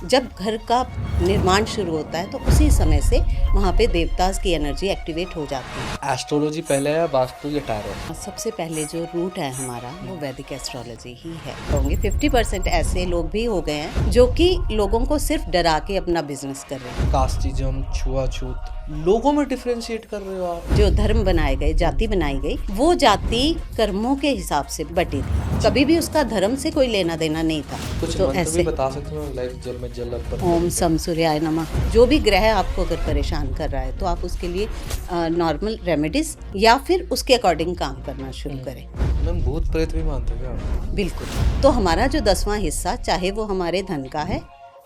जब घर का निर्माण शुरू होता है तो उसी समय से वहाँ पे देवतास की एनर्जी एक्टिवेट हो जाती है। एस्ट्रोलॉजी पहले है, वास्तु या टैरो? सबसे पहले जो रूट है हमारा वो वैदिक एस्ट्रोलॉजी ही है। होंगे 50% ऐसे लोग भी हो गए हैं जो कि लोगों को सिर्फ डरा के अपना बिजनेस कर रहे हैं। कास्टिज्म, छुआछूत, लोगों में डिफरेंशिएट कर रहे हो आप। जो धर्म बनाए गए, जाति बनाई गई, वो जाति कर्मों के हिसाब से बटी थी। कभी भी उसका धर्म से कोई लेना देना नहीं था। कुछ तो मंत्र भी ऐसे बता सकते हो, लाइक जब मैं जल अर्पण ओम करूं? सम सूर्याय नमः। जो भी ग्रह आपको अगर परेशान कर रहा है तो आप उसके लिए नॉर्मल रेमेडीज या फिर उसके अकॉर्डिंग काम करना शुरू करें। मैम भूत प्रेत भी मानते हो क्या आप? बिल्कुल। तो हमारा जो 10वां हिस्सा, चाहे वो हमारे धन का है,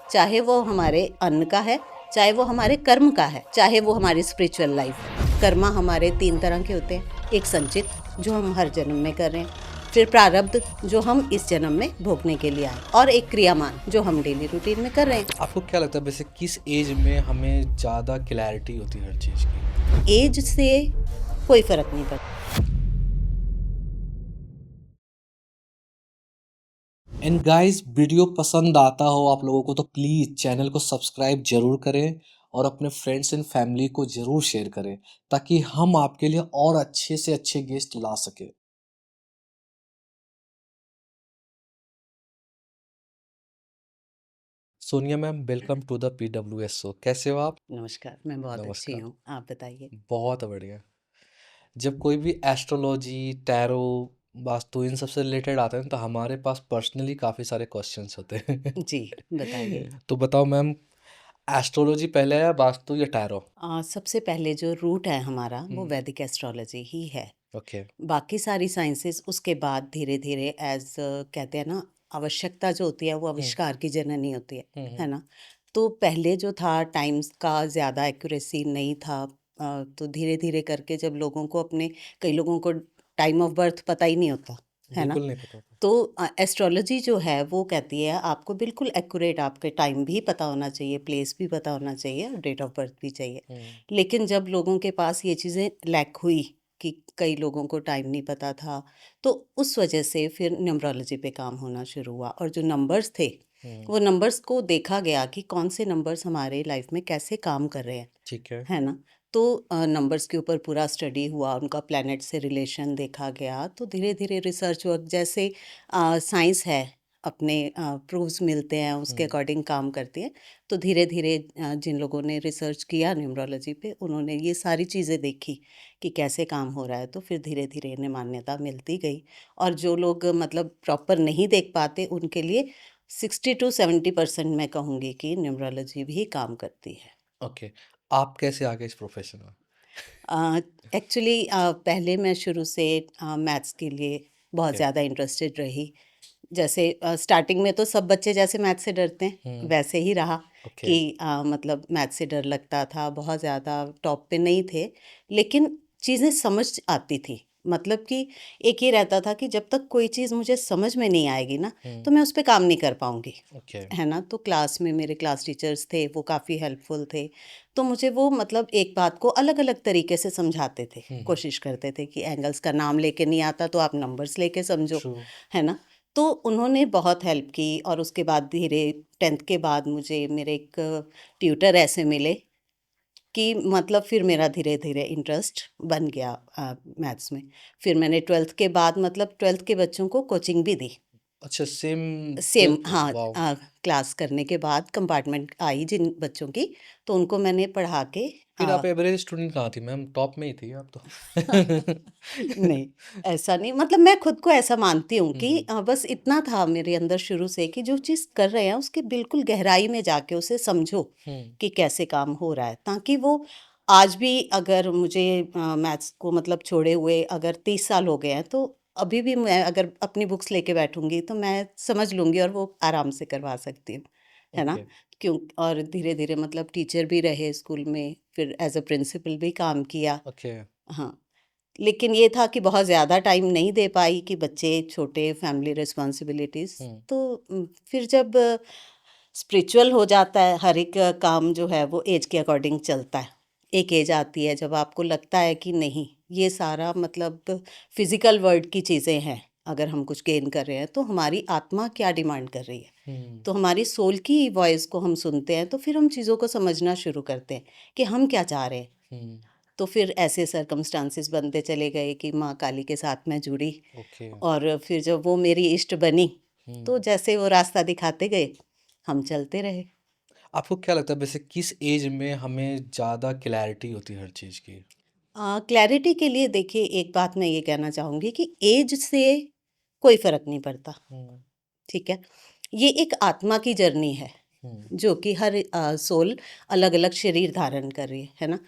चाहे वो हमारे अन्न का है, चाहे वो हमारे कर्म का है, चाहे वो हमारी स्पिरिचुअल लाइफ है। कर्मा हमारे 3 तरह के होते हैं। एक संचित, जो हम हर जन्म में कर रहे हैं, फिर प्रारब्ध, जो हम इस जन्म में भोगने के लिए आए, और एक क्रियामान, जो हम डेली रूटीन में कर रहे हैं। आपको क्या लगता है वैसे किस एज में हमें ज़्यादा क्लैरिटी होती है हर चीज़ की? एज से कोई फर्क नहीं पड़ता। एंड गाइस, वीडियो पसंद आता हो आप लोगों को तो प्लीज़ चैनल को सब्सक्राइब जरूर करें और अपने फ्रेंड्स एंड फैमिली को जरूर शेयर करें ताकि हम आपके लिए और अच्छे से अच्छे गेस्ट ला सके। Sonia ma'am, welcome to the PWS show. कैसे हो आप? नमस्कार, मैं बहुत अच्छी नमस्कार। हूँ, आप बताइए। बहुत बढ़िया। जब कोई भी एस्ट्रोलॉजी, टैरो, वास्तु इन सब से रिलेटेड आते हैं तो हमारे पास पर्सनली काफ़ी सारे क्वेश्चंस होते हैं। जी, बताइए। तो बताओ मैम, एस्ट्रोलॉजी पहले है, वास्तु या टैरो? सबसे पहले जो रूट है हमारा वो हम्म। वैदिक एस्ट्रोलॉजी ही है। ओके। बाकी सारी साइंसेस उसके बाद धीरे धीरे एज कहते हैं ना, आवश्यकता जो होती है वो हम्म। आविष्कार की जननी होती हम्म। है ना। तो पहले जो था टाइम्स का ज़्यादा एक्यूरेसी नहीं था। तो धीरे धीरे करके जब लोगों को अपने, कई लोगों को टाइम ऑफ बर्थ पता ही नहीं होता है ना। बिल्कुल नहीं पता था। तो एस्ट्रोलॉजी जो है वो कहती है आपको बिल्कुल एक्यूरेट, आपके टाइम भी पता होना चाहिए, प्लेस भी पता होना चाहिए, और डेट ऑफ बर्थ भी चाहिए। हम्म। लेकिन जब लोगों के पास ये चीज़ें लैक हुई कि कई लोगों को टाइम नहीं पता था, तो उस वजह से फिर न्यूमरोलॉजी पे काम होना शुरू हुआ, और जो नंबर्स थे हम्म। वो नंबर्स को देखा गया कि कौन से नंबर्स हमारे लाइफ में कैसे काम कर रहे हैं, ठीक है। है ना। तो नंबर्स के ऊपर पूरा स्टडी हुआ, उनका प्लैनेट से रिलेशन देखा गया, तो धीरे धीरे रिसर्च वर्क जैसे साइंस है, अपने प्रूफ्स मिलते हैं उसके हम्म। अकॉर्डिंग काम करती है। तो धीरे धीरे जिन लोगों ने रिसर्च किया न्यूमरोलॉजी पे, उन्होंने ये सारी चीज़ें देखी कि कैसे काम हो रहा है, तो फिर धीरे धीरे इन्हें मान्यता मिलती गई। और जो लोग मतलब प्रॉपर नहीं देख पाते उनके लिए 60 to 70% मैं कहूँगी कि न्यूमरोलॉजी भी काम करती है। ओके। आप कैसे आ गए इस प्रोफेशन में? एक्चुअली पहले मैं शुरू से मैथ्स के लिए बहुत ओके। ज़्यादा इंटरेस्टेड रही। जैसे स्टार्टिंग में तो सब बच्चे जैसे मैथ्स से डरते हैं हम्म। वैसे ही रहा ओके। कि मतलब मैथ्स से डर लगता था, बहुत ज़्यादा टॉप पे नहीं थे, लेकिन चीज़ें समझ आती थी। मतलब कि एक ये रहता था कि जब तक कोई चीज़ मुझे समझ में नहीं आएगी ना, हम्म। तो मैं उस पे काम नहीं कर पाऊँगी, ओके। है ना। तो क्लास में मेरे क्लास टीचर्स थे, वो काफ़ी हेल्पफुल थे। तो मुझे वो मतलब एक बात को अलग-अलग तरीके से समझाते थे, हम्म। कोशिश करते थे कि एंगल्स का नाम लेके नहीं आता तो आप नंबर्स लेके समझो, ट्रू। है ना। तो उन्होंने बहुत हेल्प की, और उसके बाद धीरे 10th के बाद मुझे मेरे एक ट्यूटर ऐसे मिले कि मतलब फिर मेरा धीरे-धीरे इंटरेस्ट बन गया मैथ्स में। फिर मैंने 12th के बाद मतलब 12th के बच्चों को कोचिंग भी दी। अच्छा, सेम सेम, 12th? हाँ, वाओ। क्लास करने के बाद कंपार्टमेंट आई जिन बच्चों की, तो उनको मैंने पढ़ा के फिर आप एवरेज स्टूडेंट कहाँ थी मैम? टॉप में ही थी आप तो। नहीं, ऐसा नहीं, मतलब मैं खुद को ऐसा मानती हूँ कि हम्म। बस इतना था मेरे अंदर शुरू से कि जो चीज़ कर रहे हैं उसके बिल्कुल गहराई में जाके उसे समझो हम्म। कि कैसे काम हो रहा है, ताकि वो आज भी अगर मुझे मैथ्स को मतलब छोड़े हुए अगर 30 साल हो गए हैं, तो अभी भी मैं अगर अपनी बुक्स लेके बैठूंगी तो मैं समझ लूँगी और वो आराम से करवा सकती हूँ, है ना। ओके। क्यों, और धीरे धीरे मतलब टीचर भी रहे स्कूल में, फिर एज अ प्रिंसिपल भी काम किया। ओके। हाँ, लेकिन ये था कि बहुत ज़्यादा टाइम नहीं दे पाई कि बच्चे छोटे, फैमिली रिस्पॉन्सिबिलिटीज़। हम्म। तो फिर जब स्पिरिचुअल हो जाता है, हर एक काम जो है वो एज के अकॉर्डिंग चलता है। एक एज आती है जब आपको लगता है कि नहीं, ये सारा मतलब फिजिकल वर्ल्ड की चीज़ें हैं, अगर हम कुछ गेन कर रहे हैं तो हमारी आत्मा क्या डिमांड कर रही है। तो हमारी सोल की वॉइस को हम सुनते हैं, तो फिर हम चीज़ों को समझना शुरू करते हैं कि हम क्या चाह रहे हैं। तो फिर ऐसे सर्कमस्टांसिस बनते चले गए कि माँ काली के साथ मैं जुड़ी, ओके। और फिर जब वो मेरी इष्ट बनी, तो जैसे वो रास्ता दिखाते गए, हम चलते रहे। आपको क्या लगता है वैसे किस एज में हमें ज़्यादा क्लैरिटी होती है हर चीज़ की? क्लैरिटी के लिए देखिए, एक बात मैं ये कहना चाहूँगी कि एज से कोई फ़र्क नहीं पड़ता, हुँ, ठीक है? ये एक आत्मा की जर्नी है, हुँ, जो कि हर सोल अलग-अलग शरीर धारण कर रही है ना?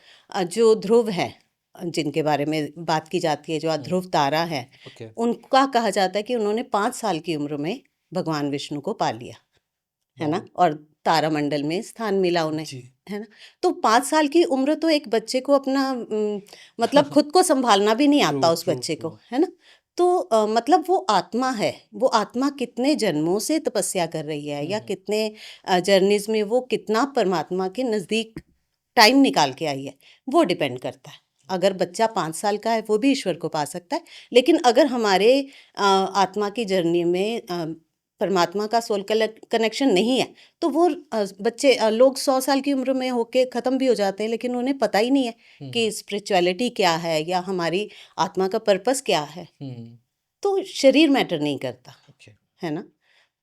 जो ध्रुव हैं, जिनके बारे में बात की जाती है, जो हुँ, ध्रुव तारा है, ओके। उनका कहा जाता है कि उन्होंने 5 साल की उम्र में भगवान विष्णु को पा लिया, है ना? वाओ! और तारामंडल में स्थान मिला उन्हें, जी। है ना? तो 5 साल की उम्र तो एक बच्चे को अपना मतलब खुद को सँभालना भी नहीं ट्रू, आता उस ट्रू, बच्चे ट्रू। को, है ना? तो मतलब वो आत्मा है, वो आत्मा कितने जन्मों से तपस्या कर रही है, हुँ, या हुँ, कितने जर्नीज़ में वो कितना परमात्मा के नज़दीक टाइम निकाल के आई है, वो डिपेंड करता है। अगर बच्चा 5 साल का है, वो भी ईश्वर को पा सकता है, लेकिन अगर हमारे आत्मा की जर्नी में परमात्मा का सोल कनेक्शन नहीं है, तो वो बच्चे लोग 100 साल की उम्र में होके ख़त्म भी हो जाते हैं, लेकिन उन्हें पता ही नहीं है हुँ, कि स्पिरिचुअलिटी क्या है, या हमारी आत्मा का पर्पस क्या है। हुँ, तो शरीर मैटर नहीं करता, ओके, है ना?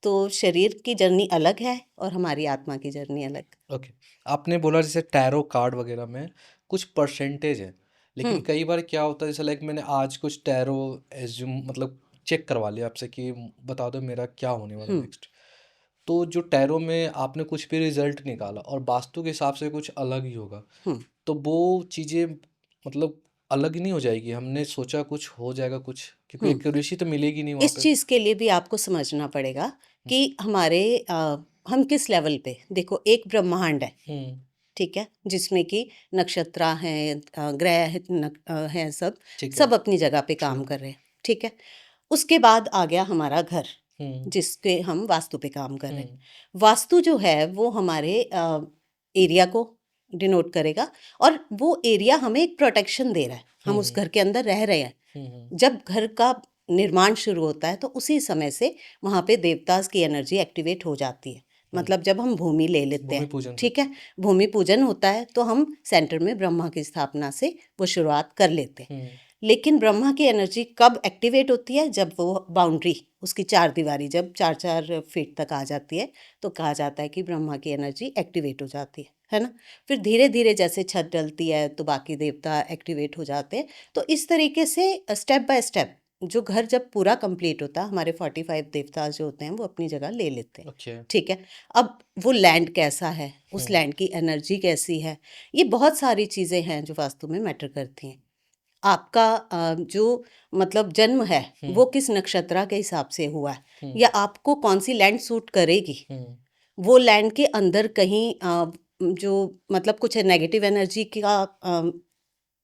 तो शरीर की जर्नी अलग है और हमारी आत्मा की जर्नी अलग। ओके। आपने बोला जैसे टैरो कार्ड वगैरह में कुछ परसेंटेज है, हुँ, लेकिन कई बार क्या होता है जैसे लाइक मैंने आज कुछ टैरो एज़्यूम मतलब चेक करवा लिया आपसे कि बता दो मेरा क्या होने वाला है हुँ, नेक्स्ट। तो जो टैरो में आपने कुछ भी रिज़ल्ट निकाला और वास्तु के हिसाब से कुछ अलग ही होगा, हुँ, तो वो चीज़ें मतलब अलग नहीं हो जाएगी? हमने सोचा कुछ हो जाएगा कुछ, क्योंकि हुँ। एक्यूरेसी तो मिलेगी नहीं वहाँ इस पे। चीज़ के लिए भी आपको समझना पड़ेगा हुँ, कि हमारे हम किस लेवल पे, देखो एक ब्रह्मांड है, हुँ, ठीक है? जिसमें कि नक्षत्र हैं, ग्रह हैं सब, ठीक है, सब अपनी जगह पे ट्रू। काम कर रहे हैं, ठीक है? उसके बाद आ गया हमारा घर, हुँ, जिसके हम वास्तु पे काम कर रहे हैं। हुँ, वास्तु जो है वो हमारे एरिया को डिनोट करेगा, और वो एरिया हमें एक प्रोटेक्शन दे रहा है। हुँ, हम उस हुँ, घर के अंदर रह रहे हैं। हुँ, हुँ, जब घर का निर्माण शुरू होता है, तो उसी समय से वहाँ पे देवताज़ की एनर्जी एक्टिवेट हो जाती है। हुँ, मतलब जब हम भूमि ले लेते भूमि हैं, पूजन ठीक करते है? भूमि पूजन होता है, तो हम सेंटर में ब्रह्मा की स्थापना से वो शुरुआत कर लेते हैं। हैं। हुँ, लेकिन ब्रह्मा की एनर्जी कब एक्टिवेट होती है? जब वो बाउंड्री, उसकी चारदीवारी जब 4-4 फीट तक आ जाती है, तो कहा जाता है कि ब्रह्मा की एनर्जी एक्टिवेट हो जाती है ना? फिर धीरे-धीरे जैसे छत डलती है, तो बाकी देवता एक्टिवेट हो जाते हैं। तो इस तरीके से स्टेप बाय स्टेप, जो घर जब पूरा कंप्लीट होता है, हमारे 45 देवता जो होते हैं, वो अपनी जगह ले लेते हैं, ओके। ठीक है? अब वो लैंड कैसा है, हुँ, उस लैंड की एनर्जी कैसी है, ये बहुत सारी चीज़ें हैं जो वास्तु में मैटर करती हैं। आपका जो मतलब जन्म है, हुँ, वो किस नक्षत्र के हिसाब से हुआ है, हुँ, या आपको कौन-सी लैंड सूट करेगी। हुँ, वो लैंड के अंदर कहीं जो मतलब कुछ नेगेटिव एनर्जी का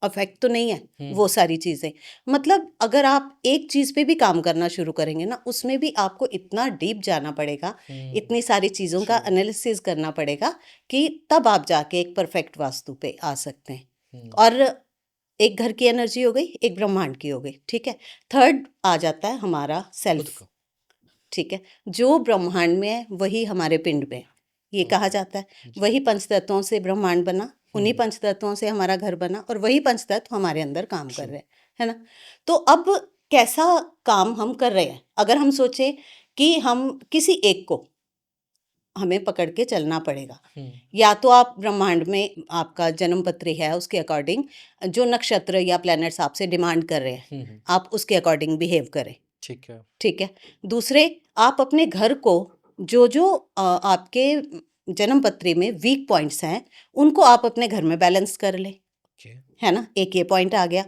अफेक्ट तो नहीं है, हुँ, वो सारी चीज़ें। मतलब अगर आप एक चीज़ पे भी काम करना शुरू करेंगे ना, उसमें भी आपको इतना डीप जाना पड़ेगा, हुँ, इतनी सारी चीज़ों का ट्रू। एनालिसिस करना पड़ेगा, कि तब आप जाके एक परफेक्ट वास्तु पे आ सकते हैं। हुँ, और एक घर की एनर्जी हो गई, एक ब्रह्मांड की हो गई, ठीक है? थर्ड आ जाता है हमारा खुद सेल्फ, का। ठीक है? जो ब्रह्मांड में है, वही हमारे पिंड में है। ये कहा ओके, जाता है, जी। वही पंचतत्वों से ब्रह्मांड बना, हुँ, उन्हीं हुँ, पंचतत्वों से हमारा घर बना, और वही पंचतत्व हमारे अंदर काम कर ट्रू। रहे हैं, है ना? तो अब कैसा काम हम कर रहे हैं? अगर हम सोचें कि हम किसी एक को हमें पकड़ के चलना पड़ेगा। हुँ, या तो आप ब्रह्मांड में आपका जन्म पत्री है, उसके अकॉर्डिंग जो नक्षत्र या प्लैनेट्स आपसे डिमांड कर रहे हैं, हुँ, हुँ, आप उसके अकॉर्डिंग बिहेव करें, ठीक है। ठीक है? दूसरे, आप अपने घर को जो आपके जन्म पत्री में वीक पॉइंट्स हैं, उनको आप अपने घर में बैलेंस कर लें। ओके। है ना? एक ये पॉइंट आ गया।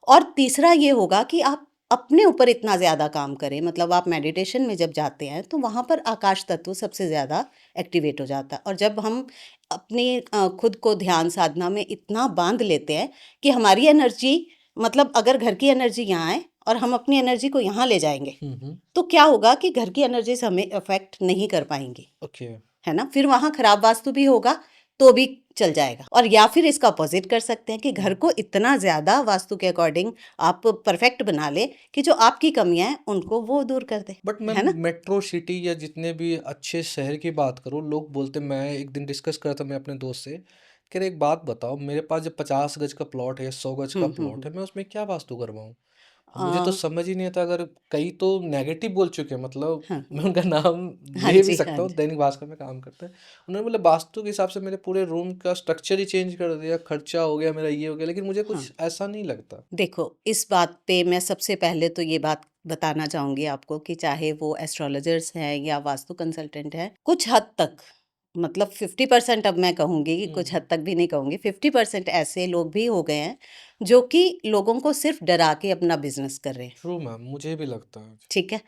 और तीसरा ये होगा कि आप अपने ऊपर इतना ज़्यादा काम करें, मतलब आप मेडिटेशन में जब जाते हैं, तो वहाँ पर आकाश तत्व सबसे ज़्यादा एक्टिवेट हो जाता है, और जब हम अपने खुद को ध्यान साधना में इतना बांध लेते हैं कि हमारी एनर्जी, मतलब अगर घर की एनर्जी यहाँ है और हम अपनी एनर्जी को यहाँ ले जाएँगे, हुँ, हुँ, तो क्या होगा कि घर की एनर्जीज़ हमें अफ़ेक्ट नहीं कर पाएँगी। ओके। है ना? फिर वहाँ खराब वास्तु भी होगा, तो भी चल जाएगा। और या फिर इसका अपोजिट कर सकते हैं कि घर को इतना ज़्यादा वास्तु के अकॉर्डिंग आप परफेक्ट बना ले कि जो आपकी कमियां हैं उनको वो दूर कर दे, बट मैं है ना। मेट्रो सिटी या जितने भी अच्छे शहर की बात करूँ, लोग बोलते, मैं एक दिन डिस्कस कर रहा था मैं अपने दोस्त से, कह रहे एक बात बताओ, मेरे पास जब 50 गज का प्लॉट है या 100 गज का प्लॉट हम्म। है, मैं उसमें क्या वास्तु करवाऊँ। अब मुझे तो आ, समझ ही नहीं आता। अगर कई तो नेगेटिव बोल चुके हैं, मतलब हाँ मैं उनका नाम हाँ ले भी जी, हाँ सकता हूँ, जी, दैनिक भास्कर में काम करते हैं। उन्होंने बोला वास्तु के हिसाब से मेरे पूरे रूम का स्ट्रक्चर ही चेंज कर दिया, खर्चा हो गया मेरा, ये हो गया, लेकिन मुझे हाँ। कुछ ऐसा नहीं लगता। देखो, इस बात पे मैं सबसे पहले तो ये बात बताना चाहूंगी आपको कि चाहे वो एस्ट्रोलॉजर्स हैं या वास्तु कंसल्टेंट हैं, कुछ हद तक, मतलब 50%, अब मैं कहूंगी कि कुछ हम्म। हद तक भी नहीं कहूंगी, 50% ऐसे लोग भी हो गए हैं जो कि लोगों को सिर्फ डरा के अपना बिजनेस कर रहे हैं। ट्रू मैम, मुझे भी लगता है। ठीक है।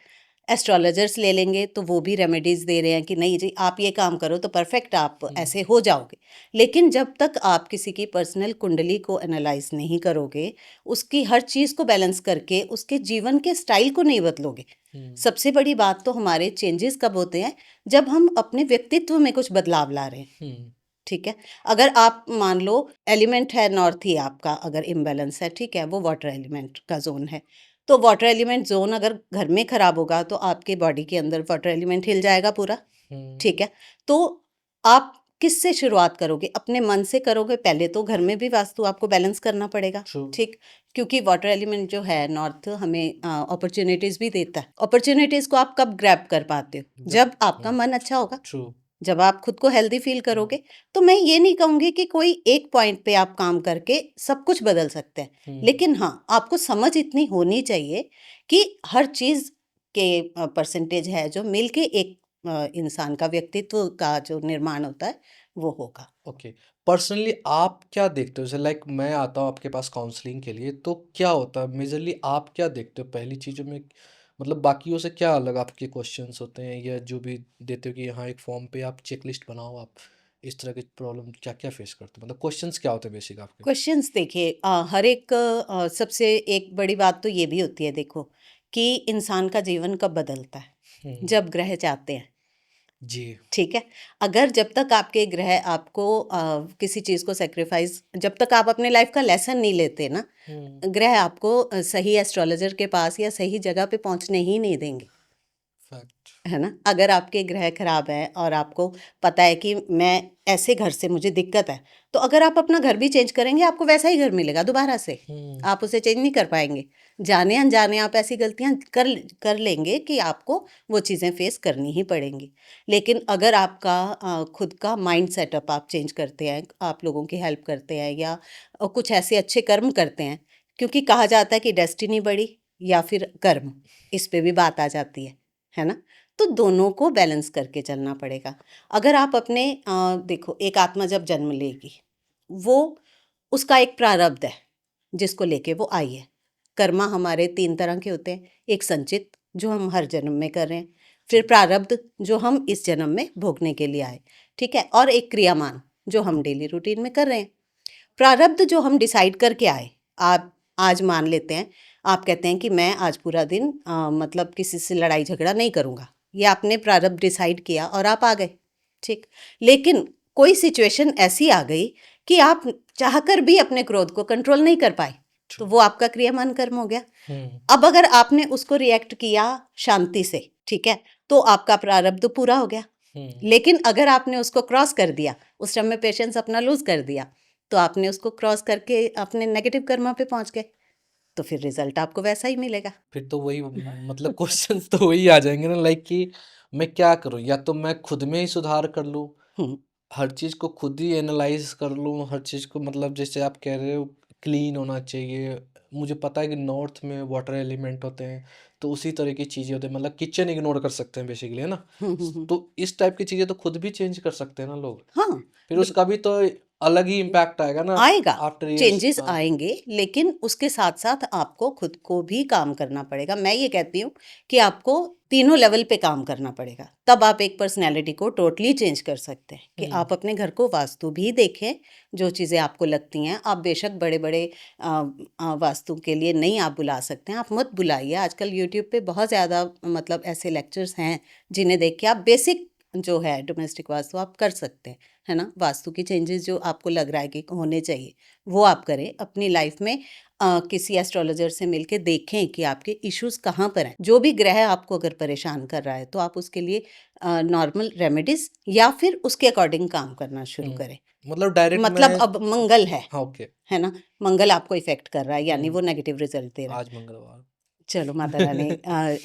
एस्ट्रोलॉजर्स ले लेंगे तो वो भी रेमेडीज दे रहे हैं कि नहीं जी आप ये काम करो तो परफेक्ट आप हम्म। ऐसे हो जाओगे। लेकिन जब तक आप किसी की पर्सनल कुंडली को एनालाइज नहीं करोगे, उसकी हर चीज़ को बैलेंस करके उसके जीवन के स्टाइल को नहीं बदलोगे। हम्म। सबसे बड़ी बात तो हमारे चेंजेस कब होते हैं, जब हम अपने व्यक्तित्व में कुछ बदलाव ला रहे हैं। हम्म। ठीक है। अगर आप मान लो एलिमेंट है नॉर्थ ही आपका, अगर इम्बैलेंस है, ठीक है, वो वाटर एलिमेंट का जोन है, तो वाटर एलिमेंट जोन अगर घर में खराब होगा तो आपके बॉडी के अंदर वाटर एलिमेंट हिल जाएगा पूरा। हम्म। ठीक है। तो आप किससे शुरुआत करोगे? अपने मन से करोगे पहले, तो घर में भी वास्तु आपको बैलेंस करना पड़ेगा। ट्रू। ठीक। क्योंकि वाटर एलिमेंट जो है नॉर्थ हमें अपॉर्चुनिटीज भी देता है। अपॉर्चुनिटीज को आप कब ग्रैब कर पाते हो? जब। जब आपका मन अच्छा होगा, ट्रू। जब आप खुद को हेल्दी फील करोगे। तो मैं ये नहीं कहूंगी कि कोई एक पॉइंट पे आप काम करके सब कुछ बदल सकते हैं, हम्म। लेकिन हाँ आपको समझ इतनी होनी चाहिए कि हर चीज के परसेंटेज है जो मिलके एक इंसान का व्यक्तित्व का जो निर्माण होता है वो होगा। ओके। पर्सनली आप क्या देखते हो, जैसे लाइक मैं आता हूँ आपके पास काउंसलिंग के लिए, तो क्या होता है मेजरली, आप क्या देखते हो पहली चीज़ों में, मतलब बाकियों से क्या अलग आपके क्वेश्चंस होते हैं, या जो भी देते हो कि यहाँ एक फॉर्म पे आप चेकलिस्ट बनाओ, आप इस तरह की प्रॉब्लम क्या क्या फेस करते हो, मतलब क्वेश्चंस क्या होते हैं बेसिक आपके। क्वेश्चंस देखिए, हर एक सबसे एक बड़ी बात तो ये भी होती है, देखो, कि इंसान का जीवन कब बदलता है? हम्म। जब ग्रह चाहते हैं। जी। ठीक है। अगर जब तक आपके ग्रह आपको किसी चीज़ को सेक्रीफाइस, जब तक आप अपने लाइफ का लेसन नहीं लेते ना, हम्म। ग्रह आपको सही एस्ट्रोलॉजर के पास या सही जगह पे पहुंचने ही नहीं देंगे। फैक्ट। है ना। अगर आपके ग्रह खराब है और आपको पता है कि मैं ऐसे घर से मुझे दिक्कत है, तो अगर आप अपना घर भी चेंज करेंगे आपको वैसा ही घर मिलेगा दोबारा से। हम्म। आप उसे चेंज नहीं कर पाएंगे। जाने अनजाने आप ऐसी गलतियां कर कर लेंगे कि आपको वो चीज़ें फेस करनी ही पड़ेंगी। लेकिन अगर आपका खुद का माइंड सेटअप आप चेंज करते हैं, आप लोगों की हेल्प करते हैं या कुछ ऐसे अच्छे कर्म करते हैं, क्योंकि कहा जाता है कि डेस्टिनी बड़ी या फिर कर्म, इस पे भी बात आ जाती है ना। तो दोनों को बैलेंस करके चलना पड़ेगा। अगर आप अपने देखो, एक आत्मा जब जन्म लेगी, वो उसका एक प्रारब्ध है जिसको लेके वो आई है। कर्मा हमारे 3 तरह के होते हैं। एक संचित जो हम हर जन्म में कर रहे हैं, फिर प्रारब्ध जो हम इस जन्म में भोगने के लिए आए, ठीक है, और एक क्रियामान जो हम डेली रूटीन में कर रहे हैं। प्रारब्ध जो हम डिसाइड करके आए, आप आज मान लेते हैं, आप कहते हैं कि मैं आज पूरा दिन मतलब किसी से लड़ाई झगड़ा नहीं करूँगा, ये आपने प्रारब्ध डिसाइड किया और आप आ गए। ठीक। लेकिन कोई सिचुएशन ऐसी आ गई कि आप चाहकर भी अपने क्रोध को कंट्रोल नहीं कर पाए, तो ट्रू। वो आपका क्रियामान कर्म हो गया। हम्म। अब अगर आपने उसको रिएक्ट किया शांति से, ठीक है, तो आपका प्रारब्ध पूरा हो गया। हम्म। लेकिन अगर आपने उसको क्रॉस कर दिया, उस टाइम में पेशेंस अपना लूज कर दिया, तो आपने उसको क्रॉस करके अपने नेगेटिव कर्मा पे पहुंच गए, तो फिर रिजल्ट आपको वैसा ही मिलेगा। फिर तो वही, मतलब क्वेश्चंस तो वही आ जाएंगे ना, लाइक कि मैं क्या करूं, या तो मैं खुद में ही सुधार कर लूं, हम्म। हर चीज़ को खुद ही एनालाइज कर लूँ, हर चीज़ को, मतलब जैसे आप कह रहे हो क्लीन होना चाहिए। मुझे पता है कि नॉर्थ में वाटर एलिमेंट होते हैं, तो उसी तरह की चीज़ें होती हैं, मतलब किचन इग्नोर कर सकते हैं बेसिकली, है ना। हम्म। तो इस टाइप की चीज़ें तो खुद भी चेंज कर सकते हैं ना लोग। हाँ, फिर उसका भी तो अलग ही इम्पैक्ट आएगा ना आएगा, आफ्टर ईयर्स। चेंजेस हाँ। आएंगे, लेकिन उसके साथ साथ आपको खुद को भी काम करना पड़ेगा। मैं ये कहती हूँ कि आपको तीनों लेवल पे काम करना पड़ेगा, तब आप एक पर्सनैलिटी को टोटली चेंज कर सकते हैं। कि हम्म। आप अपने घर को वास्तु भी देखें, जो चीज़ें आपको लगती हैं, आप बेशक बड़े बड़े वास्तु के लिए नहीं आप बुला सकते हैं, आप मत बुलाइए। आजकल यूट्यूब पे बहुत ज़्यादा मतलब ऐसे लेक्चर्स हैं जिन्हें देख के आप बेसिक जो है डोमेस्टिक वास्तु आप कर सकते हैं, है ना। वास्तु की चेंजेस जो आपको लग रहा है कि होने चाहिए वो आप करें अपनी लाइफ में। किसी एस्ट्रोलॉजर से मिलके देखें कि आपके इश्यूज कहाँ पर हैं। जो भी ग्रह आपको अगर परेशान कर रहा है तो आप उसके लिए नॉर्मल रेमेडीज या फिर उसके अकॉर्डिंग काम करना शुरू करें। मतलब डायरेक्ट मतलब मैं अब मंगल है हाँ ओके है ना, मंगल आपको इफेक्ट कर रहा है यानी हम्म, वो नेगेटिव रिजल्ट दे रहा है। आज मंगलवार चलो माता रानी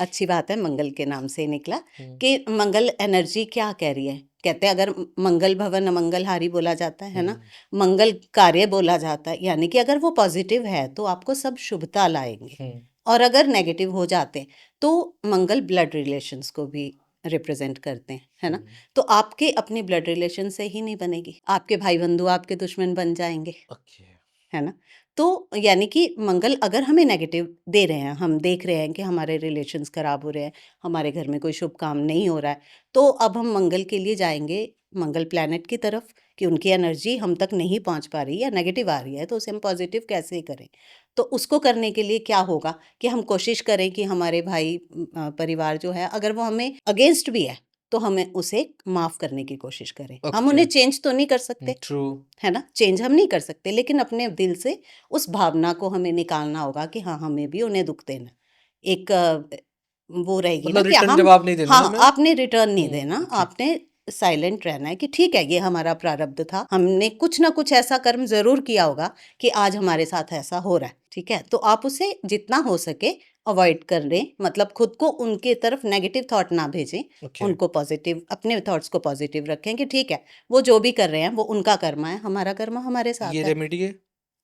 अच्छी बात है, मंगल के नाम से निकला हम्म, कि मंगल एनर्जी क्या कह रही है। कहते हैं अगर मंगल भवन अमंगल हारी बोला जाता है ना, मंगल कार्य बोला जाता है, यानी कि अगर वो पॉजिटिव है तो आपको सब शुभता लाएंगे, और अगर नेगेटिव हो जाते हैं तो मंगल ब्लड रिलेशंस को भी रिप्रेजेंट करते हैं, है ना। तो आपके अपनी ब्लड रिलेशन से ही नहीं बनेगी, आपके भाई बंधु आपके दुश्मन बन जाएंगे, ओके है ना। तो यानी कि मंगल अगर हमें नेगेटिव दे रहे हैं, हम देख रहे हैं कि हमारे रिलेशंस खराब हो रहे हैं, हमारे घर में कोई शुभ काम नहीं हो रहा है, तो अब हम मंगल के लिए जाएंगे मंगल प्लैनेट की तरफ कि उनकी एनर्जी हम तक नहीं पहुंच पा रही या नेगेटिव आ रही है तो उसे हम पॉजिटिव कैसे करें। तो उसको करने के लिए क्या होगा कि हम कोशिश करें कि हमारे भाई परिवार जो है अगर वो हमें अगेंस्ट भी है तो हमें उसे माफ़ करने की कोशिश करें। हम ओके उन्हें चेंज तो नहीं कर सकते, ट्रू है ना, चेंज हम नहीं कर सकते, लेकिन अपने दिल से उस भावना को हमें निकालना होगा कि हाँ हमें भी उन्हें दुख देना। एक वो रहेगी ना मतलब कि रिटर्न हम, जवाब नहीं देना हाँ हमें आपने रिटर्न नहीं देना, ओके आपने साइलेंट रहना है कि ठीक है ये हमारा प्रारब्ध था, हमने कुछ ना कुछ ऐसा कर्म जरूर किया होगा कि आज हमारे साथ ऐसा हो रहा है, ठीक है। तो आप उसे जितना हो सके अवॉइड कर लें, मतलब खुद को उनके तरफ नेगेटिव थॉट ना भेजें, ओके उनको पॉजिटिव, अपने थॉट्स को पॉजिटिव रखें कि ठीक है वो जो भी कर रहे हैं वो उनका कर्म है, हमारा कर्म हमारे ये साथ है। रेमेडी है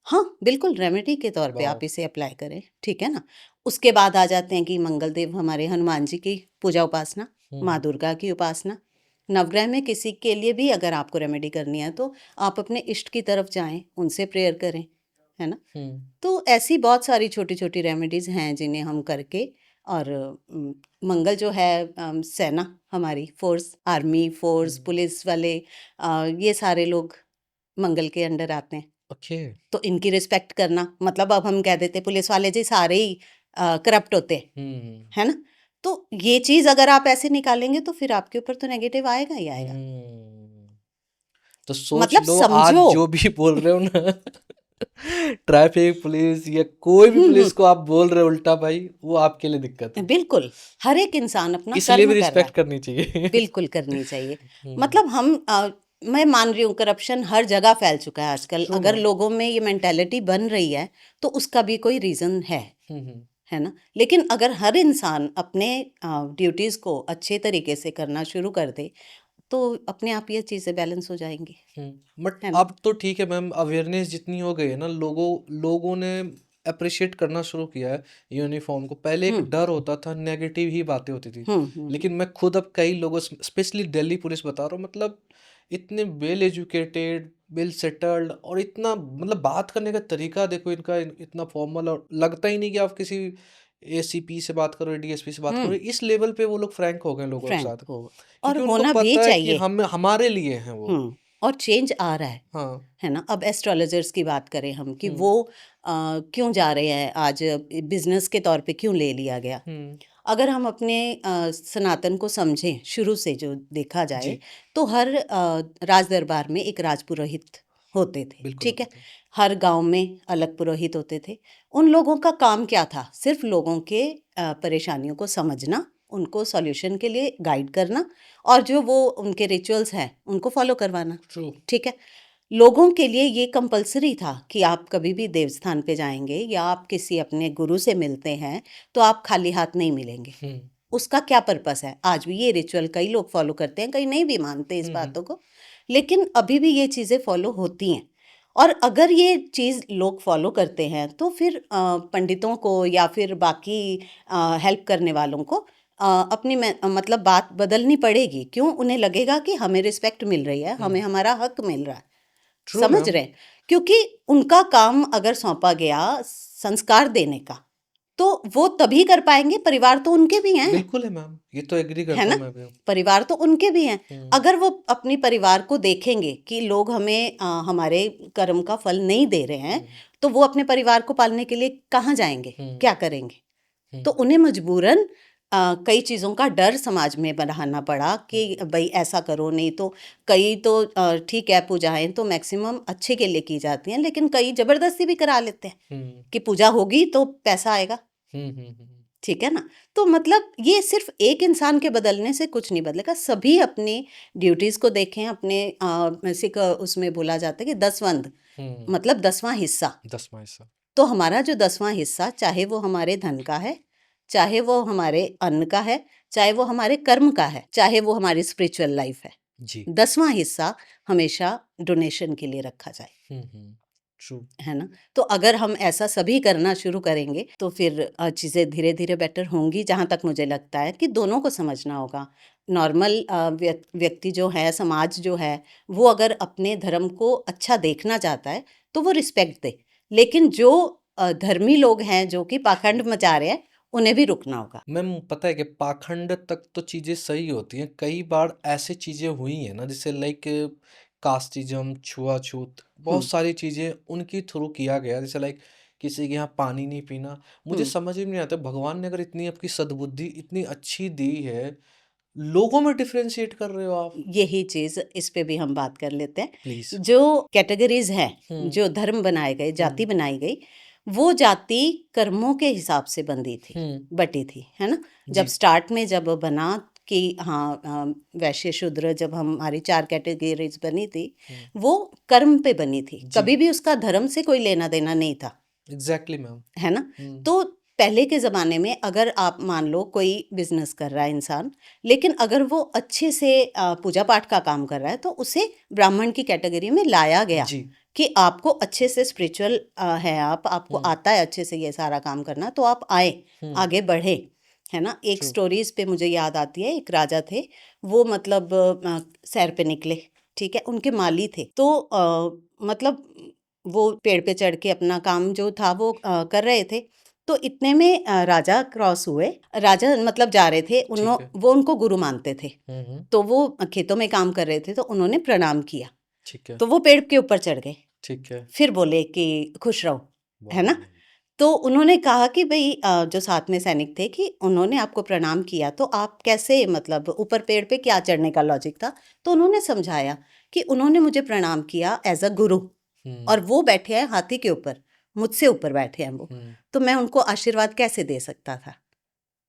हाँ बिल्कुल, रेमेडी के तौर पे वाह आप इसे अप्लाई करें, ठीक है ना। उसके बाद आ जाते हैं कि मंगल देव हमारे हनुमान जी की पूजा उपासना, माँ दुर्गा की उपासना। नवग्रह में किसी के लिए भी अगर आपको रेमेडी करनी है तो आप अपने इष्ट की तरफ जाएं, उनसे प्रेयर करें, है ना। तो ऐसी बहुत सारी छोटी छोटी रेमेडीज़ हैं जिन्हें हम करके, और मंगल जो है सेना हमारी फोर्स, आर्मी फोर्स, पुलिस वाले, ये सारे लोग मंगल के अंडर आते हैं। ओके तो इनकी रिस्पेक्ट करना, मतलब अब हम कह देते पुलिस वाले जी सारे ही करप्ट होते हैं, है ना। तो ये चीज़ अगर आप ऐसे निकालेंगे तो फिर आपके ऊपर तो नेगेटिव आएगा ही आएगा। तो सोच मतलब लो आज समझो जो भी बोल रहे हो ना ट्रैफिक पुलिस या कोई भी पुलिस को आप बोल रहे हो उल्टा भाई वो आपके लिए दिक्कत है बिल्कुल, हर एक इंसान अपना इसलिए कर्म भी कर रहा रिस्पेक्ट है, करनी चाहिए बिल्कुल करनी चाहिए। मतलब हम मैं मान रही हूँ करप्शन हर जगह फैल चुका है आजकल, ट्रू अगर मैम लोगों में ये मेंटालिटी बन रही है तो उसका भी कोई रीज़न है ना। लेकिन अगर हर इंसान अपने ड्यूटीज़ को अच्छे तरीके से करना शुरू कर दे तो अपने आप ये चीज़ें बैलेंस हो जाएंगी, बट है ना। अब तो ठीक है मैम अवेयरनेस जितनी हो गई है ना लोगों ने अप्रिशिएट करना शुरू किया है यूनिफॉर्म को पहले एक हम्म डर होता था नेगेटिव ही बातें होती थी हम्म। लेकिन मैं खुद अब कई लोगों स्पेशली दिल्ली पुलिस बता रहा हूँ मतलब इतने वेल एजुकेटेड वेल सेटल्ड और इतना मतलब बात करने का तरीका देखो इनका इतना फॉर्मल और लगता ही नहीं कि आप किसी एसीपी से बात करो डीएसपी से बात करो इस लेवल पे वो लोग फ्रैंक हो गए लोगों के फ्रैंक साथ हो, और क्योंकि उनको होना भी पता है कि चाहिए। हम हमारे लिए हैं वो और चेंज आ रहा हाँ है ना। अब एस्ट्रोलॉजर्स की बात करें हम कि हुँ, वो क्यों जा रहे हैं आज, बिजनेस के तौर पे क्यों ले लिया गया। हुँ, अगर हम अपने सनातन को समझें, शुरू से जो देखा जाए जी, तो हर राज दरबार में एक राज पुरोहित होते थे, बिल्कुल ठीक होते है। थे। हर गांव में अलग पुरोहित होते थे। उन लोगों का काम क्या था, सिर्फ लोगों के परेशानियों को समझना, उनको सॉल्यूशन के लिए गाइड करना, और जो वो उनके रिचुअल्स हैं उनको फॉलो करवाना, ट्रू, ठीक है। लोगों के लिए ये कंपलसरी था कि आप कभी भी देवस्थान पे जाएंगे या आप किसी अपने गुरु से मिलते हैं तो आप खाली हाथ नहीं मिलेंगे। हुँ, उसका क्या पर्पस है, आज भी ये रिचुअल कई लोग फॉलो करते हैं, कई नहीं भी मानते इस बातों को, लेकिन अभी भी ये चीज़ें फॉलो होती हैं। और अगर ये चीज़ लोग फॉलो करते हैं तो फिर पंडितों को या फिर बाकी हेल्प करने वालों को अपनी मतलब बात बदलनी पड़ेगी। क्यों, उन्हें लगेगा कि हमें रिस्पेक्ट मिल रही है, हुँ, हमें हमारा हक मिल रहा है, ट्रू समझ मैम, रहे हैं। क्योंकि उनका काम अगर सौंपा गया संस्कार देने का तो वो तभी कर पाएंगे, परिवार तो उनके भी हैं, बिल्कुल है मैम, ये तो एग्री है करता ना। हूँ मैं भी। परिवार तो उनके भी हैं। हुँ, अगर वो अपनी परिवार को देखेंगे कि लोग हमें हमारे कर्म का फल नहीं दे रहे हैं तो वो अपने परिवार को पालने के लिए कहाँ जाएंगे, हुँ, क्या करेंगे। हुँ, तो उन्हें मजबूरन कई चीज़ों का डर समाज में बढ़ाना पड़ा कि भाई ऐसा करो, नहीं तो कई तो ठीक है पूजाएं तो मैक्सिमम अच्छे के लिए की जाती हैं, लेकिन कई ज़बरदस्ती भी करा लेते हैं हम्म कि पूजा होगी तो पैसा आएगा। ठीक है ना। तो मतलब ये सिर्फ एक इंसान के बदलने से कुछ नहीं बदलेगा। सभी अपनी ड्यूटीज़ को देखें, अपने सिख उसमें बोला जाता है कि दसवंध मतलब 10वां हिस्सा। 10वां हिस्सा। तो हमारा जो 10वां हिस्सा, चाहे वो हमारे धन का है, चाहे वो हमारे अन्न का है, चाहे वो हमारे कर्म का है, चाहे वो हमारी स्पिरिचुअल लाइफ है, जी। 10वां हिस्सा हमेशा डोनेशन के लिए रखा जाए। ट्रू। है ना। तो अगर हम ऐसा सभी करना शुरू करेंगे तो फिर चीज़ें धीरे धीरे बेटर होंगी। जहाँ तक मुझे लगता है कि दोनों को समझना होगा। नॉर्मल व्यक्ति जो है, समाज जो है, वो अगर अपने धर्म को अच्छा देखना चाहता है तो वो रिस्पेक्ट दे, लेकिन जो धर्मी लोग हैं जो कि पाखंड मचा रहे हैं, उन्हें भी रुकना होगा। मैम पता है कि पाखंड तक तो चीजें सही होती हैं, कई बार ऐसी चीजें हुई हैं ना, जैसे लाइक कास्टिज्म, छुआछूत, बहुत हम्म सारी चीजें उनके थ्रू किया गया, जैसे लाइक किसी के यहाँ पानी नहीं पीना। मुझे हम्म समझ ही नहीं आता, भगवान ने अगर इतनी आपकी सद्बुद्धि इतनी अच्छी दी है, लोगों में डिफरेंशिएट कर रहे हो आप। यही चीज़, इस पे भी हम बात कर लेते प्लीज। हैं। जो कैटेगरीज हैं, हम्म जो धर्म बनाए गए, जाति हम्म बनाई गई, वो जाति कर्मों के हिसाब से बंधी थी, हम्म बटी थी, है ना। जब जी। स्टार्ट में जब बना कि हाँ, वैश्य शूद्र, जब हमारी 4 कैटेगरीज बनी थी, हम्म वो कर्म पे बनी थी, जी। कभी भी उसका धर्म से कोई लेना देना नहीं था। Exactly ma'am. है ना। तो पहले के ज़माने में अगर आप मान लो कोई बिजनेस कर रहा है इंसान, लेकिन अगर वो अच्छे से पूजा पाठ का काम कर रहा है, तो उसे ब्राह्मण की कैटेगरी में लाया गया जी। कि आपको अच्छे से स्पिरिचुअल है, आपको आता है अच्छे से ये सारा काम करना, तो आप आए, आगे बढ़े। है ना। एक ट्रू। स्टोरीज पे मुझे याद आती है, एक राजा थे, वो मतलब सैर पे निकले, ठीक है, उनके माली थे, तो मतलब वो पेड़ पे चढ़ के अपना काम जो था वो कर रहे थे। तो इतने में राजा क्रॉस हुए। राजा मतलब जा रहे थे, ठीक है। वो उनको गुरु मानते थे। हम्म। तो वो खेतों में काम कर रहे थे, तो उन्होंने प्रणाम किया। ठीक है। तो वो पेड़ के ऊपर चढ़ गए, ठीक है। फिर बोले कि खुश रहो। है ना। वाह। तो उन्होंने कहा कि भाई जो साथ में सैनिक थे, कि उन्होंने आपको प्रणाम किया तो आप कैसे, मतलब ऊपर पेड़ पे क्या चढ़ने का लॉजिक था। तो उन्होंने समझाया कि उन्होंने मुझे प्रणाम किया एज अ गुरु, और वो बैठे हैं हाथी के ऊपर, मुझसे ऊपर बैठे हैं वो, तो मैं उनको आशीर्वाद कैसे दे सकता था।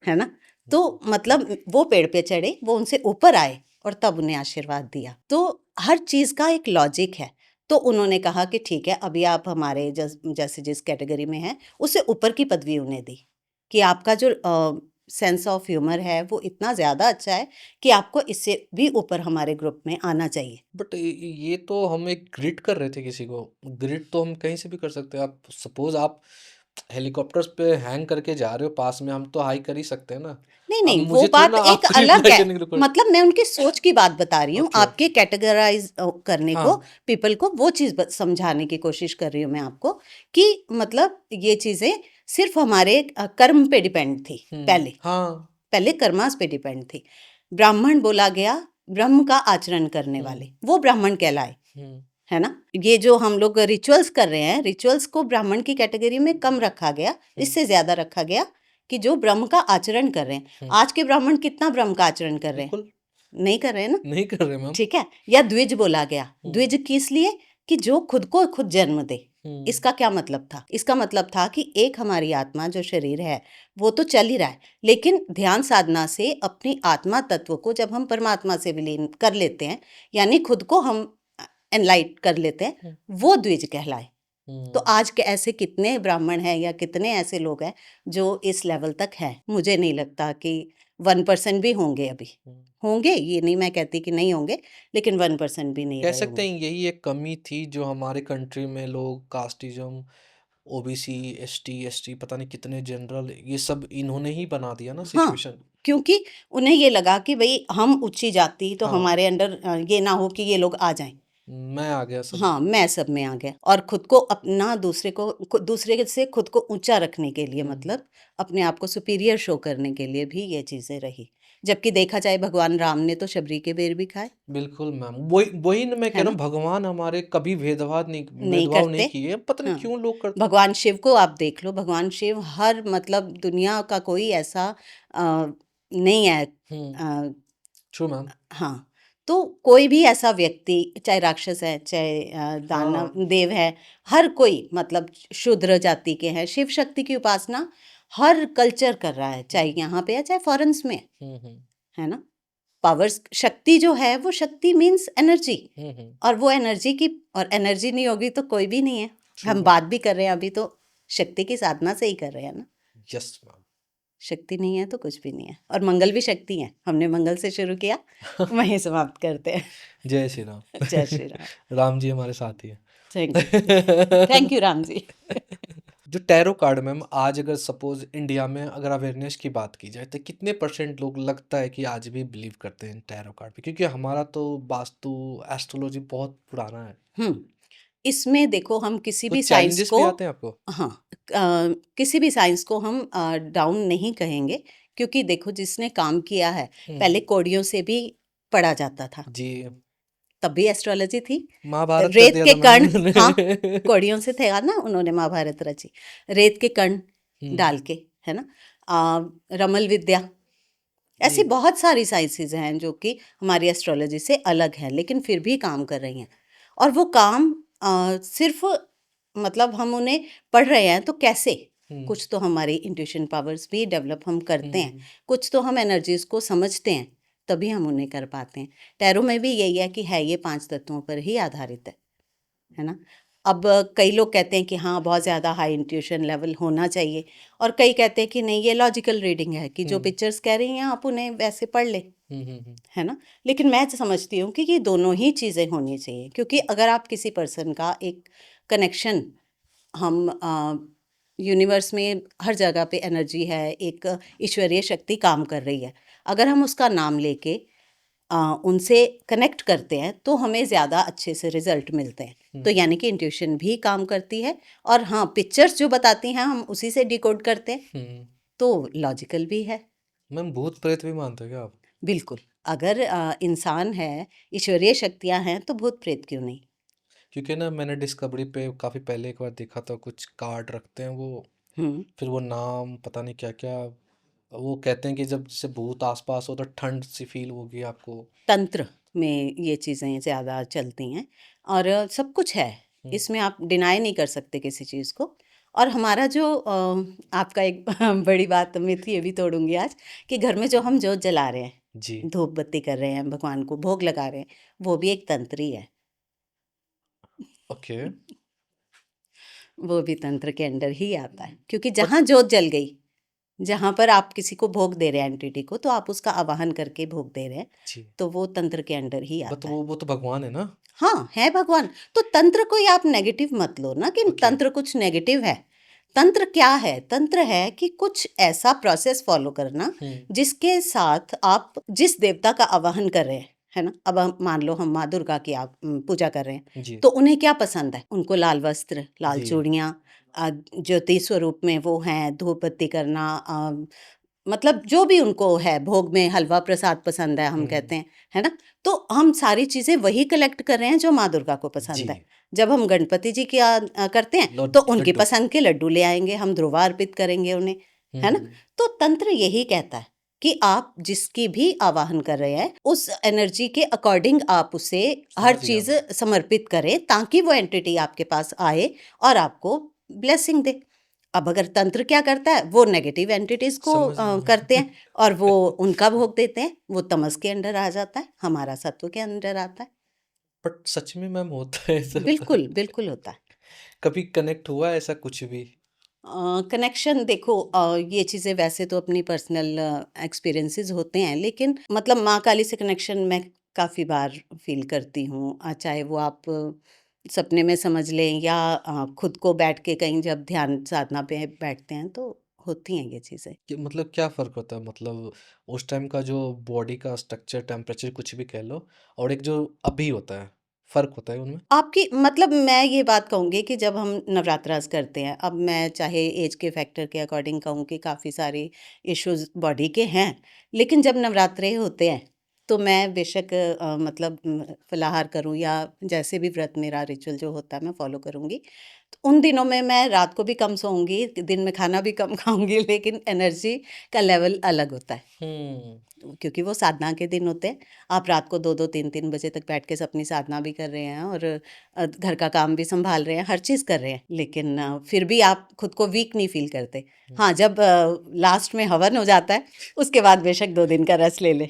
है ना। तो मतलब वो पेड़ पे चढ़े, वो उनसे ऊपर आए और तब उन्हें आशीर्वाद दिया। तो हर चीज़ का एक लॉजिक है। तो उन्होंने कहा कि ठीक है, अभी आप हमारे जैसे जिस कैटेगरी में हैं, उससे ऊपर की पदवी उन्हें दी, कि आपका जो सेंस ऑफ ह्यूमर है वो इतना ज़्यादा अच्छा है कि आपको इससे भी ऊपर हमारे ग्रुप में आना चाहिए। बट ये तो हम एक ग्रिड कर रहे थे किसी को। ग्रिड तो हम कहीं से भी कर सकते हैं। आप सपोज आप हेलीकॉप्टर्स पे हैंग करके जा रहे हो पास में, हम तो हाई कर ही सकते हैं ना। नहीं अब नहीं, वो मुझे थोड़ी बात ना एक आपको अलग रिप्लाई है। करने के लिए मतलब मैं उनकी सोच की बात बता रही हूँ, ओके। आपके कैटेगराइज करने को, हाँ। पीपल को, वो चीज़ समझाने की कोशिश कर रही हूँ मैं आपको, कि मतलब ये चीज़ें सिर्फ हमारे कर्म पे डिपेंड थी पहले। हाँ। पहले कर्मास पे डिपेंड थी। ब्राह्मण बोला गया, ब्रह्म का आचरण करने वाले, वो ब्राह्मण कहलाए। है ना। ये जो हम लोग रिचुअल्स कर रहे हैं, रिचुअल्स को ब्राह्मण की कैटेगरी में कम रखा गया, इससे ज्यादा रखा गया कि जो ब्रह्म का आचरण कर रहे हैं। आज के ब्राह्मण कितना ब्रह्म का आचरण कर रहे हैं? बिल्कुल नहीं कर रहे हैं ना। नहीं कर रहे मैम। ठीक है। या द्विज बोला गया, द्विज किस लिए? कि जो खुद को खुद जन्म दे। इसका क्या मतलब था? इसका मतलब था कि एक हमारी आत्मा जो शरीर है वो तो चल ही रहा है, लेकिन ध्यान साधना से अपनी आत्मा तत्व को जब हम परमात्मा से विलीन कर लेते हैं, यानी खुद को हम एनलाइट कर लेते हैं, वो द्विज कहलाए। तो आज के ऐसे कितने ब्राह्मण हैं या कितने ऐसे लोग हैं जो इस लेवल तक हैं? मुझे नहीं लगता कि 1% भी होंगे अभी। होंगे, ये नहीं मैं कहती कि नहीं होंगे, लेकिन 1% भी नहीं कह रहे सकते होंगे। हैं यही एक कमी थी जो हमारे कंट्री में लोग कास्टिज्म, ओबीसी, एसटी पता नहीं कितने जनरल, ये सब इन्होंने ही बना दिया ना हाँ, सिचुएशन। क्योंकि उन्हें ये लगा कि भाई हम ऊंची जाति, तो हाँ। हमारे अंडर ये ना हो कि ये लोग आ जाएं। मैं आ गया सब। हाँ, मैं सब में आ गया, और खुद को अपना दूसरे से खुद को ऊंचा रखने के लिए, मतलब अपने आप को सुपीरियर शो करने के लिए भी ये चीजें रही। जबकि देखा जाए, भगवान राम ने तो शबरी के बेर भी खाए। बिल्कुल मैम, वही वही ना मैं कह है रहा ना। हूँ, भगवान हमारे कभी नहीं भेदभाव नहीं करते। किए, पता नहीं हाँ, क्यों लोग करते भगवान शिव को आप देख लो, भगवान शिव हर, मतलब दुनिया का कोई ऐसा नहीं है। हम्म। True ma'am. हाँ, तो कोई भी ऐसा व्यक्ति, चाहे राक्षस है, चाहे दानव हाँ। देव है, हर कोई मतलब शूद्र जाति के हैं, शिव शक्ति की उपासना हर कल्चर कर रहा है, चाहे यहाँ पे है चाहे फॉरेन्स में, हम्म। है ना। पावर्स, शक्ति जो है वो शक्ति मीन्स एनर्जी, हम्म। और वो एनर्जी की, और एनर्जी नहीं होगी तो कोई भी नहीं है। ट्रू हम मैम। बात भी कर रहे हैं अभी तो शक्ति की साधना से ही कर रहे हैं ना। Yes ma'am. शक्ति नहीं है तो कुछ भी नहीं है, और मंगल भी शक्ति है। हमने मंगल से शुरू किया, वहीं समाप्त करते हैं। जय श्री राम। जय श्री राम। राम जी हमारे साथ ही थैंक यू राम जी। जो टैरो कार्ड मैम, आज अगर सपोज इंडिया में अगर अवेयरनेस की बात की जाए तो कितने % लोग लगता है कि आज भी बिलीव करते हैं टैरो कार्ड पे? क्योंकि हमारा तो वास्तु एस्ट्रोलॉजी बहुत पुराना है। हम्म इसमें देखो, हम किसी भी कुछ साइंस चैलेंजेस को, भी आते हैं आपको? हाँ, किसी भी साइंस को हम डाउन नहीं कहेंगे, क्योंकि देखो जिसने काम किया है, पहले कौड़ियों से भी पढ़ा जाता था, जी। तब भी एस्ट्रोलॉजी थी। महाभारत कर रेत दिया के था कण, मैम। हाँ, कौड़ियों से थे ना, उन्होंने महाभारत रची, रेत के कण डाल के, है ना। रमल विद्या, ऐसी जी। बहुत सारी साइंसेज हैं जो कि हमारी एस्ट्रोलॉजी से अलग हैं, लेकिन फिर भी काम कर रही हैं। और वो काम सिर्फ मतलब हम उन्हें पढ़ रहे हैं तो कैसे, कुछ तो हमारी इंट्यूशन पावर्स भी डेवलप हम करते हैं, कुछ तो हम एनर्जीज को समझते हैं, तभी हम उन्हें कर पाते हैं। टैरो में भी यही है कि है ये 5 तत्वों पर ही आधारित है ना। अब कई लोग कहते हैं कि हाँ बहुत ज़्यादा हाई इंट्यूशन लेवल होना चाहिए, और कई कहते हैं कि नहीं, ये लॉजिकल रीडिंग है कि जो पिक्चर्स कह रही हैं आप उन्हें वैसे पढ़ ले, है ना। लेकिन मैं समझती हूँ कि ये दोनों ही चीज़ें होनी चाहिए, क्योंकि अगर आप किसी पर्सन का एक कनेक्शन, हम यूनिवर्स में हर जगह पे एनर्जी है, एक ईश्वरीय शक्ति काम कर रही है, अगर हम उसका नाम लेके उनसे कनेक्ट करते हैं तो हमें ज़्यादा अच्छे से रिजल्ट मिलते हैं। तो यानी कि इंट्यूशन भी काम करती है, और हाँ, पिक्चर्स जो बताती हैं हम उसी से डिकोड करते हैं, तो लॉजिकल भी है। मैम भूत प्रेत भी मानते हो क्या आप? बिल्कुल, अगर इंसान है, ईश्वरीय शक्तियाँ हैं, तो भूत प्रेत क्यों नहीं। क्योंकि ना मैंने डिस्कवरी पे काफ़ी पहले एक बार देखा था, कुछ कार्ड रखते हैं वो, हम्म फिर वो नाम पता नहीं क्या क्या, वो कहते हैं कि जब जैसे भूत आसपास हो तो ठंड सी फील होगी आपको। तंत्र में ये चीज़ें ज़्यादा चलती हैं, और सब कुछ है इसमें, आप डिनाई नहीं कर सकते किसी चीज़ को। और हमारा जो आपका एक बड़ी बात मिथ ये भी तोड़ूंगी आज, कि घर में जो हम जोत जला रहे हैं, जी। धूप बत्ती कर रहे हैं, भगवान को भोग लगा रहे हैं, वो भी एक तंत्र ही है। ओके। वो भी तंत्र के अंडर ही आता है, क्योंकि बट जहाँ जोत जल गई, जहाँ पर आप किसी को भोग दे रहे हैं, एंटिटी को, तो आप उसका आवाहन करके भोग दे रहे हैं, जी, तो वो तंत्र के अंडर ही बट आता है। वो तो भगवान है ना। हाँ, है भगवान। तो तंत्र को ही आप नेगेटिव मत लो ना, कि ओके। तंत्र कुछ नेगेटिव है। तंत्र क्या है? तंत्र है कि कुछ ऐसा प्रोसेस फॉलो करना जिसके साथ आप जिस देवता का आवाहन कर रहे हैं, है ना। अब हम मान लो हम माँ दुर्गा की आप पूजा कर रहे हैं, जी। तो उन्हें क्या पसंद है? उनको लाल वस्त्र, लाल जी। चूड़ियाँ, ज्योति स्वरूप में वो हैं, धूप बत्ती करना, मतलब जो भी उनको है, भोग में हलवा प्रसाद पसंद है, हम कहते हैं, है ना। तो हम सारी चीज़ें वही कलेक्ट कर रहे हैं जो माँ दुर्गा को जी। पसंद है। जब हम गणपति जी की करते हैं तो उनकी लड्डू। पसंद के लड्डू ले आएंगे, हम ध्रुवा अर्पित करेंगे उन्हें, है ना। तो तंत्र यही कहता है कि आप जिसकी भी आवाहन कर रहे हैं, उस एनर्जी के अकॉर्डिंग आप उसे हर समझ गया चीज़ मैं। समर्पित करें, ताकि वो एंटिटी आपके पास आए और आपको ब्लेसिंग दे। अब अगर तंत्र क्या करता है, वो नेगेटिव एंटिटीज को समझ गया करते मैं। हैं, और वो उनका भोग देते हैं, वो तमस के अंडर आ जाता है, हमारा सत्व के अंडर आता है। बट सच में मैम होता है ऐसा? बिल्कुल बिल्कुल होता है। कभी कनेक्ट हुआ है ऐसा कुछ भी? कनेक्शन देखो, ये चीज़ें वैसे तो अपनी पर्सनल एक्सपीरियंसेस होते हैं, लेकिन मतलब माँ काली से कनेक्शन मैं काफ़ी बार फील करती हूँ। चाहे वो आप सपने में समझ लें, या खुद को बैठ के कहीं जब ध्यान साधना पे बैठते हैं, तो होती हैं ये चीज़ें। कि मतलब क्या फ़र्क होता है, मतलब उस टाइम का जो बॉडी का स्ट्रक्चर, टेम्परेचर कुछ भी कह लो, और एक जो अभी होता है, फ़र्क होता है उनमें? आपकी मतलब मैं ये बात कहूँगी कि जब हम नवरात्रास करते हैं, अब मैं चाहे एज के फैक्टर के अकॉर्डिंग कहूँ कि काफ़ी सारे इश्यूज बॉडी के हैं, लेकिन जब नवरात्रे होते हैं तो मैं बेशक मतलब फलाहार करूं या जैसे भी व्रत मेरा रिचुअल जो होता है मैं फॉलो करूंगी। तो उन दिनों में मैं रात को भी कम सोऊंगी, दिन में खाना भी कम खाऊंगी, लेकिन एनर्जी का लेवल अलग होता है हम्म। क्योंकि वो साधना के दिन होते हैं। आप रात को 2-2 3-3 बजे तक बैठ के अपनी साधना भी कर रहे हैं और घर का काम भी संभाल रहे हैं, हर चीज़ कर रहे हैं, लेकिन फिर भी आप खुद को वीक नहीं फील करते। हाँ, जब लास्ट में हवन हो जाता है उसके बाद बेशक 2 दिन का रेस्ट ले ले,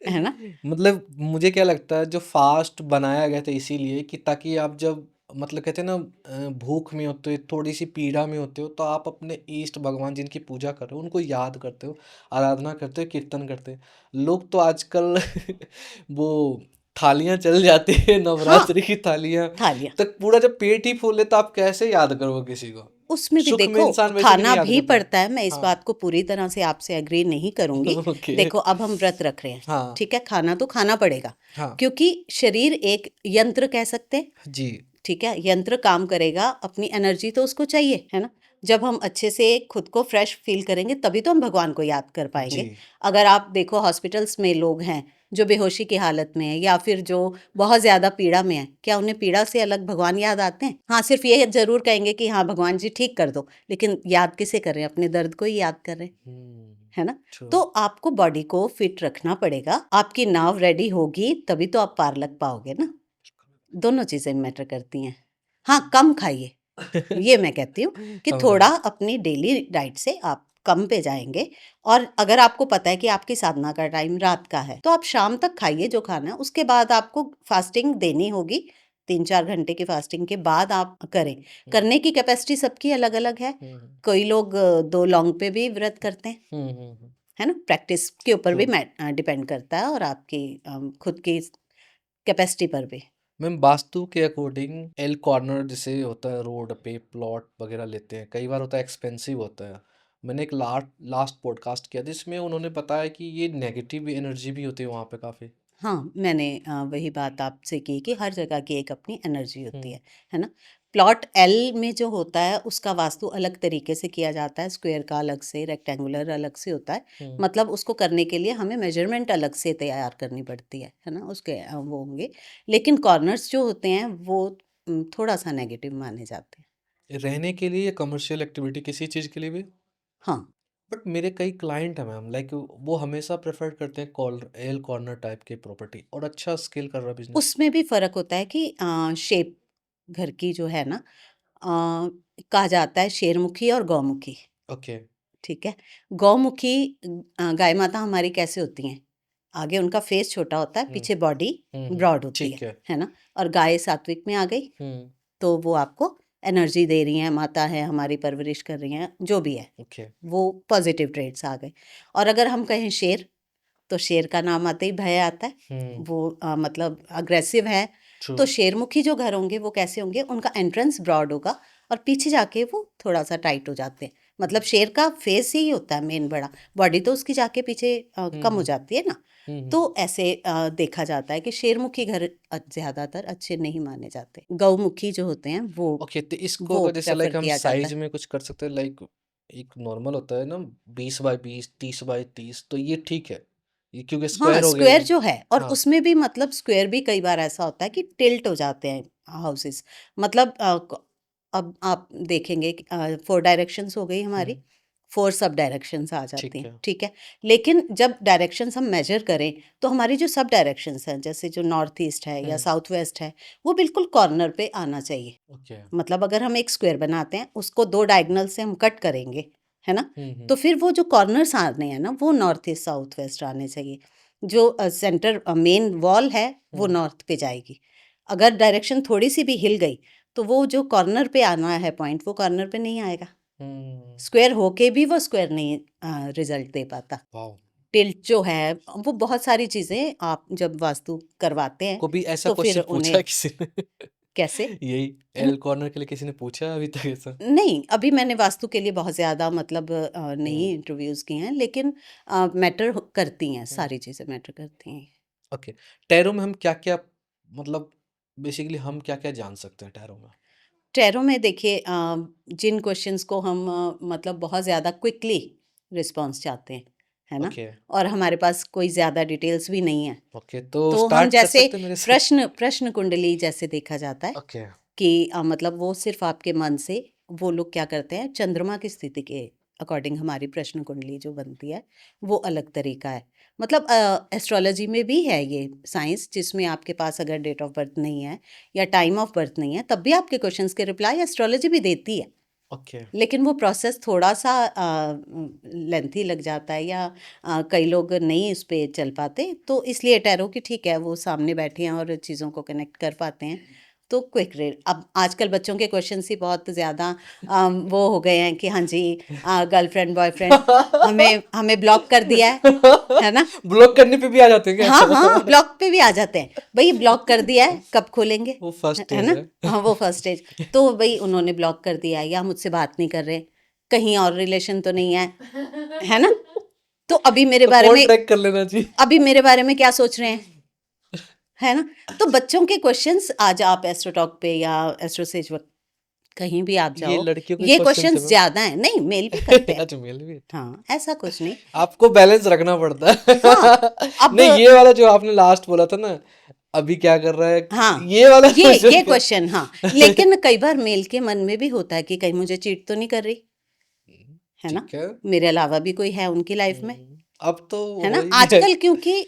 है ना? मतलब मुझे क्या लगता है जो फास्ट बनाया गया था इसीलिए कि ताकि आप जब मतलब कहते हैं ना भूख में होते हो, थोड़ी सी पीड़ा में होते हो, तो आप अपने इष्ट भगवान जिनकी पूजा कर रहे हो उनको याद करते हो, आराधना करते हो, कीर्तन करते हो। लोग तो आजकल वो थालियां चल जाती है, हाँ, नवरात्रि की थालियां थालियाँ। तक पूरा जब पेट ही फूल है तो आप कैसे याद करोगे किसी को? उसमें भी सुख में देखो इंसान वैसे भी नहीं खाना याद भी करता। पड़ता है, मैं इस हाँ। बात को पूरी तरह से आपसे एग्री नहीं करूँगी। ओके। देखो अब हम व्रत रख रहे हैं, हाँ। ठीक है? खाना तो खाना पड़ेगा हाँ क्योंकि शरीर एक यंत्र कह सकते हैं, जी। ठीक है? यंत्र काम करेगा, अपनी एनर्जी तो उसको चाहिए, है ना? जब हम अच्छे से खुद को फ्रेश फ़ील करेंगे तभी तो हम भगवान को याद कर जी। पाएँगे। अगर आप देखो हॉस्पिटल्स में लोग हैं जो बेहोशी की हालत में हैं या फिर जो बहुत ज़्यादा पीड़ा में हैं, क्या उन्हें पीड़ा से अलग भगवान याद आते हैं? हाँ, सिर्फ़ ये ज़रूर कहेंगे कि हाँ, भगवान जी ठीक कर दो, लेकिन याद किसे कर रहे हैं? अपने दर्द को ही याद कर रहे हैं, है ना? ट्रू। तो आपको बॉडी को फिट रखना पड़ेगा, आपकी नाव रेडी होगी तभी तो आप पार लग पाओगे ना। दोनों चीज़ें मैटर करती हैं। हाँ, कम खाइए, ये मैं कहती हूँ कि समझा। थोड़ा अपनी डेली डाइट से आप कम पे जाएँगे। और अगर आपको पता है कि आपकी साधना का टाइम रात का है, तो आप शाम तक खाइए जो खाना है, उसके बाद आपको फास्टिंग देनी होगी। 3-4 घंटे की फास्टिंग के बाद आप करें। करने की कैपेसिटी सबकी अलग-अलग है। कोई लोग 2 लौंग पे भी व्रत करते हैं, है ना? प्रैक्टिस के ऊपर भी ट्रू। डिपेंड करता है और आपकी खुद की कैपेसिटी पर भी। मैम वास्तु के अकॉर्डिंग एल कॉर्नर जैसे होता है रोड पे प्लॉट वगैरह लेते हैं, कई बार होता है एक्सपेंसिव होता है। मैंने एक लास्ट पॉडकास्ट किया जिसमें उन्होंने बताया कि ये नेगेटिव एनर्जी भी होती है वहाँ पे काफ़ी। हाँ, मैंने वही बात आपसे की कि हर जगह की एक अपनी एनर्जी होती हम्म। है ना? प्लॉट एल में जो होता है उसका वास्तु अलग तरीके से किया जाता है, स्क्वायर का अलग से, रेक्टेंगुलर अलग से होता है। हम्म। मतलब उसको करने के लिए हमें मेजरमेंट अलग से तैयार करनी पड़ती है ना? उसके वो होंगे। लेकिन कॉर्नर्स जो होते हैं वो थोड़ा-सा नेगेटिव माने जाते हैं। रहने के लिए या कमर्शियल एक्टिविटी किसी चीज़ के लिए भी? हाँ, बट मेरे कई क्लाइंट हैं मैम, लाइक वो हमेशा प्रेफर करते हैं एल कॉर्नर टाइप की प्रॉपर्टी और अच्छा स्केल कर रहा बिजनेस। उसमें भी फ़र्क होता है कि शेप घर की जो है ना, कहा जाता है शेरमुखी और गौमुखी। ओके। ठीक है। गौमुखी गाय माता हमारी कैसे होती हैं? आगे उनका फेस छोटा होता है, हम्म। पीछे बॉडी हम्म। ब्रॉड होती ठीक है। है ना? और गाय सात्विक में आ गई, हम्म। तो वो आपको एनर्जी दे रही हैं, माता है, हमारी परवरिश कर रही हैं, जो भी है, ओके। वो पॉजिटिव ट्रेड्स आ गए। और अगर हम कहें शेर, तो शेर का नाम आते ही भय आता है। हम्म। वो मतलब अग्रेसिव है। ट्रू। तो शेरमुखी जो घर होंगे वो कैसे होंगे? उनका एंट्रेंस ब्रॉड होगा और पीछे जाके वो थोड़ा-सा टाइट हो जाते हैं। मतलब शेर का फेस ही होता है मेन बड़ा, बॉडी तो उसकी जाके पीछे कम हो हम्म। जाती है ना। हम्म। तो ऐसे देखा जाता है कि शेरमुखी घर ज़्यादातर अच्छे नहीं माने जाते। गौमुखी जो होते हैं ओके, तो इसको वो अगर जैसे प्रेफ़र लाइक हम किया जाता साइज है। में कुछ कर सकते हैं, लाइक एक नॉर्मल होता है ना 20 बाई 20, 30 बाई 30, तो ये ठीक है, ये क्योंकि हाँ, स्क्वायर हो गया स्क्वायर ये। जो है और हाँ। उसमें भी मतलब स्क्वायर भी कई बार ऐसा होता है कि टिल्ट हो जाते हैं हाउसेस। मतलब अब आप देखेंगे कि 4 डायरेक्शंस हो गई हमारी, हम्म। 4 सब डायरेक्शंस आ जाती ठीक हैं, है। ठीक है? लेकिन जब डायरेक्शंस हम मेजर करें, तो हमारी जो सब डायरेक्शंस हैं, जैसे जो नॉर्थ ईस्ट है या हम्म। साउथ वेस्ट है, वो बिल्कुल कॉर्नर पे आना चाहिए। ओके। मतलब अगर हम एक स्क्वायर बनाते हैं, उसको 2 डायगोनल से हम कट करेंगे, है ना? हम्म। तो फिर वो जो कॉर्नर्स आने हैं ना, वो नॉर्थ ईस्ट, साउथ वेस्ट आने चाहिए। जो सेंटर मेन वॉल है, वो हम्म। नॉर्थ पे जाएगी। अगर डायरेक्शन थोड़ी-सी भी हिल गई, तो वो जो कॉर्नर पे आना है पॉइंट, वो कॉर्नर पे नहीं आएगा। हम्म। स्क्वायर होके भी वो स्क्वायर नहीं रिज़ल्ट दे पाता। वाओ। टिल्ट जो है, वो बहुत सारी चीज़ें आप जब वास्तु करवाते हैं, कभी ऐसा तो फिर क्वेश्चन पूछा उन्हें है किसी ने? कैसे? यही एल कॉर्नर के लिए किसी ने पूछा है अभी तक ऐसा? नहीं, अभी मैंने वास्तु के लिए बहुत ज़्यादा मतलब हम्म। नहीं इंटरव्यूज़ किए हैं, लेकिन मैटर करती हैं, हम्म। सारी चीज़ें मैटर करती हैं। ओके। टैरो में हम क्या क्या, मतलब बेसिकली हम क्या क्या जान सकते हैं टैरो में? टैरो में देखिए जिन क्वेश्चंस को हम मतलब बहुत ज़्यादा क्विकली रिस्पॉन्स चाहते हैं, है ना। ओके और हमारे पास कोई ज़्यादा डिटेल्स भी नहीं है। ओके, तो तो हम स्टार्ट कर जैसे सकते हैं मेरे से? प्रश्न कुंडली जैसे देखा जाता है ओके कि मतलब वो सिर्फ आपके मन से, वो लोग क्या करते हैं, चंद्रमा की स्थिति के अकॉर्डिंग हमारी प्रश्न कुंडली जो बनती है वो अलग तरीका है। मतलब एस्ट्रोलॉजी में भी है ये साइंस, जिसमें आपके पास अगर डेट ऑफ बर्थ नहीं है या टाइम ऑफ बर्थ नहीं है, तब भी आपके क्वेश्चंस के रिप्लाई एस्ट्रोलॉजी भी देती है। ओके लेकिन वो प्रोसेस थोड़ा सा लेंथी लग जाता है, या कई लोग नहीं इस पे चल पाते, तो इसलिए टैरो की ठीक है, वो सामने बैठे हैं और चीज़ों को कनेक्ट कर पाते हैं, तो क्विक रेट। अब आजकल बच्चों के क्वेश्चंस ही बहुत ज़्यादा वो हो गए हैं कि हाँ जी, गर्लफ्रेंड बॉयफ्रेंड हमें हमें ब्लॉक कर दिया है ना। ब्लॉक करने पे भी आ जाते हैं हाँ क्या? हाँ, ब्लॉक पे भी आ जाते हैं, भाई ब्लॉक कर दिया है, कब खोलेंगे, वो फर्स्ट है स्टेज ना। है। हाँ, वो फर्स्ट स्टेज। तो भाई उन्होंने ब्लॉक कर दिया है, या मुझसे बात नहीं कर रहे, कहीं और रिलेशन तो नहीं है ना। तो अभी मेरे तो बारे कॉल में ट्रैक कर लेना चाहिए। अभी मेरे बारे में क्या सोच रहे हैं, है ना। तो बच्चों के क्वेश्चंस, आज आप एस्ट्रोटॉक पे या एस्ट्रोसेज कहीं भी आप ये जाओ, लड़कियों के ये क्वेश्चन है क्वेश्चंस ज्यादा हैं, नहीं मेल भी करते मैम। हैं। अच्छा, मेल भी। हाँ, ऐसा कुछ नहीं। आपको बैलेंस रखना पड़ता है। हाँ, अब नहीं, ये वाला जो आपने लास्ट बोला था ना, अभी क्या कर रहा है, हाँ, ये वाला ये क्वेश्चन क्या? क्वेश्चन, हाँ। लेकिन कई बार मेल के मन में भी होता है कि कहीं मुझे चीट तो नहीं कर रही, है ना, ठीक है। मेरे अलावा भी कोई है उनकी लाइफ में, अब तो है हो ना। ही गया है। आजकल क्योंकि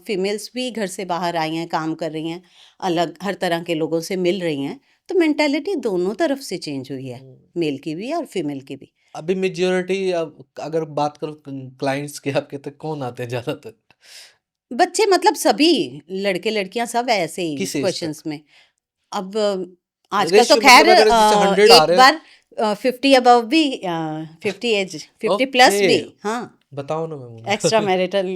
फीमेल्स भी घर से बाहर आई हैं, काम कर रही हैं, अलग हर तरह के लोगों से मिल रही हैं, तो मेंटालिटी दोनों तरफ से चेंज हुई है, मेल की भी और फीमेल की भी। अभी मेजोरिटी, अब अगर बात करो क्लाइंट्स के, आपके तक कौन आते हैं ज्यादातर? बच्चे मतलब सभी, लड़के लड़कियां सब ऐसे ही किस एज क्वेश्चंस तक? में। अब आजकल तो रेशियो खैर मतलब अगर जैसे 100 आ एक रहे हैं। बार 50 अबव भी, 50 एज, 50 प्लस ओके, भी, हाँ। बताओ ना मैम। एक्स्ट्रा मैरिटल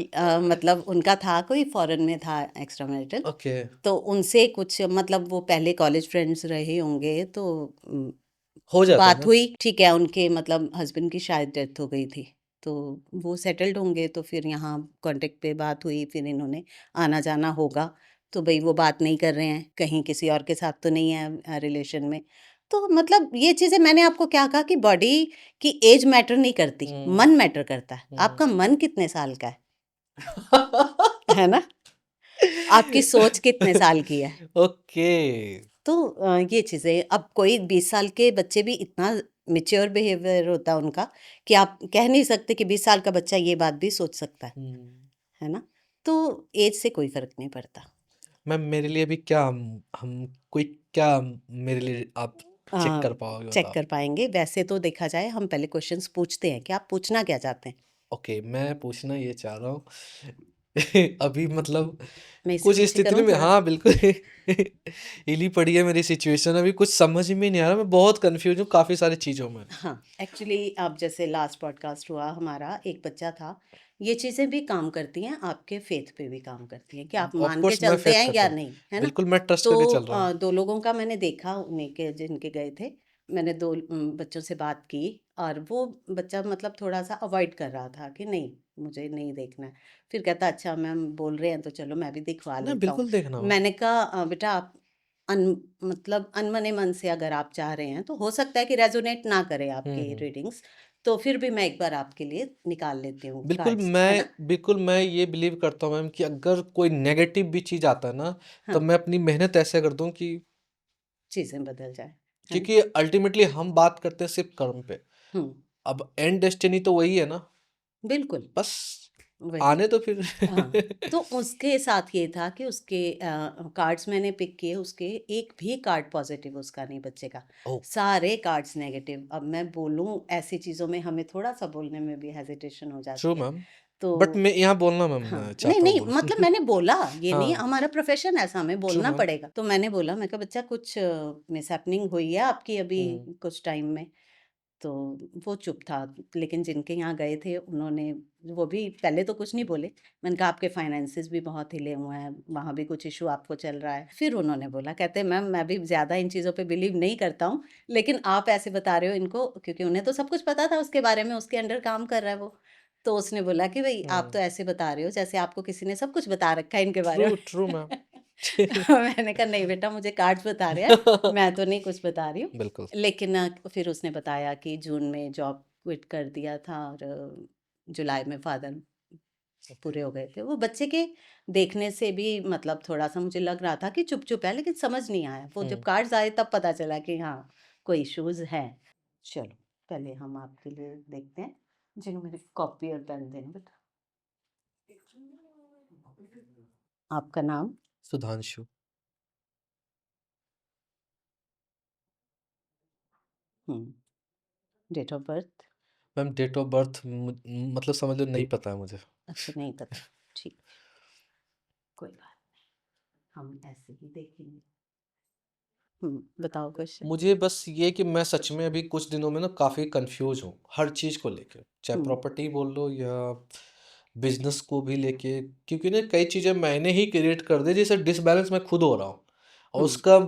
मतलब उनका था, कोई फॉरेन में था एक्स्ट्रा मैरिटल, ओके, तो उनसे कुछ मतलब वो पहले कॉलेज फ्रेंड्स रहे होंगे, तो हो जाता है बात ना। हुई, ठीक है, उनके मतलब हस्बैंड की शायद डेथ हो गई थी, तो वो सेटल्ड होंगे, तो फिर यहाँ कांटेक्ट पे बात हुई, फिर इन्होंने आना जाना होगा, तो भाई वो बात नहीं कर रहे हैं, कहीं किसी और के साथ तो नहीं है रिलेशन में। तो मतलब ये चीज़ें, मैंने आपको क्या कहा कि बॉडी की एज मैटर नहीं करती, हम्म मन मैटर करता है, आपका हम्म। मन कितने साल का है ना, आपकी सोच कितने साल की है। ओके। तो ये चीज़ें, अब कोई 20 साल के बच्चे भी इतना मैच्योर बिहेवियर होता है उनका, कि आप कह नहीं सकते कि 20 साल का बच्चा ये बात भी सोच सकता है ना। तो एज से कोई फ़र्क नहीं पड़ता। मैम, मेरे लिए अभी क्या, हम कोई क्या, मेरे लिए आप चेक कर पाओगे, चेक बताओ? कर पाएँगे, वैसे तो देखा जाए हम पहले क्वेश्चंस पूछते हैं कि आप पूछना क्या चाहते हैं? ओके, मैं पूछना ये चाह रहा हूँ। अभी मतलब मैं इसे कुछ पीछे स्थिति करूँ में, थोड़ा? हाँ बिल्कुल। हिली पड़ी है मेरी सिचुएशन, अभी कुछ समझ में नहीं आ रहा, मैं बहुत कंफ्यूज हूँ काफ़ी सारी चीज़ों में। हाँ, एक्चुअली अब जैसे लास्ट पॉडकास्ट हुआ हमारा, एक बच्चा था, ये चीज़ें भी काम करती हैं, आपके फेथ पे भी काम करती हैं कि आप ऑफ मान के कोर्स मैं चलते फेथ हैं करता या हूँ, नहीं, है ना? बिल्कुल मैं ट्रस्ट तो करके चल रहा हूँ। 2 लोगों का मैंने देखा, उन्हीं के जिनके गए थे, मैंने 2 बच्चों से बात की, और वो बच्चा मतलब थोड़ा-सा अवॉइड कर रहा था कि नहीं, मुझे नहीं देखना है। फिर कहता अच्छा मैम बोल रहे हैं तो चलो मैं भी दिखवा ना, लेता हूँ। बिल्कुल देखना मैम। मैंने कहा बेटा आप अन मतलब अनमने मन से अगर आप चाह रहे हैं, तो हो सकता है कि रेज़ोनेट ना करे आपकी हम्म। रीडिंग्स, तो फिर भी मैं एक बार आपके लिए निकाल लेती हूँ बिल्कुल कार्ड्स, है ना? मैं ये बिलीव करता हूँ मैम कि अगर कोई नेगेटिव भी चीज़ आता है ना, तो हाँ, मैं अपनी मेहनत ऐसे कर दूँ कि, चीज़ें बदल जाएँ, है ना? क्योंकि अल्टीमेटली हम बात करते हैं सिर्फ कर्म पे, हुँ, अब एंड डेस्टिनी तो वही है ना, बिल्कुल, बस वही। आने तो फिर। हाँ, तो उसके साथ ये था कि उसके कार्ड्स मैंने पिक किए, उसके एक भी कार्ड पॉज़िटिव उसका नहीं, बच्चे का। ओह, सारे कार्ड्स नेगेटिव। अब मैं बोलूँ ऐसी चीज़ों में हमें थोड़ा-सा बोलने में भी हेजिटेशन हो ट्रू जाती है। मैम, बट तो मैं यहाँ बोलना मैम हाँ, नहीं, चाहता हूँ नहीं मतलब बोल। मैंने बोला, ये नहीं, हाँ, हमारा प्रोफ़ेशन ऐसा, हमें ट्रू बोलना मैम। पड़ेगा। तो मैंने बोला, मैं कहा बच्चा कुछ मिसहैपनिंग हुई है आपकी अभी हम्म कुछ टाइम में? तो वो चुप था, लेकिन जिनके यहाँ गए थे उन्होंने, वो भी पहले तो कुछ नहीं बोले। मैंने कहा आपके फाइनेंसेस भी बहुत हिले हुए हैं, वहाँ भी कुछ इशू आपको चल रहा है। फिर उन्होंने बोला, कहते मैम मैं भी ज़्यादा इन चीज़ों पे बिलीव नहीं करता हूँ, लेकिन आप ऐसे बता रहे हो इनको, क्योंकि उन्हें तो सब कुछ पता था उसके बारे में, उसके अंडर काम कर रहा है वो। तो उसने बोला कि भई आप हम्म। तो ऐसे बता रहे हो जैसे आपको किसी ने सब कुछ बता रखा है इनके बारे ट्रू में। True ma'am. मैंने कहा नहीं बेटा, मुझे कार्ड्स बता रहे हैं, मैं तो नहीं कुछ बता रही हूँ। बिल्कुल। लेकिन फिर उसने बताया कि जून में जॉब क्विट कर दिया था, और जुलाई में फादर पूरे हो गए थे। वो बच्चे के देखने से भी मतलब थोड़ा-सा मुझे लग रहा था कि चुप-चुप है, लेकिन समझ नहीं आया। वो जब कार्ड्स आए तब पता चला कि हाँ, कोई इश्यूज़ हैं। चलो, पहले हम आपके लिए देखते हैं। जिन्हों मेरे कॉपी और पेन देना बेटा। आपका नाम? सुधांशु। हुँ। Date of birth? Ma'am date of birth मतलब समझ लो नहीं पता है मुझे। अच्छा, नहीं पता। ठीक, कोई बात नहीं। हम ऐसे ही देखेंगे। बताओ क्वेश्चन। मुझे बस ये कि मैं सच में अभी कुछ दिनों में ना काफ़ी कंफ्यूज हूँ हर चीज़ को लेके, चाहे हुँ, प्रॉपर्टी बोल लो या बिजनेस को भी लेके, क्योंकि ना कई चीज़ें मैंने ही क्रिएट कर दी जिससे डिसबैलेंस मैं खुद हो रहा हूँ और हुँ। उसका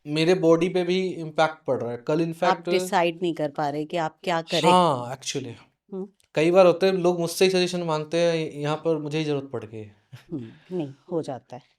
मेरे बॉडी पे भी इम्पैक्ट पड़ रहा है। कल आप इनफैक्ट डिसाइड नहीं कर पा रहे कि आप क्या करें। हाँ एक्चुअली हुँ, कई बार होते हैं लोग मुझसे ही सजेशन मांगते हैं, यहाँ पर मुझे ही ज़रूरत पड़ गई है। नहीं हो जाता है।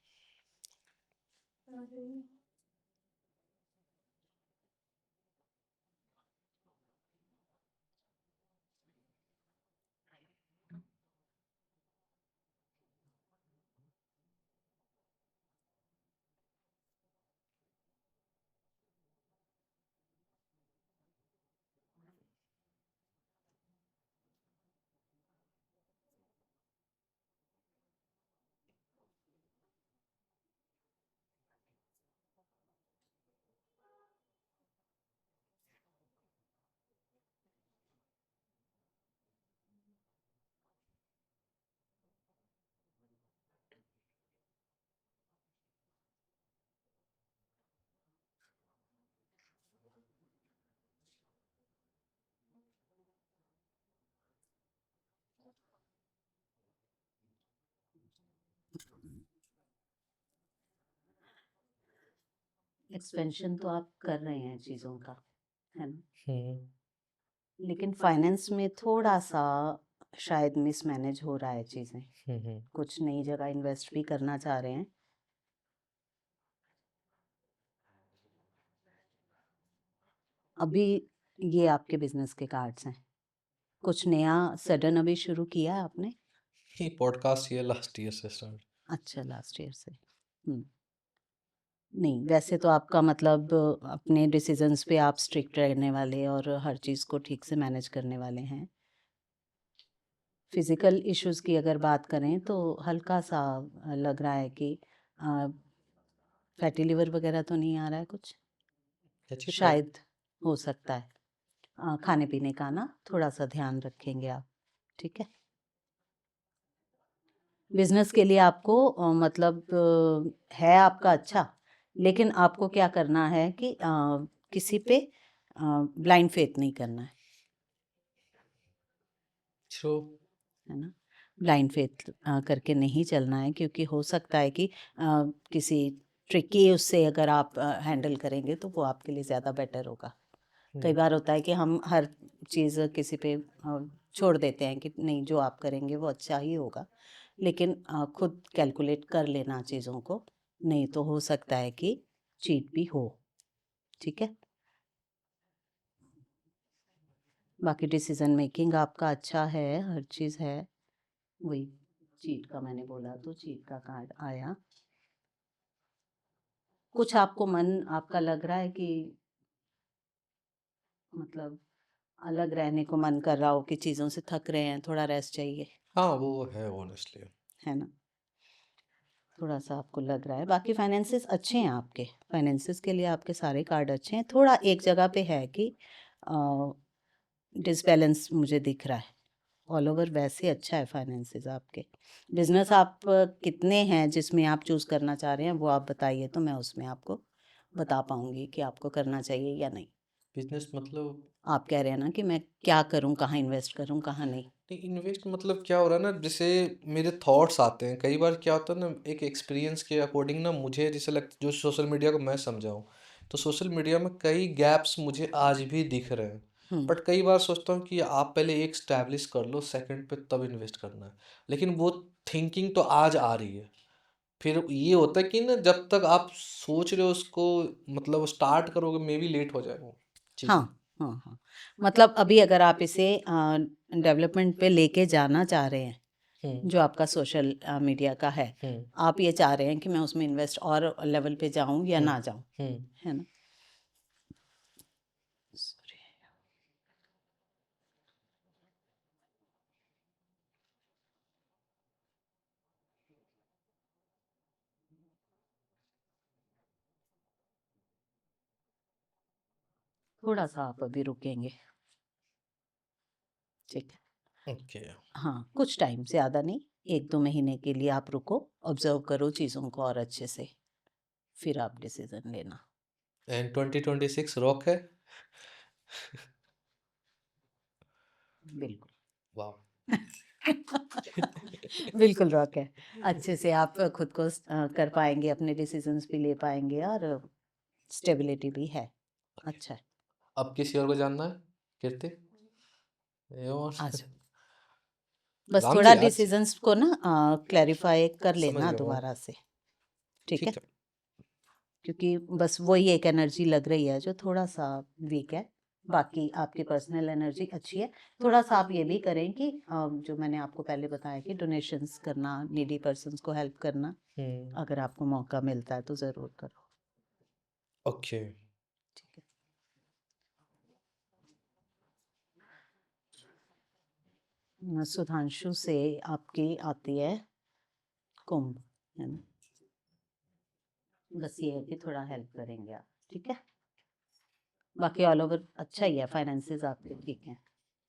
एक्सपेंशन तो आप कर रहे हैं चीज़ों का, है ना? हम्म लेकिन फाइनेंस में थोड़ा-सा शायद मिसमैनेज हो रहा है चीज़ें। हम्म कुछ नई जगह इन्वेस्ट भी करना चाह रहे हैं। अभी ये आपके बिज़नेस के कार्ड्स हैं। कुछ नया सडन अभी शुरू किया है आपने? ये पॉडकास्ट ये लास्ट ईयर से स्टार्ट। अच्छा, लास्ट ईयर से। हुँ। नहीं, वैसे तो आपका मतलब अपने डिसीज़न्स पे आप स्ट्रिक्ट रहने वाले और हर चीज़ को ठीक से मैनेज करने वाले हैं। फिज़िकल इश्यूज़ की अगर बात करें तो हल्का-सा लग रहा है कि अ, फैटी लिवर वग़ैरह तो नहीं आ रहा है कुछ? अच्छी फैट। शायद हो सकता है। खाने-पीने का ना थोड़ा-सा ध्यान रखेंगे आप, ठीक है? बिज़नेस के लिए आपको मतलब है आपका अच्छा, लेकिन आपको क्या करना है कि किसी पे ब्लाइंड फ़ेथ नहीं करना ट्रू। है ना? ब्लाइंड फ़ेथ करके नहीं चलना है, क्योंकि हो सकता है कि किसी ट्रिकी उससे अगर आप हैंडल करेंगे तो वो आपके लिए ज़्यादा बेटर होगा। कई बार होता है कि हम हर चीज़ किसी पे छोड़ देते हैं कि नहीं, जो आप करेंगे वो अच्छा ही होगा, लेकिन खुद कैलकुलेट कर लेना चीज़ों को, नहीं तो हो सकता है कि चीट भी हो, ठीक है? बाकी डिसीज़न मेकिंग आपका अच्छा है, हर चीज़ है। वही चीट का मैंने बोला तो चीट का कार्ड आया। कुछ आपको मन आपका लग रहा है कि मतलब अलग रहने को मन कर रहा हो कि चीज़ों से थक रहे हैं, थोड़ा रेस्ट चाहिए, हाँ वो है ऑनेस्टली। है ना? थोड़ा-सा आपको लग रहा है। बाकी फाइनेंसेस अच्छे हैं आपके, फाइनेंसेस के लिए आपके सारे कार्ड अच्छे हैं। थोड़ा एक जगह पे है कि अ, डिसबैलेंस मुझे दिख रहा है। ऑल ओवर वैसे अच्छा है फाइनेंसेस आपके। बिज़नेस आप कितने हैं जिसमें आप चूज़ करना चाह रहे हैं, वो आप बताइए तो मैं उसमें आपको बता पाऊँगी कि आपको करना चाहिए या नहीं। बिजनेस मतलब आप कह रहे हैं ना कि मैं क्या करूँ, कहाँ इन्वेस्ट करूँ, कहाँ नहीं? नहीं, इन्वेस्ट मतलब क्या हो रहा है ना, जैसे मेरे थॉट्स आते हैं कई बार, क्या होता है ना, एक एक्सपीरियंस के अकॉर्डिंग ना मुझे जैसे लगता, जो सोशल मीडिया को मैं समझाऊँ तो सोशल मीडिया में कई गैप्स मुझे आज भी दिख रहे हैं। हुँ, बट कई बार सोचता हूँ कि आप पहले एक स्टैब्लिश कर लो, सेकंड पे तब इन्वेस्ट करना है। लेकिन वो थिंकिंग तो आज आ रही है। फिर ये होता है कि ना जब तक आप सोच रहे हो उसको, मतलब स्टार्ट करोगे मे बी लेट हो जाए वो हाँ, चीज़ें। हाँ, हाँ। मतलब अभी अगर आप इसे डेवलपमेंट पे लेके जाना चाह रहे हैं, जो आपका सोशल मीडिया का है, आप ये चाह रहे हैं कि मैं उसमें इन्वेस्ट और लेवल पे जाऊं या ना जाऊं, है ना? Sorry. थोड़ा सा आप अभी रुकेंगे, ठीक है? ओके। हाँ, कुछ टाइम, ज़्यादा नहीं, 1-2 महीने के लिए आप रुको, ऑब्जर्व करो चीज़ों को और अच्छे से, फिर आप डिसीजन लेना। एंड 2026 रॉक है। बिल्कुल। वाह। बिल्कुल रॉक है। अच्छे से आप खुद को कर पाएंगे, अपने डिसीजंस भी ले पाएंगे और स्टेबिलिटी भी है। अच्छा है। अब किसी और को जानना है कीर्ति? ये और आज बस राम थोड़ा जी आज डिसीजंस को ना क्लैरिफाई कर समझ लेना गया वो। दोबारा से, ठीक है? ठीक है। क्योंकि बस वही एक एनर्जी लग रही है जो थोड़ा सा वीक है, बाकी आपकी पर्सनल एनर्जी अच्छी है। थोड़ा सा आप ये भी करें कि जो मैंने आपको पहले बताया कि डोनेशंस करना, नीडी पर्सन्स को हेल्प करना, अगर आपको मौका मिलता है तो ज़रूर करो, ओके। ठीक है? सुधांशु से आपकी आती है कुंभ, है ना? बस ये है कि थोड़ा हेल्प करेंगे आप, ठीक है? बाकी ऑल ओवर अच्छा ही है, फाइनेंसेस आपके ठीक हैं,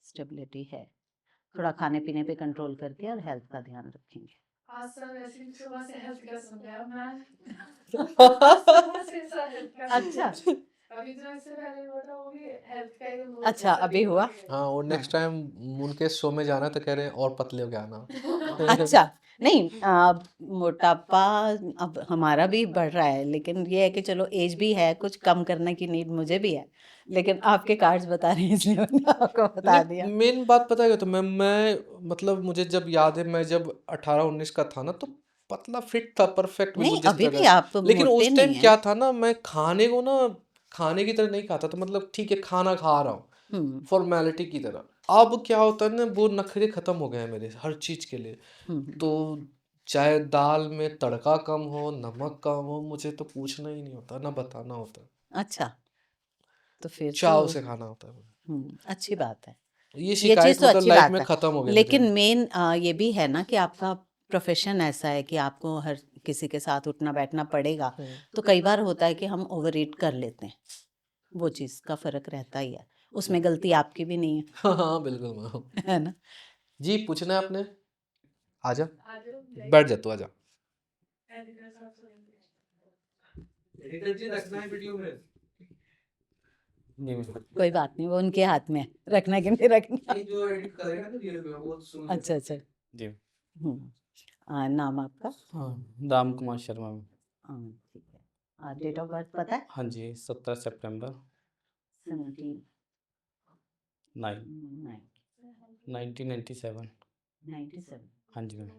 स्टेबिलिटी है। थोड़ा खाने पीने पे कंट्रोल करके और हेल्थ का ध्यान रखेंगे। आज सर वैसे भी सुबह से हेल्थ का सुन लिया मैं। आज सुबह से सर हेल्थ का सुन लिया। अच्छा, अभी जो इससे पहले बोला वो भी हेल्थ का ही बोल अच्छा अभी हुआ? हाँ, और नेक्स्ट टाइम उनके शो में जाना तो कह रहे हैं और पतले हो के आना। अच्छा, नहीं मोटापा अब हमारा भी बढ़ रहा है, लेकिन ये है कि चलो एज भी है, कुछ कम करने की नीड मुझे भी है, लेकिन आपके कार्ड्स बता रहे हैं इसलिए मैंने आपको बता दिया। मेन बात पता है क्या? तो मैं मतलब मुझे जब याद है, मैं जब 18-19 का था ना, तो पतला फिट था, परफेक्ट बिल्कुल नहीं, जिस अभी तरह भी का। आप लेकिन मोटे उस नहीं टाइम हैं। क्या था ना, मैं खाने को ना खाने की तरह नहीं खाता था, मतलब ठीक है खाना खा रहा हूँ फॉर्मेलिटी की तरह। अब क्या होता है ना, वो नखरे खत्म हो गए हैं मेरे हर चीज के लिए। तो चाहे दाल में तड़का कम हो, नमक कम हो, मुझे तो पूछना ही नहीं होता, ना बताना होता, अच्छा, तो फिर तो चाव से खाना होता है मुझे। अच्छी बात है, ये ये शिकायत चीज़ तो मतलब अच्छी लाइफ बात में है। खत्म हो गई लेकिन मुझे। मेन ये भी है ना कि आपका प्रोफेशन ऐसा है कि आपको हर किसी के साथ उठना बैठना पड़ेगा, तो कई बार होता है कि हम ओवर ईट कर लेते हैं, वो चीज़ का फर्क रहता ही है, उसमें गलती आपकी भी नहीं हाँ हाँ बिल्कुल मैम। है, है ना? जी पूछना है आपने? आजा, आज बैठ जा तू, आजा। एडिटर साहब से एडिटर जी रखना है वीडियो में। कोई बात नहीं, वो उनके हाथ में है, रखना कि नहीं रखना। नहीं, जो एडिट करेगा ना वीडियो में वो सुन लेगा। अच्छा अच्छा। जी नाम आपका? हाँ, राम कुमार शर्मा। ठीक है। डेट ऑफ बर्थ पता है? हाँ जी, 17 सितंबर 17 1997। 97। हाँ जी मैम।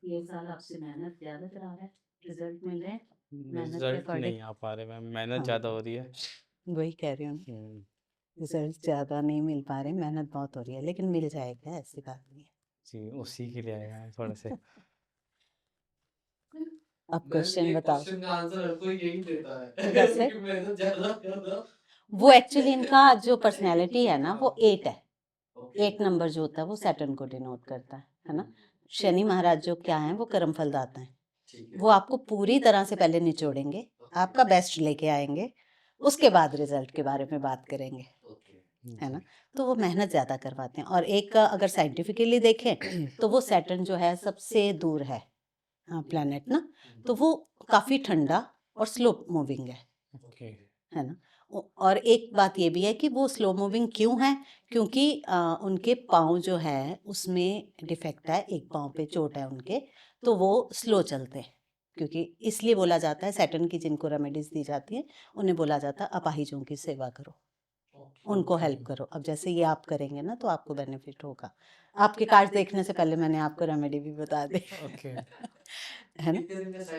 ये साल आपसे मेहनत ज़्यादा करा रहा है, रिजल्ट मिल रहे हैं मेहनत के रिजल्ट अकॉर्डिंग? नहीं आ पा रहे मैम, मेहनत हाँ। ज़्यादा हो रही है। वही कह रही हूँ, हम्म, रिजल्ट ज़्यादा नहीं मिल पा रहे, मेहनत बहुत हो रही है, लेकिन मिल जाएगा, ऐसी बात नहीं है। जी उसी के लिए आया है थोड़े से। अब क्वेश्चन बताओ। क्वेश्चन का आंसर हर कोई यही देता है वैसे कि मेहनत ज्यादा कर दो। वो एक्चुअली इनका जो पर्सनैलिटी है ना वो 8 है, 8 नंबर जो होता है वो सैटर्न को डिनोट करता है ना? शनि महाराज जो क्या है वो कर्म फलदाता है, वो आपको पूरी तरह से पहले निचोड़ेंगे, आपका बेस्ट लेके आएंगे, उसके बाद रिजल्ट के बारे में बात करेंगे, है ना? तो वो मेहनत ज़्यादा करवाते हैं। और एक अगर साइंटिफिकली देखें तो वो सैटर्न जो है सबसे दूर है प्लैनेट ना, तो वो काफ़ी ठंडा और स्लो मूविंग ओके। है ना? और एक बात ये भी है कि वो स्लो मूविंग क्यों है, क्योंकि उनके पाँव जो है उसमें डिफेक्ट है, एक पाँव पे चोट है उनके, तो वो स्लो चलते हैं। क्योंकि इसलिए बोला जाता है, सैटर्न की जिनको रेमेडीज दी जाती है उन्हें बोला जाता है अपाहिजों की सेवा करो, उनको हेल्प करो। अब जैसे ये आप करेंगे ना तो आपको बेनिफिट होगा। आपके कार्ड देखने से पहले मैंने आपको रेमेडी भी बता दी ओके है ना।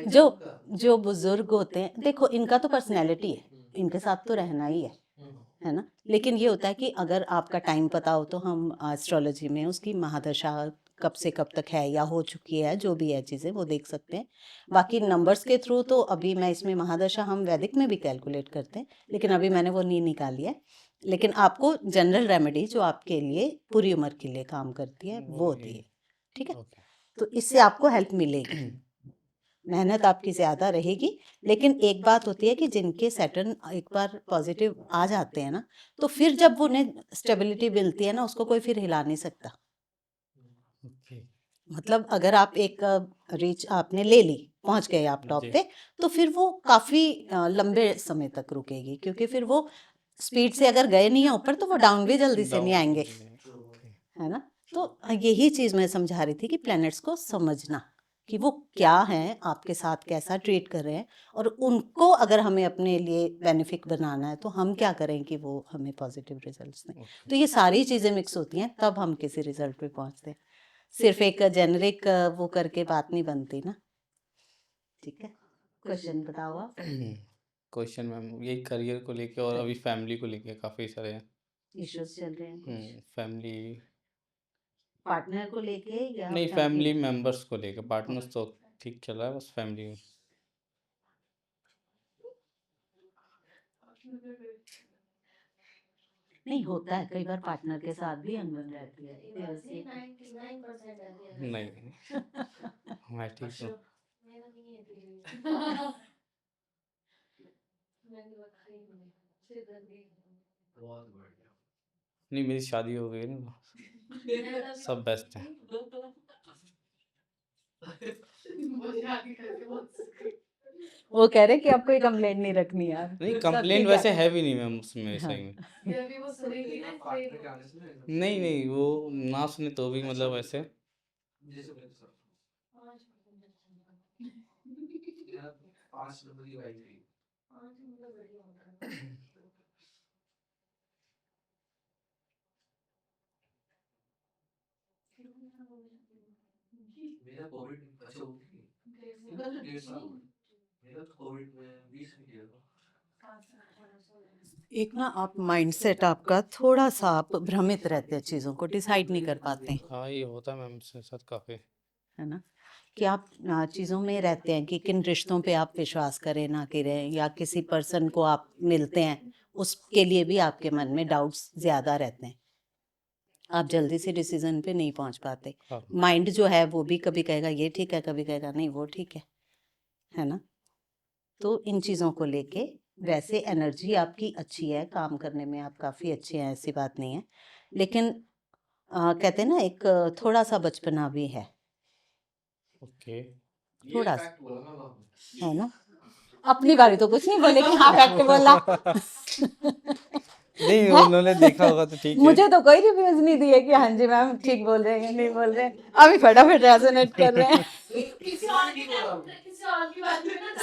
जो जो बुजुर्ग होते हैं, देखो इनका तो पर्सनैलिटी है, इनके साथ तो रहना ही है ना। लेकिन ये होता है कि अगर आपका टाइम पता हो तो हम एस्ट्रोलॉजी में उसकी महादशा कब से कब तक है या हो चुकी है, जो भी है चीज़ें वो देख सकते हैं। बाकी नंबर्स के थ्रू तो अभी मैं इसमें महादशा हम वैदिक में भी कैलकुलेट करते हैं, लेकिन अभी मैंने वो नहीं निकाली है। लेकिन आपको जनरल रेमेडी जो आपके लिए पूरी उम्र के लिए काम करती है वो दी है, ठीक है। ओके तो इससे आपको हेल्प मिलेगी, मेहनत आपकी ज़्यादा रहेगी। लेकिन एक बात होती है कि जिनके सैटर्न एक बार पॉजिटिव आ जाते हैं ना, तो फिर जब उन्हें स्टेबिलिटी मिलती है ना, उसको कोई फिर हिला नहीं सकता। ओके मतलब अगर आप एक रीच आपने ले ली, पहुंच गए आप टॉप जी। पे, तो फिर वो काफ़ी लंबे समय तक रुकेगी, क्योंकि फिर वो स्पीड से अगर गए नहीं है ऊपर तो वो डाउन भी जल्दी से नहीं आएंगे, ओके है ना। तो यही चीज़ मैं समझा रही थी कि प्लैनेट्स को समझना कि वो क्या हैं, आपके साथ कैसा ट्रीट कर रहे हैं, और उनको अगर हमें अपने लिए बेनिफिट बनाना है तो हम क्या करें कि वो हमें पॉजिटिव रिजल्ट्स दें। तो ये सारी चीज़ें मिक्स होती हैं तब हम किसी रिजल्ट पे पहुंचते हैं। सिर्फ एक जेनरिक वो करके बात नहीं बनती ना, ठीक है। क्वेश्चन बताओ आप। क्वेश्चन मैम यही करियर को लेके और अभी फैमिली को लेके काफ़ी सारे हैं। इश्यूज चल रहे हैं कुछ फैमिली पार्टनर को लेके या नहीं, फैमिली मेंबर्स को लेके, पार्टनर्स तो ठीक चल रहा है, बस फैमिली नहीं होता है, कई बार पार्टनर के साथ भी अनबन रहती है। नहीं। मैं ठीक हूँ। नहीं, मेरी शादी हो गई ना, सब बेस्ट है। वो कह रहे कि अब कोई कंप्लेंट नहीं रखनी यार। नहीं, सब कंप्लेंट ठीक है। वैसे है भी नहीं मैम उसमें, हाँ। सही में। नहीं नहीं, वो ना सुने तो भी मतलब ऐसे एक ना आप माइंडसेट आपका थोड़ा सा आप भ्रमित रहते हैं, चीज़ों को डिसाइड नहीं कर पाते हैं, हाँ, ये होता है मैम मेरे साथ काफ़ी। है ना। कि आप चीज़ों में रहते हैं कि किन रिश्तों पे आप विश्वास करें ना करें, या किसी पर्सन को आप मिलते हैं उसके लिए भी आपके मन में डाउट्स ज़्यादा रहते हैं, आप जल्दी से डिसीजन पे नहीं पहुंच पाते। हाँ माइंड जो है वो भी कभी कहेगा ये ठीक है, कभी कहेगा नहीं वो ठीक है ना। तो इन चीज़ों को लेके वैसे एनर्जी आपकी अच्छी है, काम करने में आप काफ़ी अच्छे हैं, ऐसी बात नहीं है। लेकिन कहते हैं ना एक थोड़ा सा बचपना भी है, ओके। थोड़ा सा, है ना। अपनी बारी तो कुछ नहीं बोले कि हाँ फैक्ट बोला नहीं, उन्होंने देखा होगा तो ठीक है। मुझे तो कोई रिव्यूज नहीं दिए कि हाँ जी मैम ठीक बोल रहे हैं या नहीं बोल रहे हैं, अभी फटाफट रेजोनेट कर रहे हैं।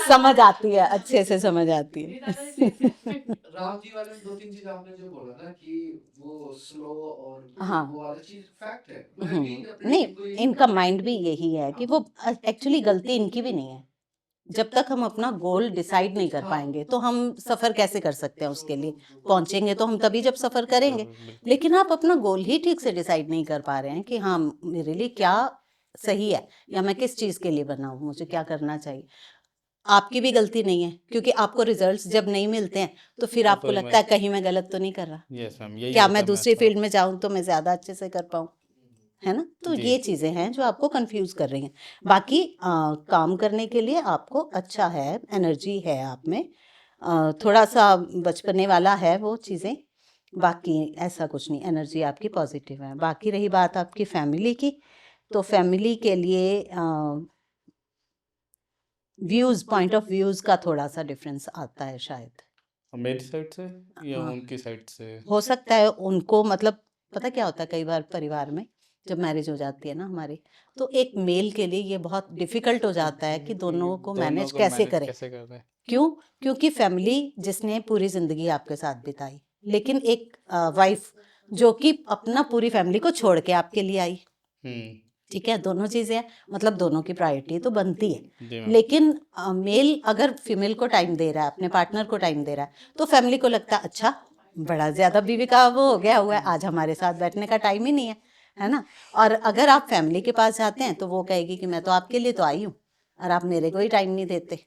समझ आती है, अच्छे से समझ आती है। राम जी वाले दो तीन चीज आपने जो बोला ना कि वो स्लो और हाँ। वो वाली चीज फैक्ट है। मैं भी अपने नहीं, इनको यही इनका माइंड भी यही है कि वो एक्चुअली गलती इनकी भी नहीं है। जब तक हम अपना गोल डिसाइड नहीं कर पाएंगे तो हम सफ़र कैसे कर सकते हैं, उसके लिए पहुंचेंगे तो हम तभी जब सफ़र करेंगे। लेकिन आप अपना गोल ही ठीक से डिसाइड नहीं कर पा रहे हैं कि हाँ मेरे लिए क्या सही है, या मैं किस चीज़ के लिए बना हूँ, मुझे क्या करना चाहिए। आपकी भी गलती नहीं है, क्योंकि आपको रिजल्ट्स जब नहीं मिलते हैं तो फिर आपको तो लगता है कहीं मैं गलत तो नहीं कर रहा, यस मैम, यही क्या होता मैं है दूसरी मेरे फील्ड में जाऊं तो मैं ज़्यादा अच्छे से कर पाऊं, है ना। तो जी। ये चीज़ें हैं जो आपको कंफ्यूज कर रही हैं। बाकी काम करने के लिए आपको अच्छा है, एनर्जी है आप में, थोड़ा सा बचपने वाला है वो चीज़ें, बाकी ऐसा कुछ नहीं, एनर्जी आपकी पॉजिटिव है। बाकी रही बात आपकी फैमिली की, तो फैमिली के लिए व्यूज़, पॉइंट ऑफ व्यूज़ का थोड़ा सा डिफरेंस आता है शायद, मेरी साइड से या हाँ। उनकी साइड से? हो सकता है उनको, मतलब पता क्या होता है, कई बार परिवार में जब मैरिज हो जाती है ना हमारी, तो एक मेल के लिए ये बहुत डिफिकल्ट हो जाता है कि दोनों को दोनों मैनेज को कैसे मैनेज करें। कैसे कर रहे हैं? क्यों? क्योंकि फैमिली जिसने पूरी जिंदगी आपके साथ बिताई, लेकिन एक वाइफ जो कि अपना पूरी फैमिली को छोड़ के आपके लिए आई, हम्म। ठीक है, दोनों चीजें हैं, मतलब दोनों की प्रायोरिटी तो बनती है। जी मैम। लेकिन मेल अगर फीमेल को टाइम दे रहा है, अपने पार्टनर को टाइम दे रहा है, तो फैमिली को लगता है अच्छा, बड़ा ज्यादा बीवी का वो हो गया हुआ है, आज हमारे साथ बैठने का टाइम ही नहीं है ना। और अगर आप फैमिली के पास जाते हैं तो वो कहेगी कि मैं तो आपके लिए तो आई हूँ और आप मेरे को ही टाइम नहीं देते।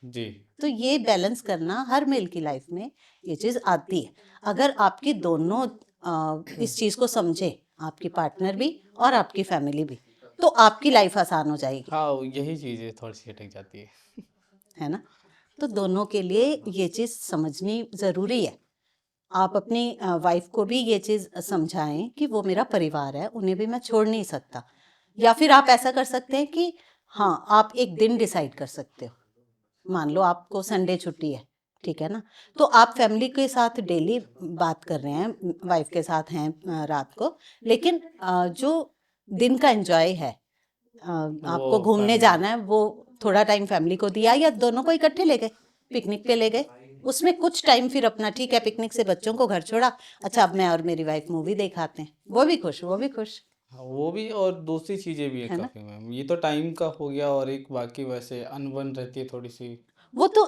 जी। तो ये बैलेंस करना हर मेल की लाइफ में ये चीज़ आती है। अगर आपकी दोनों इस चीज़ को समझे, आपकी पार्टनर भी और आपकी फैमिली भी, तो आपकी लाइफ आसान हो जाएगी, हाँ, यही चीज़ें थोड़ी सी अटक जाती है। है ना। तो दोनों के लिए ये चीज़ समझनी ज़रूरी है। आप अपनी वाइफ को भी ये चीज़ समझाएं कि वो मेरा परिवार है, उन्हें भी मैं छोड़ नहीं सकता। या फिर आप ऐसा कर सकते हैं कि हाँ, आप एक दिन डिसाइड कर सकते हो। मान लो आपको संडे छुट्टी है, ठीक है ना, तो आप फैमिली के साथ डेली बात कर रहे हैं, वाइफ के साथ हैं रात को, लेकिन जो दिन का एंजॉय है, आपको वो घूमने फैमिली। जाना है, वो थोड़ा टाइम फैमिली को दिया, या दोनों को इकट्ठे ले गए, पिकनिक पे ले गए, उसमें कुछ टाइम फिर अपना, ठीक है, पिकनिक से बच्चों को घर छोड़ा, अच्छा अब मैं और मेरी वाइफ मूवी देख आते हैं, वो भी खुश, वो भी खुश, हाँ, वो भी, और दूसरी चीज़ें भी है है ना। काफ़ी मैम। ये तो टाइम का हो गया, और एक बाकी वैसे अनबन रहती है थोड़ी सी। वो तो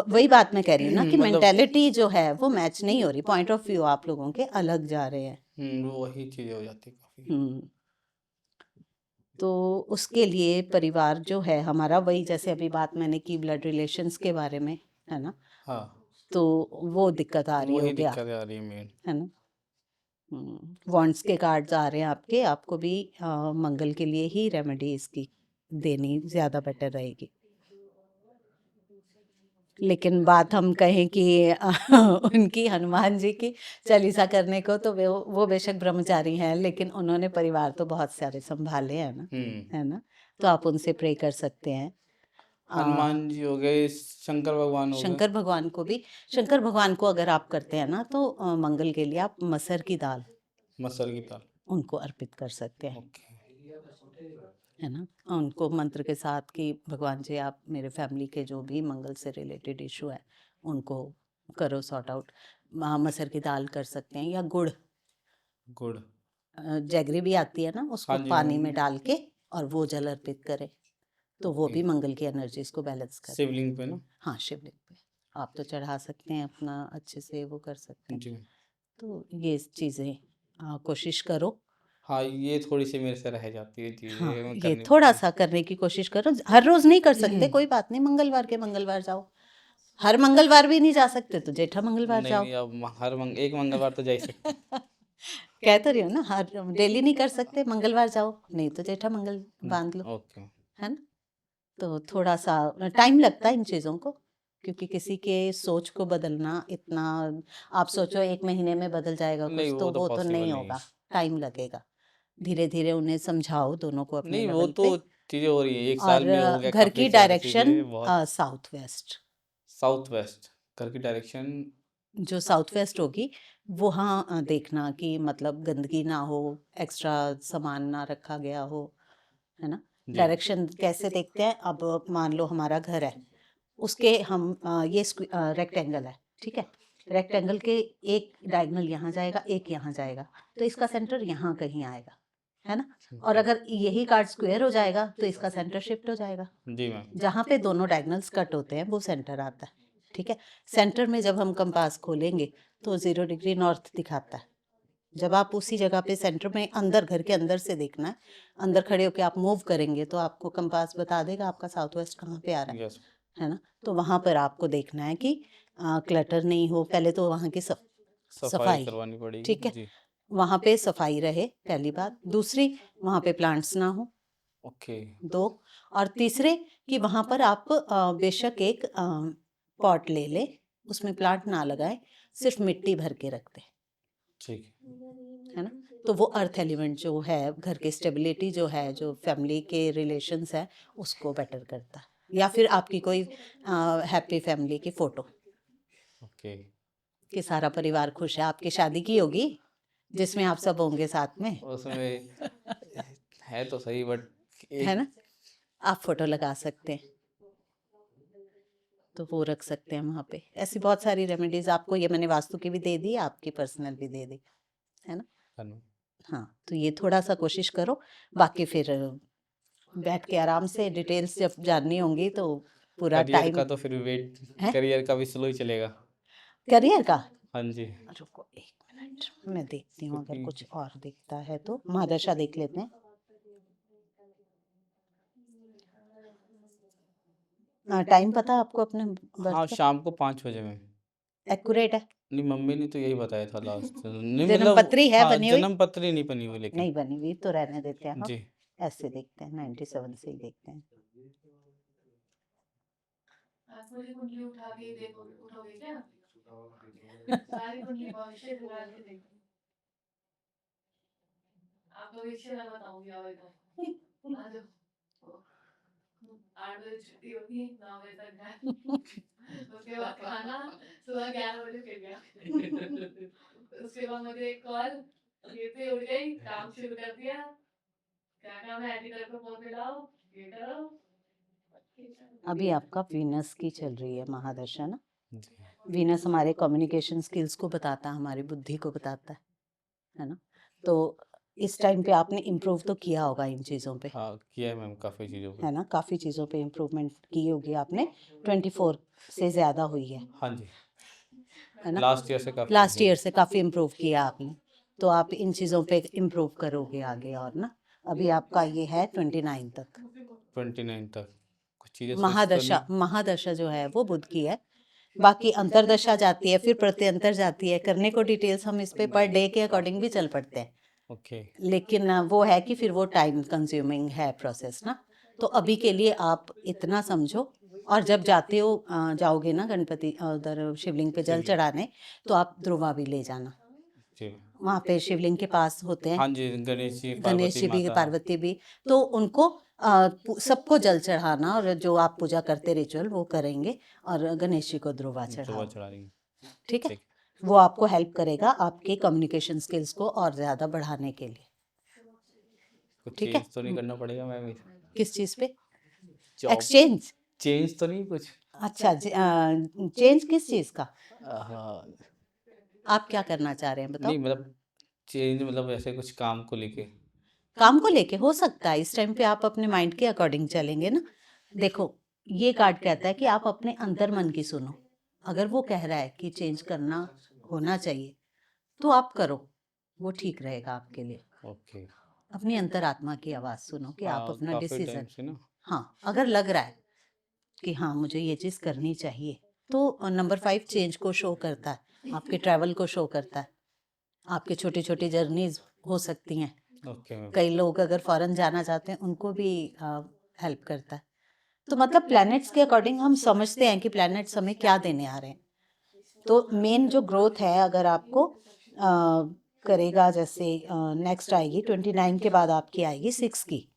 वही बात मैं कह रही हूँ ना कि मतलब मेंटेलिटी जो है वो मैच नहीं हो रही, पॉइंट ऑफ व्यू आप लोगों के अलग जा रहे हैं। वही चीज़ें हो जाती है काफ़ी। हम्म। तो उसके लिए परिवार जो है हमारा, वही जैसे अभी बात मैंने की ब्लड रिलेशंस के बारे में, है ना, हाँ, तो वो दिक्कत आ रही वही होगी, दिक्कतें आ रही है मेन। है ना। वांट्स के कार्ड्स आ रहे हैं आपके, आपको भी मंगल के लिए ही रेमेडी इसकी देनी ज़्यादा बेटर रहेगी। लेकिन बात हम कहें कि उनकी हनुमान जी की चालीसा करने को, तो वो बेशक ब्रह्मचारी हैं, लेकिन उन्होंने परिवार तो बहुत सारे संभाले हैं ना, है ना। तो आप उनसे प्रे कर सकते हैं। हनुमान जी हो गए, शंकर भगवान हो गए। शंकर भगवान को भी, शंकर भगवान को अगर आप करते हैं ना, तो मंगल के लिए आप मसर की दाल मसल की दाल। उनको अर्पित कर सकते हैं, ओके। है ना। उनको मंत्र के साथ कि भगवान जी आप मेरे फैमिली के जो भी मंगल से रिलेटेड इशू है उनको करो सॉर्ट आउट। मसर की दाल कर सकते हैं, या गुड़, गुड। जैगरी भी आती है ना, उसको हाँ जी पानी मैम। में डाल के और वो जल अर्पित करें, तो वो ओके। भी मंगल की एनर्जीज को बैलेंस कर। शिवलिंग पे ना? हाँ, शिवलिंग पे आप तो चढ़ा सकते हैं, अपना अच्छे से वो कर सकते हैं। जी। तो ये चीज़ें कोशिश करो। हाँ, ये थोड़ी सी मेरे से रह जाती है हाँ, चीज़ें, मैं ये करनी थोड़ा पड़ती सा करने की कोशिश करो, हर रोज नहीं कर सकते कोई बात नहीं, मंगलवार के मंगलवार जाओ, हर मंगलवार भी नहीं जा सकते तो जेठा है। मंगलवार नहीं जाओ। नहीं, अब एक मंगलवार तो जा ही सकते। कह तो रही हूँ ना, हर डेली नहीं कर सकते, मंगलवार जाओ, नहीं तो जेठा मंगल बांध लो, ओके। है ना। तो थोड़ा सा टाइम लगता है इन चीज़ों को, क्योंकि किसी के सोच को बदलना इतना, आप सोचो एक महीने में बदल जाएगा नहीं, कुछ, वो तो तो वो तो पॉसिबल नहीं नहीं है। होगा, टाइम लगेगा। धीरे धीरे उन्हें समझाओ, दोनों को अपने नहीं, वो लेवल तो पे। चीज़ें हो रही है, एक और साल में हो गया घर काफ़ी की सारी डायरेक्शन चीज़ें बहुत। साउथ वेस्ट, साउथ वेस्ट घर की डायरेक्शन। जो साउथ वेस्ट होगी वहाँ देखना कि मतलब गंदगी ना हो, एक्स्ट्रा सामान ना रखा गया हो, है ना। जी। डायरेक्शन कैसे देखते हैं, अब मान लो हमारा घर है, उसके हम ये रेक्टेंगल है, ठीक है, रेक्टेंगल के एक डायगोनल यहाँ जाएगा, एक यहाँ जाएगा, तो इसका सेंटर यहाँ कहीं आएगा, है ना। और जी। अगर यही कार्ड स्क्वायर हो जाएगा तो इसका सेंटर शिफ्ट हो जाएगा, जी मैम। जहाँ पे दोनों डायगोनल्स कट होते हैं वो सेंटर आता है, ठीक है। सेंटर में जब हम कंपास खोलेंगे तो 0 डिग्री नॉर्थ दिखाता है। जब आप उसी जगह पे सेंटर में अंदर, घर के अंदर से देखना है, अंदर खड़े होकर आप मूव करेंगे तो आपको कंपास बता देगा आपका साउथ वेस्ट कहाँ पे आ रहा यस। है ना। तो वहाँ पर आपको देखना है कि क्लटर नहीं हो, पहले तो वहाँ की सफाई सफाई, करवानी पड़ेगी ठीक है, जी। वहाँ पे सफाई रहे, पहली बात। दूसरी, वहाँ पे प्लांट्स ना हो, ओके। 2। और तीसरे कि वहाँ पर आप बेशक एक पॉट ले ले, उसमें प्लांट ना लगाए, सिर्फ मिट्टी भर के रख दे, ठीक है ना। तो वो अर्थ एलिमेंट जो है, घर की स्टेबिलिटी जो है, जो फैमिली के रिलेशंस है, उसको बेटर करता है। या फिर आपकी कोई हैप्पी फैमिली की फ़ोटो, ओके। कि सारा परिवार खुश है। आपकी शादी की होगी जिसमें आप सब होंगे साथ में, उसमें है तो सही बट है एक ना? आप फोटो लगा सकते हैं, तो वो रख सकते हैं वहाँ पे। ऐसी बहुत सारी रेमेडीज आपको, ये मैंने वास्तु की भी दे दी, आपकी पर्सनल भी दे दी, है ना? करना। हाँ, तो ये थोड़ा सा कोशिश करो। बाकी फिर बैठ के आराम से डिटेल्स जब जाननी होंगी तो पूरा करियर टाइम का तो फिर वेट, है। करियर का भी स्लो ही चलेगा। करियर का हाँ जी, रुको 1 मिनट, मैं देखती हूँ अगर क्योंकि कुछ और दिखता है तो। महादशा देख लेते हैं। टाइम पता है आपको अपने हाँ बर्थ का? शाम को 5 बजे में। एक्यूरेट है? नहीं मम्मी ने तो यही बताया था लास्ट, नहीं जन्म मतलब पत्री है हाँ बनी हुई? जन्म पत्री नहीं बनी हुई लेकिन। नहीं बनी हुई तो रहने देते हैं हम। जी ऐसे देखते हैं, 97 से ही देखते हैं। आज मुझे कुंडली उठा के देखोगे, उठोगे क्या? सारी कुंडली भविष्य निकाल के देखो। आप भविष्य ना बताऊंगी आवेगा। आ जाओ। 8 बजे छुट्टी होती है, 9 बजे तक घर। उसके बाद खाना, सुबह 11 बजे फिर गया। उसके बाद मुझे एक कॉल, ये पे उठ गई, काम शुरू कर दिया। क्या काम है, एडिटर को फोन मिलाओ, ये करो। अभी आपका वीनस की चल रही है महादशा ना। जी वीनस हमारे कम्युनिकेशन स्किल्स को बताता है, हमारी बुद्धि को बताता है ना? तो इस टाइम पे आपने इम्प्रूव तो किया होगा इन चीज़ों पे, हाँ किया है मैम काफ़ी चीज़ों पे। है ना? काफ़ी चीज़ों पे इम्प्रूवमेंट की होगी आपने। 24 से ज़्यादा हुई हाँ जी है ना? लास्ट ईयर से काफ़ी लास्ट ईयर से काफ़ी इम्प्रूव किया आपने, तो आप इन चीज़ों पे इम्प्रूव करोगे आगे और ना। अभी आपका ये है 29 तक 29 तक कुछ चीज़ें स्विच तो महादशा। नहीं। महादशा जो है वो बुध की है। बाकी अंतरदशा जाती है, फिर प्रत्यंतर जाती है। करने को डिटेल्स हम इस पे पर डे के अकॉर्डिंग भी चल पड़ते हैं, ओके लेकिन वो है कि फिर वो टाइम कंज्यूमिंग है प्रोसेस ना। तो अभी के लिए आप इतना समझो। और जब जाते हो जाओगे ना गणपति उधर शिवलिंग पे जल शिवलिंग। चढ़ाने, तो आप ध्रुवा भी ले जाना। जी वहाँ पे शिवलिंग के पास होते हैं हाँ जी गणेश जी गणेश पार्वती जी भी, माता। पार्वती भी। तो उनको सबको जल चढ़ाना, और जो आप पूजा करते रिचुअल वो करेंगे, और गणेश जी को ध्रुवा सुबह चढ़ाओ। चढ़ा रही हैं। ठीक है? ठीक वो आपको हेल्प करेगा आपके कम्युनिकेशन स्किल्स को और ज़्यादा बढ़ाने के लिए। कुछ ठीक है? चेंज तो नहीं करना पड़ेगा मैम? किस चीज़ पे? Job exchange? चेंज तो नहीं कुछ? अच्छा, चेंज किस चीज़ का? हाँ आप क्या करना चाह रहे हैं बताओ? नहीं मतलब चेंज मतलब ऐसे कुछ काम को लेके। काम को लेके हो सकता है। इस टाइम पे आप अपने माइंड के अकॉर्डिंग चलेंगे ना। देखो, ये कार्ड कहता है कि आप अपने अंतर मन की सुनो। अगर वो कह रहा है कि चेंज करना होना चाहिए, तो आप करो, वो ठीक रहेगा आपके लिए। ओके अपनी अंतरात्मा की आवाज़ सुनो कि आप हाँ अपना काफ़ी डिसीजन। टाइम से ना। हाँ, अगर लग रहा है कि हाँ मुझे ये चीज़ करनी चाहिए, तो नंबर 5 चेंज को शो करता है, आपके ट्रैवल को शो करता है। आपकी छोटी छोटी जर्नीज हो सकती हैं। ओके मैम कई लोग अगर फॉरेन जाना चाहते हैं, उनको भी हेल्प करता है। तो मतलब प्लैनेट्स के अकॉर्डिंग हम समझते हैं कि प्लैनेट्स हमें क्या देने आ रहे हैं। तो मेन जो ग्रोथ है, अगर आपको करेगा, जैसे नेक्स्ट आएगी 29 के बाद आपकी आएगी 6 की।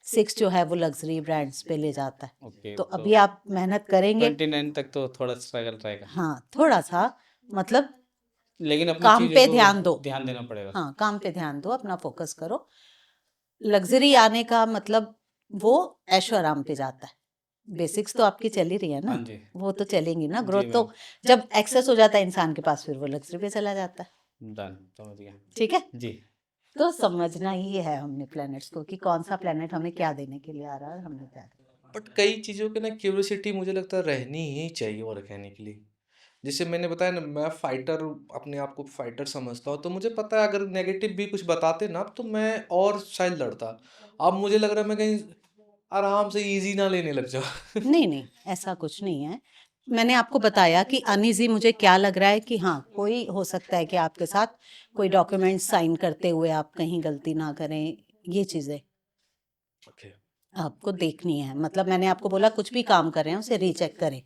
6 जो है वो लग्जरी ब्रांड्स पे ले जाता है। ओके तो अभी आप मेहनत करेंगे। 29 तक तो थोड़ा स्ट्रगल रहेगा हाँ, थोड़ा सा, मतलब लेकिन अपनी काम चीज़ों पे को ध्यान दो। ध्यान देना पड़ेगा। हाँ, काम पे ध्यान दो, अपना फोकस करो। लग्जरी आने का मतलब वो ऐशो आराम पे जाता है। बेसिक्स तो आपकी चल ही रही है ना, हाँ जी वो तो चलेंगी ना। जी ग्रोथ तो मैम जब एक्सेस हो जाता है इंसान के पास, फिर वो लग्जरी पे चला जाता है। डन समझ गया ठीक है? जी। तो समझना ही है हमने प्लैनेट्स को कि कौन सा प्लैनेट हमें क्या देने के लिए आ रहा है, हमने क्या देना। बट कई चीज़ों की ना क्यूरियोसिटी मुझे लगता है रहनी ही चाहिए वो कहने के लिए। जैसे मैंने बताया ना, मैं फाइटर, अपने आप को फाइटर समझता हूँ, तो मुझे पता है अगर नेगेटिव भी कुछ बताते ना तो मैं और शायद लड़ता। अब मुझे लग रहा है मैं कहीं आराम से इजी ना लेने लग जाऊँ। नहीं नहीं, ऐसा कुछ नहीं है। मैंने आपको बताया कि अनईजी मुझे क्या लग रहा है कि हाँ, कोई हो सकता है कि आपके साथ कोई डॉक्यूमेंट साइन करते हुए आप कहीं गलती ना करें। ये चीज़ें ओके आपको देखनी है। मतलब मैंने आपको बोला कुछ भी काम कर रहे हैं उसे रीचेक करें,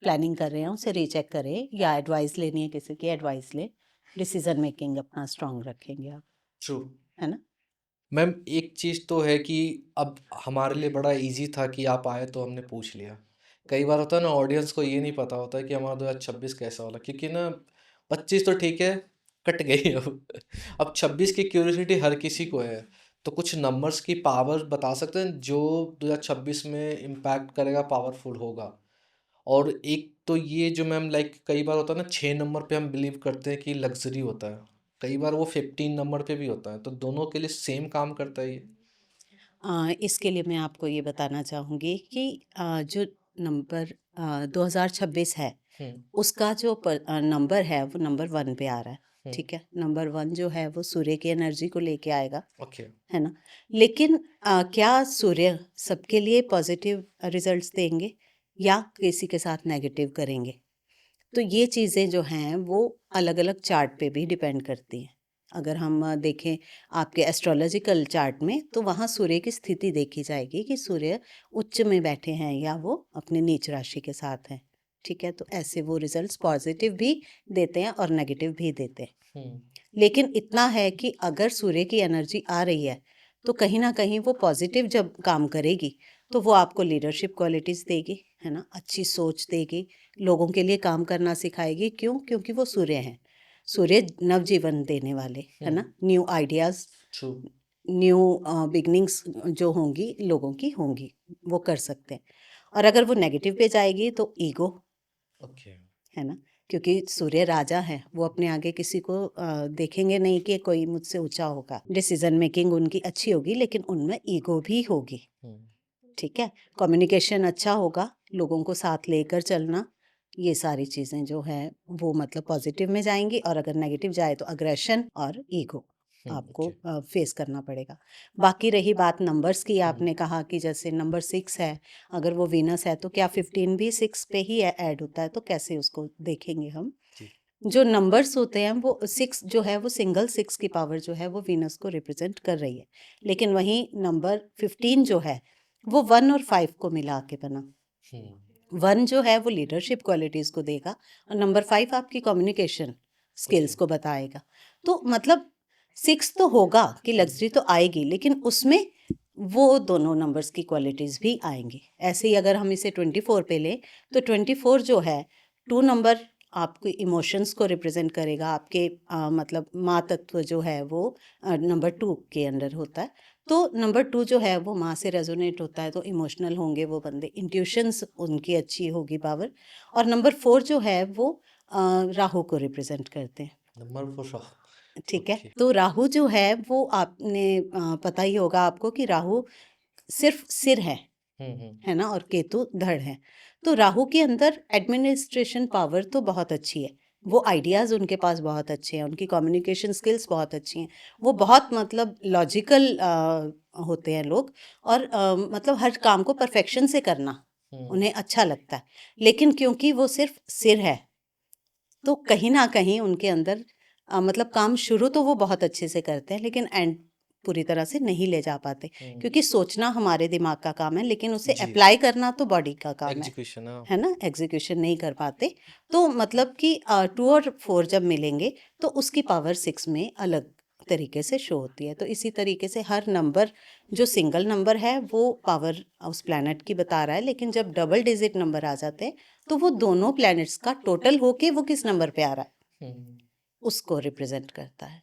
प्लानिंग कर रहे हैं उसे रीचेक करें, या एडवाइस लेनी है किसी की, एडवाइस लें। डिसीजन मेकिंग अपना स्ट्रांग रखेंगे आप, ट्रू। है ना? मैम एक चीज़ तो है कि अब हमारे लिए बड़ा इजी था कि आप आए तो हमने पूछ लिया। कई बार होता है ना, ऑडियंस को ये नहीं पता होता है कि हमारा 2026 कैसा वाला, क्योंकि ना 25 तो ठीक है, कट गई अब 26 की क्यूरियोसिटी हर किसी को है। तो कुछ नंबर्स की पावर बता सकते हैं जो 2026 में इम्पैक्ट करेगा, पावरफुल होगा? और एक तो ये जो मैम लाइक कई बार होता है ना, 6 नंबर पे हम बिलीव करते हैं कि लग्ज़री होता है, कई बार वो 15 नंबर पे भी होता है, तो दोनों के लिए सेम काम करता है ये? इसके लिए मैं आपको ये बताना चाहूँगी कि जो नंबर 2026 है, हुँ, उसका जो नंबर है वो नंबर 1 पे आ रहा है, हुँ, ठीक है? नंबर 1 जो है वो सूर्य की एनर्जी को लेके आएगा, ओके। है ना? लेकिन क्या सूर्य सबके लिए पॉजिटिव रिजल्ट्स देंगे या किसी के साथ नेगेटिव करेंगे? तो ये चीज़ें जो हैं वो अलग-अलग चार्ट पे भी डिपेंड करती हैं। अगर हम देखें आपके एस्ट्रोलॉजिकल चार्ट में, तो वहाँ सूर्य की स्थिति देखी जाएगी कि सूर्य उच्च में बैठे हैं या वो अपने नीच राशि के साथ हैं, ठीक है? तो ऐसे वो रिजल्ट्स पॉजिटिव भी देते हैं और नेगेटिव भी देते हैं। हुँ, लेकिन इतना है कि अगर सूर्य की एनर्जी आ रही है, तो कहीं न कहीं वो पॉज़िटिव जब काम करेगी, तो वो आपको लीडरशिप क्वालिटीज़ देगी, है ना? अच्छी सोच देगी, लोगों के लिए काम करना सिखाएगी। क्यों? क्योंकि वो सूर्य हैं। सूर्य नवजीवन देने वाले, है हुँ, ना? New ideas, true, new beginnings जो होंगी, लोगों की होंगी, वो कर सकते हैं। और अगर वो नेगेटिव पे जाएगी तो ईगो, ओके। है ना? क्योंकि सूर्य राजा है, वो अपने आगे किसी को देखेंगे नहीं कि कोई मुझसे ऊँचा होगा। डिसीज़न मेकिंग उनकी अच्छी होगी, लेकिन उनमें ईगो भी होगी, हुँ, ठीक है? कम्युनिकेशन अच्छा होगा, लोगों को साथ लेकर चलना, ये सारी चीज़ें जो हैं वो मतलब पॉज़िटिव में जाएँगी। और अगर नेगेटिव जाए तो अग्रेशन और ईगो हुँ, आपको ओके। फेस करना पड़ेगा। बाकी रही बात नंबर्स की, हुँ, आपने कहा कि जैसे नंबर 6 है, अगर वो वीनस है तो क्या 15 भी 6 पे ही ऐड होता है? तो कैसे उसको देखेंगे हम? जी, जो नंबर्स होते हैं वो 6 जो है वो सिंगल 6 की पावर जो है वो वीनस को रिप्रेजेंट कर रही है। लेकिन वहीं नंबर 15 जो है वो 1 और 5 को मिला के बना। हुँ, 1 जो है वो लीडरशिप क्वालिटीज़ को देगा और नंबर 5 आपकी कम्युनिकेशन ओके, स्किल्स को बताएगा। तो मतलब 6 तो होगा कि लग्ज़री तो आएगी, लेकिन उसमें वो दोनों नंबर्स की क्वालिटीज़ भी आएँगी। ऐसे ही अगर हम इसे 24 पे लें, तो 24 जो है 2 नंबर आपके इमोशंस को रिप्रेज़ेंट करेगा। आपके मतलब माँ तत्व जो है वो नंबर 2 के अंडर होता है। तो नंबर 2 जो है वो माँ से रेजोनेट होता है, तो इमोशनल होंगे वो बंदे, इंट्यूशंस उनकी अच्छी होगी पावर। और नंबर 4 जो है वो राहु को रिप्रेजेंट करते हैं, नंबर 4 ठीक है? ओके। तो राहु जो है वो आपने पता ही होगा आपको कि राहु सिर्फ सिर हुँ, हुँ, है ना? और केतु धड़ है। तो राहु के अंदर एडमिनिस्ट्रेशन पावर तो बहुत अच्छी है। वो आइडियाज़ उनके पास बहुत अच्छे हैं, उनकी कम्युनिकेशन स्किल्स बहुत अच्छी हैं। वो बहुत मतलब लॉजिकल होते हैं लोग। और मतलब हर काम को परफेक्शन से करना हुँ, उन्हें अच्छा लगता है। लेकिन क्योंकि वो सिर्फ सिर है, तो कहीं न कहीं उनके अंदर मतलब काम शुरू तो वो बहुत अच्छे से करते हैं, लेकिन एंड पूरी तरह से नहीं ले जा पाते। हुँ, क्योंकि सोचना हमारे दिमाग का काम है, लेकिन उसे जी, अप्लाई करना तो बॉडी का काम एग्ज़ीक्यूशन हाँ, है ना? एग्ज़ीक्यूशन नहीं कर पाते। तो मतलब कि 2 और 4 जब मिलेंगे, तो उसकी पावर 6 में अलग तरीके से शो होती है। तो इसी तरीके से हर नंबर जो सिंगल नंबर है, वो पावर उस प्लैनेट की बता रहा है, लेकिन जब डबल डिजिट नंबर आ जाते हैं, तो वो दोनों प्लैनेट्स का टोटल होके वो किस नंबर पे आ रहा है, हुँ, उसको रिप्रेजेंट करता है।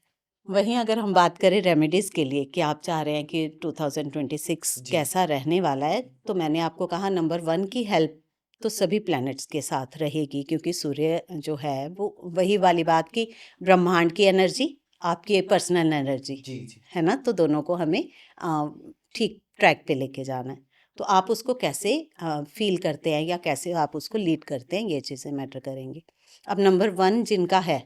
वहीं अगर हम बात करें रेमेडीज़ के लिए कि आप चाह रहे हैं कि 2026 जी, कैसा रहने वाला है, तो मैंने आपको कहा नंबर 1 की हेल्प तो सभी प्लैनेट्स के साथ रहेगी, क्योंकि सूर्य जो है वो वही वाली बात कि ब्रह्मांड की एनर्जी, आपकी पर्सनल एनर्जी, जी, जी, है ना? तो दोनों को हमें ठीक ट्रैक पे लेके जाना है। तो आप उसको कैसे फ़ील करते हैं या कैसे आप उसको लीड करते हैं, ये चीज़ें मैटर करेंगी। अब नंबर 1 जिनका है,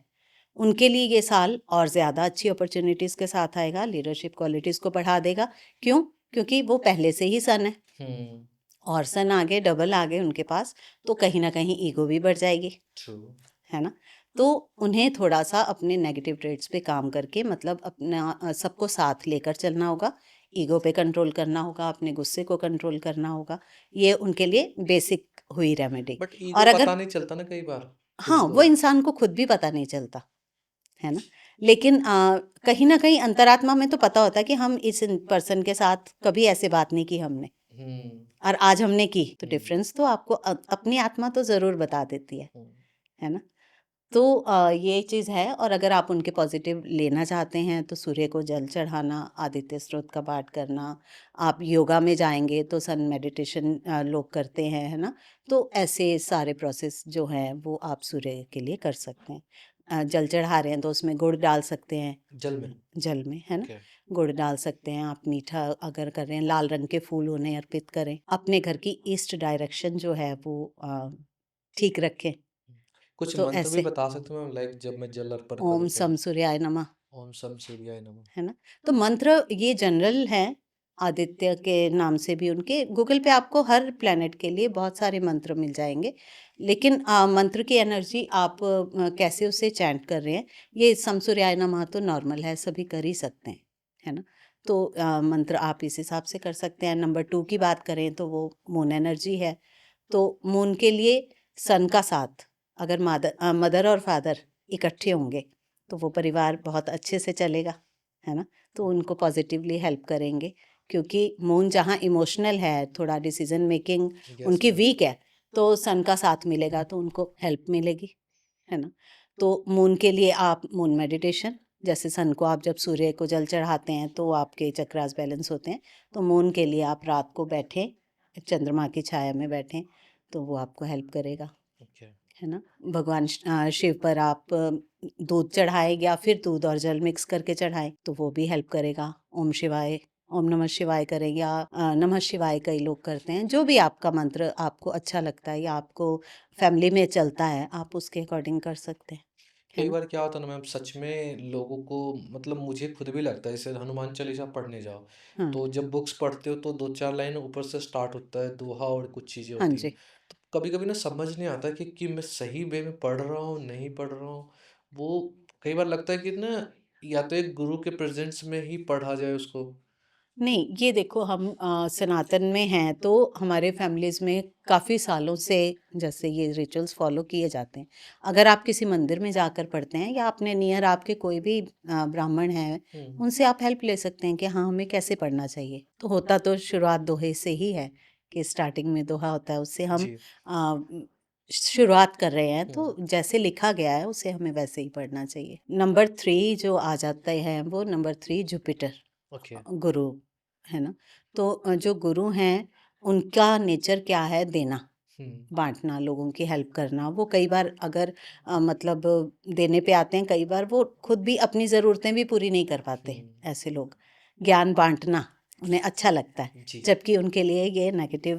उनके लिए ये साल और ज़्यादा अच्छी अपॉर्च्युनिटीज़ के साथ आएगा, लीडरशिप क्वालिटीज़ को बढ़ा देगा। क्यों? क्योंकि वो पहले से ही सन है हुँ, और सन आगे डबल आ गए उनके पास, तो कहीं न कहीं ईगो भी बढ़ जाएगी, ट्रू, है ना? तो उन्हें थोड़ा-सा अपने नेगेटिव ट्रेड्स पे काम करके मतलब अपना सबको साथ लेकर चलना होगा, ईगो पे कंट्रोल करना होगा, अपने गुस्से को कंट्रोल करना होगा। ये उनके लिए बेसिक हुई रेमेडी। बट ईगो और पता अगर नहीं चलता ना कई बार, खुद हाँ, को। वो इंसान को खुद भी पता नहीं चलता, है ना? लेकिन कहीं न कहीं अंतरात्मा में तो पता होता है कि हम इस पर्सन के साथ कभी ऐसे बात नहीं की हमने, हुँ, और आज हमने की, तो हुँ, डिफ़रेंस तो आपको अपनी आत्मा तो ज़रूर बता देती है हुँ, ना? तो ये चीज़ है। और अगर आप उनके पॉजिटिव लेना चाहते हैं तो सूर्य को जल चढ़ाना, आदित्य स्रोत का पाठ करना, आप योगा में जाएंगे तो सन मेडिटेशन लोग करते हैं, है ना। तो ऐसे सारे प्रोसेस जो हैं वो आप सूर्य के लिए कर सकते हैं। जल चढ़ा रहे हैं तो उसमें गुड़ डाल सकते हैं, जल में। जल में, है ना। ओके। गुड़ डाल सकते हैं आप। मीठा अगर कर रहे हैं, लाल रंग के फूल उन्हें अर्पित करें। अपने घर की ईस्ट डायरेक्शन जो है वो ठीक रखें। कुछ तो मंत्र भी ऐसे बता सकते हो मैम, लाइक जब मैं जल अर्पण ओम करूँ तो? सम सूर्याय नमः, ओम सम सूर्याय नमः। है ना। तो मंत्र ये जनरल है, आदित्य के नाम से भी उनके गूगल पे आपको हर प्लेनेट के लिए बहुत सारे मंत्र मिल जाएंगे। लेकिन मंत्र की एनर्जी आप कैसे उसे चैंट कर रहे हैं, ये सम सूर्याय नमः तो नॉर्मल है, सभी कर ही सकते हैं, है ना। तो मंत्र आप इस हिसाब से कर सकते हैं। नंबर 2 की बात करें तो वो मून एनर्जी है। तो मून के लिए सन का साथ, अगर मदर और फादर इकट्ठे होंगे तो वो परिवार बहुत अच्छे से चलेगा, है ना। तो उनको पॉजिटिवली हेल्प करेंगे, क्योंकि मून जहाँ इमोशनल है, थोड़ा डिसीजन मेकिंग यस उनकी मैम। वीक है, तो सन का साथ मिलेगा तो उनको हेल्प मिलेगी, है ना। तो मून के लिए आप मून मेडिटेशन, जैसे सन को आप जब सूर्य को जल चढ़ाते हैं तो आपके चक्रास बैलेंस होते हैं। तो मून के लिए आप रात को बैठें, चंद्रमा की छाया में बैठें, तो वो आपको हेल्प करेगा, ओके। है ना। भगवान शिव पर आप दूध चढ़ाएं या फिर दूध और जल मिक्स करके चढ़ाएं तो वो भी हेल्प करेगा। ओम शिवाय, ओम नमः शिवाय करें या नमः शिवाय कई लोग करते हैं। जो भी आपका मंत्र आपको अच्छा लगता है या आपको फैमिली में चलता है, आप उसके अकॉर्डिंग कर सकते हैं, है कई ना। बार क्या होता है ना मैम, सच में लोगों को, मतलब मुझे खुद भी लगता है, जैसे हनुमान चालीसा पढ़ने जाओ हाँ, तो जब बुक्स पढ़ते हो तो 2-4 लाइन ऊपर से स्टार्ट होता है दोहा और कुछ चीज़ें हाँ होती हैं। जी। तो कभी-कभी ना समझ नहीं आता कि मैं सही वे में पढ़ रहा हूँ, नहीं पढ़ रहा हूँ। वो कई बार लगता है कि ना, या तो एक गुरु के प्रेज़ेंस में ही पढ़ा जाए उसको। नहीं, ये देखो, हम सनातन में हैं तो हमारे फैमिलीज़ में काफ़ी सालों से जैसे ये रिचुअल्स फॉलो किए जाते हैं। अगर आप किसी मंदिर में जाकर पढ़ते हैं या अपने नियर आपके कोई भी ब्राह्मण हैं, हुँ। उनसे आप हेल्प ले सकते हैं कि हाँ, हमें कैसे पढ़ना चाहिए। तो होता तो शुरुआत दोहे से ही है कि स्टार्टिंग में दोहा होता है, उससे हम जी। शुरुआत कर रहे हैं, हुँ। तो जैसे लिखा गया है उसे हमें वैसे ही पढ़ना चाहिए। नंबर 3 जो आ जाता है, वो नंबर 3 जुपिटर, ओके। गुरु, है ना। तो जो गुरु हैं उनका नेचर क्या है, देना, हुँ। बांटना, लोगों की हेल्प करना। वो कई बार अगर मतलब देने पे आते हैं, कई बार वो खुद भी अपनी ज़रूरतें भी पूरी नहीं कर पाते, हुँ। ऐसे लोग। ज्ञान बांटना उन्हें अच्छा लगता है, जी। जबकि उनके लिए ये नेगेटिव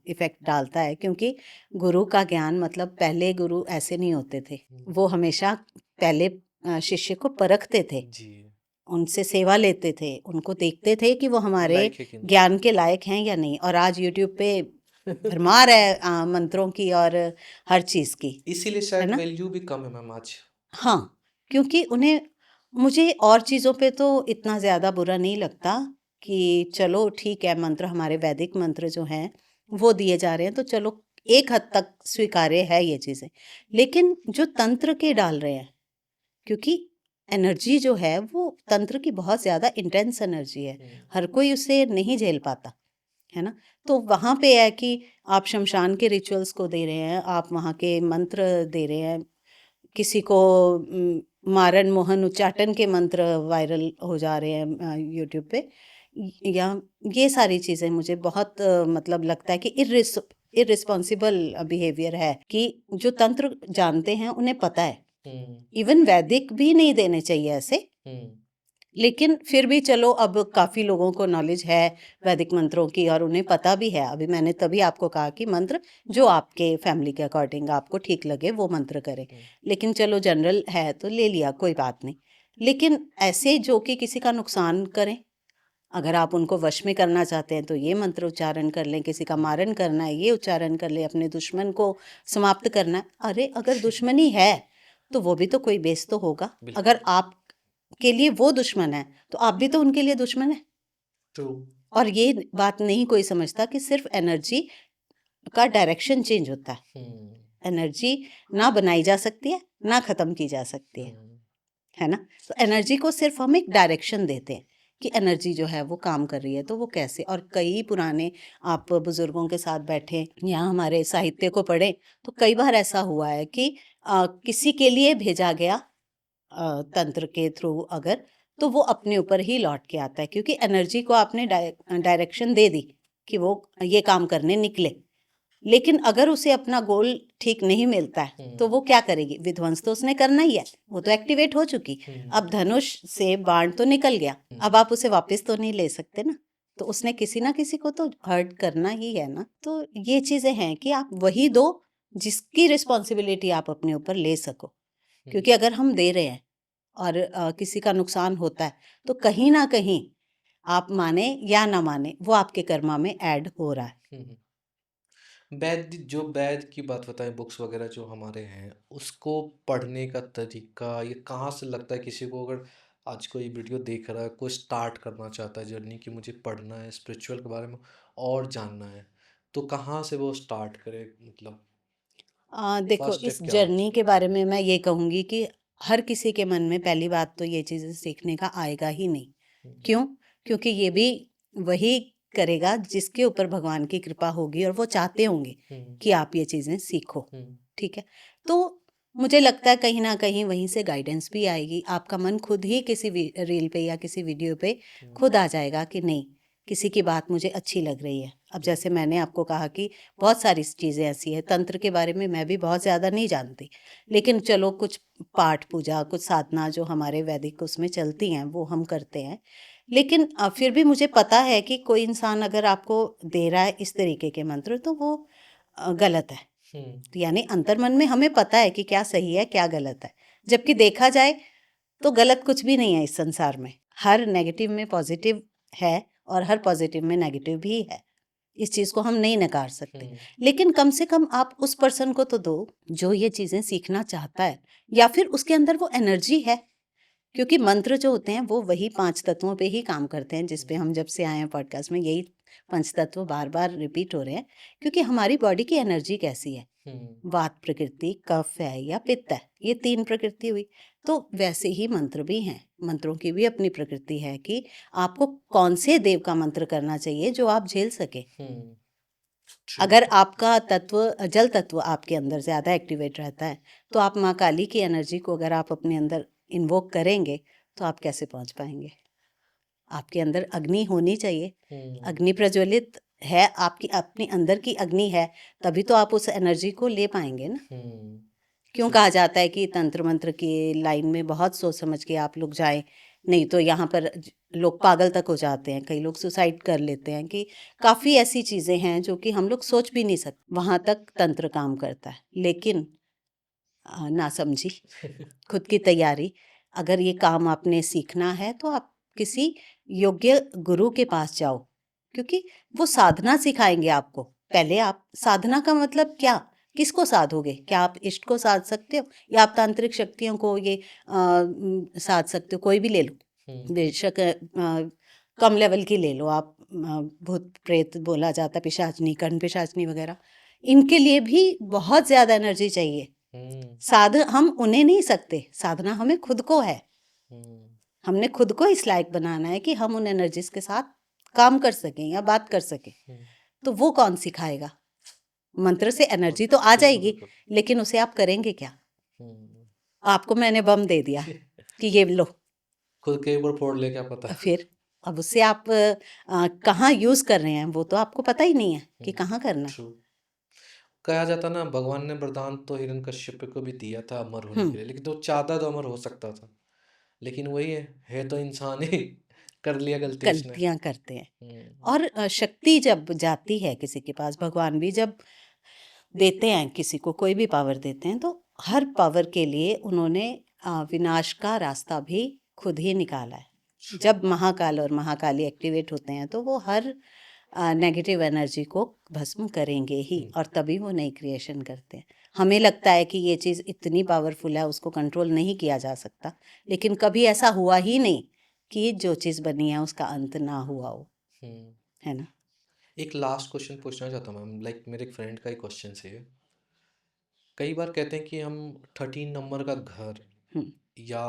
इफ़ेक्ट डालता है, क्योंकि गुरु का ज्ञान मतलब, पहले गुरु ऐसे नहीं होते थे। हुँ। वो हमेशा पहले शिष्य को परखते थे, जी। उनसे सेवा लेते थे, उनको देखते थे कि वो हमारे लाइक है कि नहीं? ज्ञान के लायक हैं या नहीं। और आज यूट्यूब पे भरमार है मंत्रों की और हर चीज़ की, इसीलिए है शायद ना। वैल्यू भी कम है मैम आज। हाँ, क्योंकि उन्हें, मुझे और चीज़ों पे तो इतना ज़्यादा बुरा नहीं लगता कि चलो ठीक है, मंत्र हमारे वैदिक मंत्र जो हैं वो दिए जा रहे हैं तो चलो एक हद तक स्वीकार्य है ये चीज़ें। लेकिन जो तंत्र के डाल रहे हैं, क्योंकि एनर्जी जो है वो तंत्र की बहुत ज़्यादा इंटेंस एनर्जी है, हुँ। हर कोई उसे नहीं झेल पाता, है ना। तो वहाँ पे है कि आप शमशान के रिचुअल्स को दे रहे हैं, आप वहाँ के मंत्र दे रहे हैं, किसी को मारन मोहन उच्चाटन के मंत्र वायरल हो जा रहे हैं यूट्यूब पे, या ये सारी चीज़ें मुझे बहुत मतलब लगता है कि इर्रिस्पॉन्सिबल बिहेवियर है, कि जो तंत्र जानते हैं उन्हें पता है। हुँ। इवन वैदिक भी नहीं देने चाहिए ऐसे, हुँ। लेकिन फिर भी चलो, अब काफ़ी लोगों को नॉलेज है वैदिक मंत्रों की और उन्हें पता भी है। अभी मैंने तभी आपको कहा कि मंत्र जो आपके फैमिली के अकॉर्डिंग आपको ठीक लगे वो मंत्र करें। हुँ। लेकिन चलो जनरल है तो ले लिया, कोई बात नहीं। लेकिन ऐसे जो कि किसी का नुकसान करें, अगर आप उनको वश में करना चाहते हैं तो ये मंत्र उच्चारण कर लें, किसी का मारन करना है ये उच्चारण कर लें, अपने दुश्मन को समाप्त करना है। अरे अगर दुश्मनी है तो वो भी तो कोई बेस तो होगा। बिल्कुल। अगर आप के लिए वो दुश्मन है तो आप भी तो उनके लिए दुश्मन है। ट्रू। और ये बात नहीं कोई समझता कि सिर्फ एनर्जी का डायरेक्शन चेंज होता है। हुँ। एनर्जी ना बनाई जा सकती है ना ख़त्म की जा सकती हुँ। है ना। तो एनर्जी को सिर्फ हम एक डायरेक्शन देते हैं कि एनर्जी जो है वो काम कर रही है तो वो कैसे। और कई पुराने आप बुजुर्गों के साथ बैठे या हमारे साहित्य को पढ़ें तो कई बार ऐसा हुआ है कि किसी के लिए भेजा गया तंत्र के थ्रू अगर, तो वो अपने ऊपर ही लौट के आता है, क्योंकि एनर्जी को आपने डायरेक्शन दे दी कि वो ये काम करने निकले। लेकिन अगर उसे अपना गोल ठीक नहीं मिलता है तो वो क्या करेगी? विध्वंस तो उसने करना ही है, वो तो एक्टिवेट हो चुकी। अब धनुष से बाण तो निकल गया, अब आप उसे वापस तो नहीं ले सकते ना, तो उसने किसी ना किसी को तो हर्ट करना ही है ना। तो ये चीजें हैं कि आप वही दो जिसकी रिस्पॉन्सिबिलिटी आप अपने ऊपर ले सको, क्योंकि अगर हम दे रहे हैं और किसी का नुकसान होता है तो कहीं ना कहीं आप माने या ना माने वो आपके कर्मा में ऐड हो रहा है। वैद की बात बताएं, बुक्स वगैरह जो हमारे हैं उसको पढ़ने का तरीका ये कहाँ से लगता है किसी को? अगर आज कोई वीडियो देख रहा है, कोई स्टार्ट करना चाहता है जर्नी कि मुझे पढ़ना है, स्पिरिचुअल के बारे में और जानना है, तो कहाँ से वो स्टार्ट करे? मतलब देखो, फर्स्ट इस स्टेप क्या हो? जर्नी के बारे में मैं ये कहूँगी कि हर किसी के मन में पहली बात तो ये चीज़ें सीखने का आएगा ही नहीं। हम्म, क्यों? क्योंकि ये भी वही करेगा जिसके ऊपर भगवान की कृपा होगी और वो चाहते होंगे हम्म, कि आप ये चीज़ें सीखो। हम्म, ठीक है? तो मुझे लगता है कहीं न कहीं वहीं से गाइडेंस भी आएगी। आपका मन खुद ही किसी रील पे या किसी वीडियो पे खुद आ जाएगा कि नहीं, किसी की बात मुझे अच्छी लग रही है। अब जैसे मैंने आपको कहा कि बहुत सारी चीज़ें ऐसी हैं, तंत्र के बारे में मैं भी बहुत ज़्यादा नहीं जानती। लेकिन चलो कुछ पाठ पूजा, कुछ साधना जो हमारे वैदिक उसमें चलती हैं, वो हम करते हैं। लेकिन फिर भी मुझे पता है कि कोई इंसान अगर आपको दे रहा है इस तरीके के मंत्र तो वो गलत है। हम्म, तो यानी अंतर्मन में हमें पता है कि क्या सही है, क्या गलत है। जबकि देखा जाए तो गलत कुछ भी नहीं है इस संसार में। हर नेगेटिव में पॉजिटिव है और हर पॉजिटिव में नेगेटिव भी है। इस चीज़ को हम नहीं नकार सकते। हम्म, लेकिन कम से कम आप उस पर्सन को तो दो जो ये चीज़ें सीखना चाहता है, या फिर उसके अंदर वो एनर्जी है। क्योंकि मंत्र जो होते हैं वो वही 5 तत्वों पे ही काम करते हैं, जिस पे हम जब से आए हैं पॉडकास्ट में यही 5 तत्व बार-बार रिपीट हो रहे हैं। क्योंकि हमारी बॉडी की एनर्जी कैसी है? हम्म, वात प्रकृति, कफ है या पित्त है, ये 3 प्रकृति हुई। तो वैसे ही मंत्र भी हैं। मंत्रों की भी अपनी प्रकृति है कि आपको कौन से देव का मंत्र करना चाहिए जो आप झेल सकें। हम्म, अगर आपका तत्व जल तत्व आपके अंदर ज़्यादा एक्टिवेट रहता है तो आप माँ काली की एनर्जी को अगर आप अपने अंदर इन्वोक करेंगे तो आप कैसे पहुँच पाएंगे? आपके अंदर अग्नि होनी चाहिए। हम्म, अग्नि प्रज्वलित है, आपकी अपने अंदर की अग्नि है, तभी तो आप उस एनर्जी को ले पाएंगे ना। हम्म, क्यों ट्रू, कहा जाता है कि तंत्र मंत्र की लाइन में बहुत सोच समझ के आप लोग जाएं, नहीं तो यहाँ पर लोग पागल तक हो जाते हैं, कई लोग सुसाइड कर लेते हैं। कि काफ़ी ऐसी चीज़ें हैं जो कि हम लोग सोच भी नहीं सकते, वहाँ तक तंत्र काम करता है। लेकिन ना समझी, खुद की तैयारी, अगर ये काम आपने सीखना है तो आप किसी योग्य गुरु के पास जाओ, क्योंकि वो साधना सिखाएंगे आपको। पहले आप साधना का मतलब क्या, किसको साधोगे? क्या आप इष्ट को साध सकते हो या आप तांत्रिक शक्तियों को ये साध सकते हो? कोई भी ले लो, हम्म, बेशक कम लेवल की ले लो आप, भूत प्रेत बोला जाता है, पिशाचनी, कर्ण पिशाचनी वगैरह, इनके लिए भी बहुत ज़्यादा एनर्जी चाहिए। हम्म, हम उन्हें नहीं सकते, साधना हमें खुद को है। हम्म, हमने खुद को इस लायक बनाना है कि हम उन एनर्जीज के साथ काम कर सकें या बात कर सकें। हम्म, तो वो कौन सिखाएगा? मंत्र से एनर्जी तो आ बिल्कुल जाएगी, बिल्कुल, लेकिन उसे आप करेंगे क्या? हम्म, आपको मैंने बम दे दिया कि ये लो, खुद के ऊपर फोड़ ले, क्या पता। फिर अब उससे आप कहाँ यूज़ कर रहे हैं वो तो आपको पता ही नहीं है कि कहाँ करना है। ट्रू, कहा जाता ना भगवान ने वरदान तो हिरण्यकश्यप को भी दिया था अमर होने के हम्म लिए, लेकिन तो चाहता तो अमर हो सकता था, लेकिन वही है तो इंसान ही। कर लिया गलती उसने। गलतियाँ करते हैं। हम्म, और शक्ति जब जाती है किसी के पास, भगवान भी जब देते हैं किसी को कोई भी पावर देते हैं, तो हर पावर के लिए उन्होंने विनाश का रास्ता भी खुद ही निकाला है। जब महाकाल और महाकाली एक्टिवेट होते हैं तो वो हर नेगेटिव एनर्जी को भस्म करेंगे ही, और तभी वो नई क्रिएशन करते हैं। हमें लगता है कि ये चीज़ इतनी पावरफुल है, उसको कंट्रोल नहीं किया जा सकता, लेकिन कभी ऐसा हुआ ही नहीं कि जो चीज़ बनी है उसका अंत ना हुआ हो, हम्म। है ना। एक लास्ट क्वेश्चन पूछना चाहता हूँ मैम, लाइक मेरे एक फ्रेंड का ही क्वेश्चन है। कई बार कहते हैं कि हम 13 नंबर का घर हम्म। या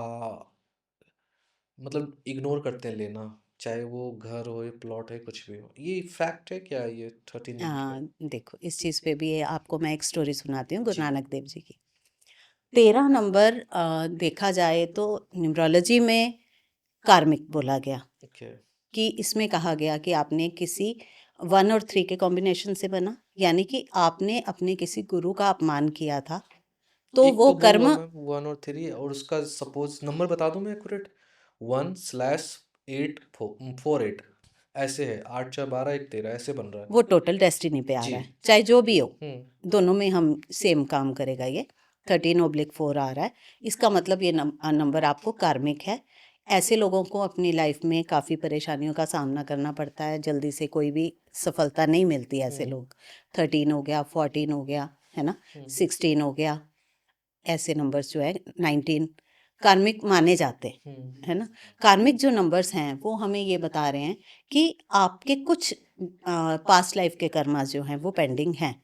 मतलब इग्नोर करते हैं लेना, चाहे वो घर हो या प्लॉट है, कुछ भी हो, ये फैक्ट है क्या, ये 13 नंबर का? देखो, इस चीज़ पे भी आपको मैं एक स्टोरी सुनाती हूँ गुरु जी। नानक देव जी की। 13 नंबर देखा जाए तो न्यूमरोलॉजी में कार्मिक बोला गया ओके। कि इसमें कहा गया कि आपने किसी 1 और 3 के कॉम्बिनेशन से बना, यानी कि आपने अपने किसी गुरु का अपमान किया था, तो एक वो तो बोल दो कर्म मैम 1 और 3 और उसका सपोज नंबर बता दूं मैं एक्यूरेट 1/848 ऐसे है 8 4 12 1 13 ऐसे बन रहा है। वो टोटल डेस्टिनी पे आ जी। रहा है, चाहे जो भी हो, दोनों में हम सेम काम करेगा ये। 13/4 आ रहा है, इसका मतलब ये नंबर आपको कार्मिक है। ऐसे लोगों को अपनी लाइफ में काफ़ी परेशानियों का सामना करना पड़ता है, जल्दी से कोई भी सफलता नहीं मिलती ऐसे लोग। 13 हो गया, 14 हो गया, है ना, 16 हो गया, ऐसे नंबर्स जो है 19 कार्मिक माने जाते हैं, है ना। कार्मिक जो नंबर्स हैं वो हमें ये बता रहे हैं कि आपके कुछ पास्ट लाइफ के कर्मा जो हैं वो पेंडिंग हैं,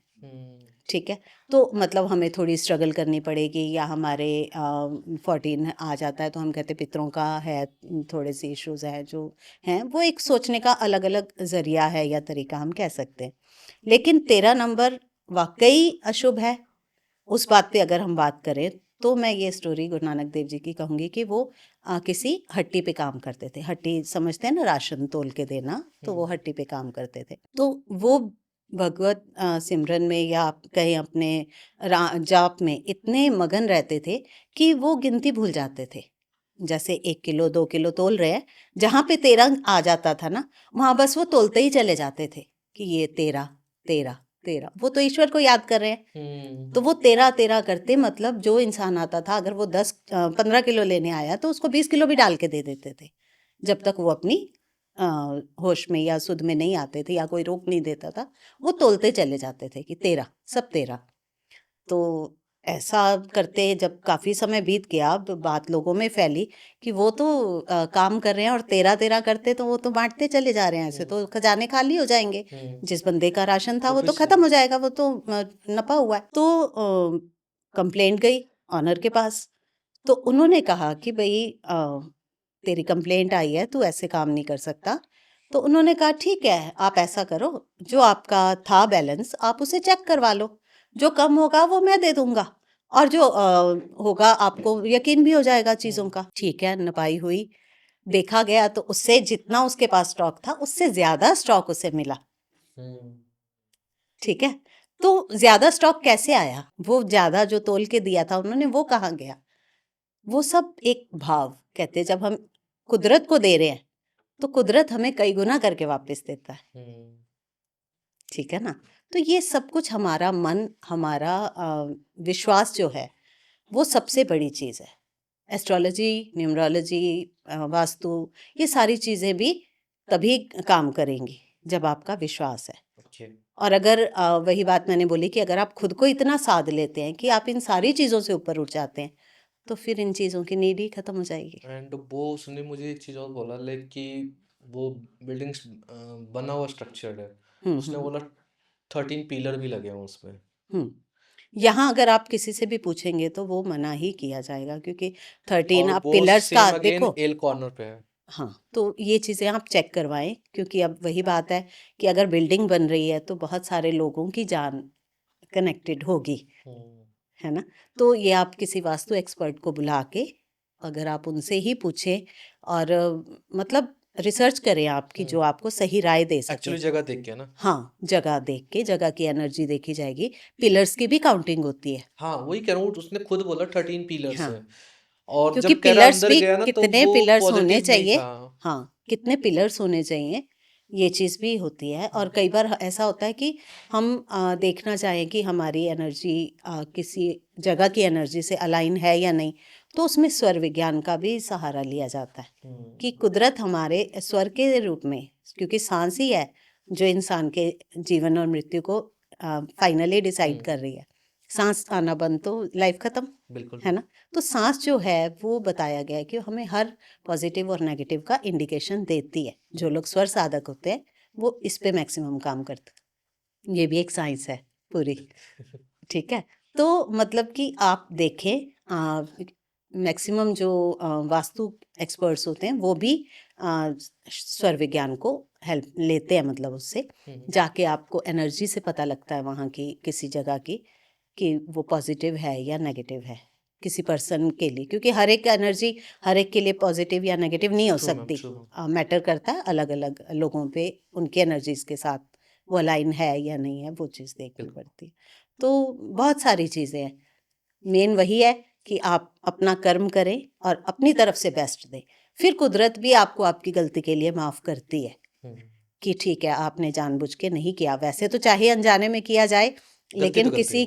ठीक है। तो मतलब हमें थोड़ी स्ट्रगल करनी पड़ेगी, या हमारे 14 आ जाता है तो हम कहते पितरों का है, थोड़े से इश्यूज हैं जो हैं, वो एक सोचने का अलग अलग ज़रिया है या तरीका हम कह सकते हैं। लेकिन 13 नंबर वाकई अशुभ है। उस बात पे अगर हम बात करें तो मैं ये स्टोरी गुरु नानक देव जी की कहूँगी कि वो किसी हट्टी पे काम करते थे। हट्टी समझते हैं ना, राशन तोल के देना, तो वो हट्टी पे काम करते थे। तो वो भगवत सिमरन में या आप कहें अपने जाप में इतने मगन रहते थे कि वो गिनती भूल जाते थे। जैसे 1 किलो 2 किलो तोल रहे हैं, जहाँ पे 13 आ जाता था ना, वहाँ बस वो तोलते ही चले जाते थे कि ये 13 13 13, वो तो ईश्वर को याद कर रहे हैं। तो वो 13 13 करते, मतलब जो इंसान आता था अगर वो 15 किलो लेने आया तो उसको 20 किलो भी डाल के दे देते थे, जब तक वो अपनी अ, होश में या सुध में नहीं आते थे या कोई रोक नहीं देता था, वो तोलते चले जाते थे कि 13 सब 13। तो ऐसा करते जब काफ़ी समय बीत गया, अब बात लोगों में फैली कि वो तो काम कर रहे हैं और 13 13 करते, तो वो तो बांटते चले जा रहे हैं, ऐसे तो खजाने खाली हो जाएंगे। जिस बंदे का राशन था वो तो खत्म हो जाएगा, वो तो नपा हुआ है। तो कंप्लेंट गई ऑनर के पास, तो उन्होंने कहा कि भाई तेरी कंप्लेंट आई है, तू ऐसे काम नहीं कर सकता। तो उन्होंने कहा ठीक है, आप ऐसा करो, जो आपका था बैलेंस आप उसे चेक करवा लो, जो कम होगा वो मैं दे दूंगा, और जो होगा आपको यकीन भी हो जाएगा चीज़ों का। ठीक है, नपाई हुई, देखा गया तो उससे जितना उसके पास स्टॉक था उससे ज़्यादा स्टॉक उसे मिला, ठीक है। तो ज़्यादा स्टॉक कैसे आया, वो ज़्यादा जो तोल के दिया था उन्होंने, वो कहाँ गया? वो सब एक भाव कहते, जब हम कुदरत को दे रहे हैं तो कुदरत हमें कई गुना करके वापस देता है, ठीक है ना। तो ये सब कुछ हमारा मन, हमारा विश्वास जो है, वो सबसे बड़ी चीज़ है। एस्ट्रोलॉजी, न्यूमरोलॉजी, वास्तु, ये सारी चीज़ें भी तभी काम करेंगी जब आपका विश्वास है। और अगर वही बात मैंने बोली कि अगर आप खुद को इतना साध लेते हैं कि आप इन सारी चीज़ों से ऊपर उठ जाते हैं, तो फिर इन चीज़ों की नीड ही खत्म हो जाएगी। एंड वो उसने मुझे एक चीज और बोला लाइक कि वो बिल्डिंग बना हुआ स्ट्रक्चर्ड है, उसने बोला 13 पिलर भी लगे हैं उसमें। हम्म यहाँ अगर आप किसी से भी पूछेंगे तो वो मना ही किया जाएगा, क्योंकि 13 और आप वो पिलर्स का सेम अगेन देखो। एल कॉर्नर पे है। हाँ, तो ये चीज़ें आप चेक करवाएं, क्योंकि अब वही बात है कि अगर बिल्डिंग बन रही है तो बहुत सारे लोगों की जान कनेक्टेड होगी, है ना। तो ये आप किसी वास्तु एक्सपर्ट को बुला के अगर आप उनसे ही पूछें और मतलब रिसर्च करें आपकी, जो आपको सही राय दे सके। एक्चुअली जगह देख के ना, हाँ, जगह देख के, जगह की एनर्जी देखी जाएगी, पिलर्स की भी काउंटिंग होती है। हाँ वही कह रहा हूँ, उसने खुद बोला 13 पिलर्स हाँ, हैं, और क्योंकि जब कैरा पिलर्स अंदर भी गया ना तो कितने वो पिलर्स होने पॉजिटिव नहीं चाहिए, था। हाँ, कितने पिलर्स होने चाहिए, ये चीज़ भी होती है। और कई बार ऐसा होता है कि हम देखना चाहें कि हमारी एनर्जी किसी जगह की एनर्जी से अलाइन है या नहीं, तो उसमें स्वर विज्ञान का भी सहारा लिया जाता है कि कुदरत हमारे स्वर के रूप में, क्योंकि सांस ही है जो इंसान के जीवन और मृत्यु को फाइनली डिसाइड कर रही है। सांस आना बंद तो लाइफ खत्म, बिल्कुल है ना। तो सांस जो है वो बताया गया है कि हमें हर पॉजिटिव और नेगेटिव का इंडिकेशन देती है। जो लोग स्वर साधक होते हैं वो इस पे मैक्सिमम काम करते हैं, ये भी एक साइंस है पूरी, ठीक है। तो मतलब कि आप देखें, मैक्सिमम जो वास्तु एक्सपर्ट्स होते हैं वो भी स्वर विज्ञान को हेल्प लेते हैं, मतलब उससे जाके आपको एनर्जी से पता लगता है वहाँ की किसी जगह की कि वो पॉजिटिव है या नेगेटिव है। किसी पर्सन के लिए, क्योंकि हर एक एनर्जी हर एक के लिए पॉजिटिव या नेगेटिव नहीं हो ट्रू मैम, सकती। True ma'am. मैटर करता है अलग अलग लोगों पे, उनकी एनर्जीज के साथ वो अलाइन है या नहीं है, वो चीज़ देखनी बिल्कुल। पड़ती है। तो बहुत सारी चीज़ें हैं, मेन वही है कि आप अपना कर्म करें और अपनी तरफ से बेस्ट दें, फिर कुदरत भी आपको आपकी गलती के लिए माफ़ करती है हम्म, कि ठीक है आपने जानबूझ के नहीं किया, वैसे तो चाहे अनजाने में किया जाए, गलती लेकिन तो गलती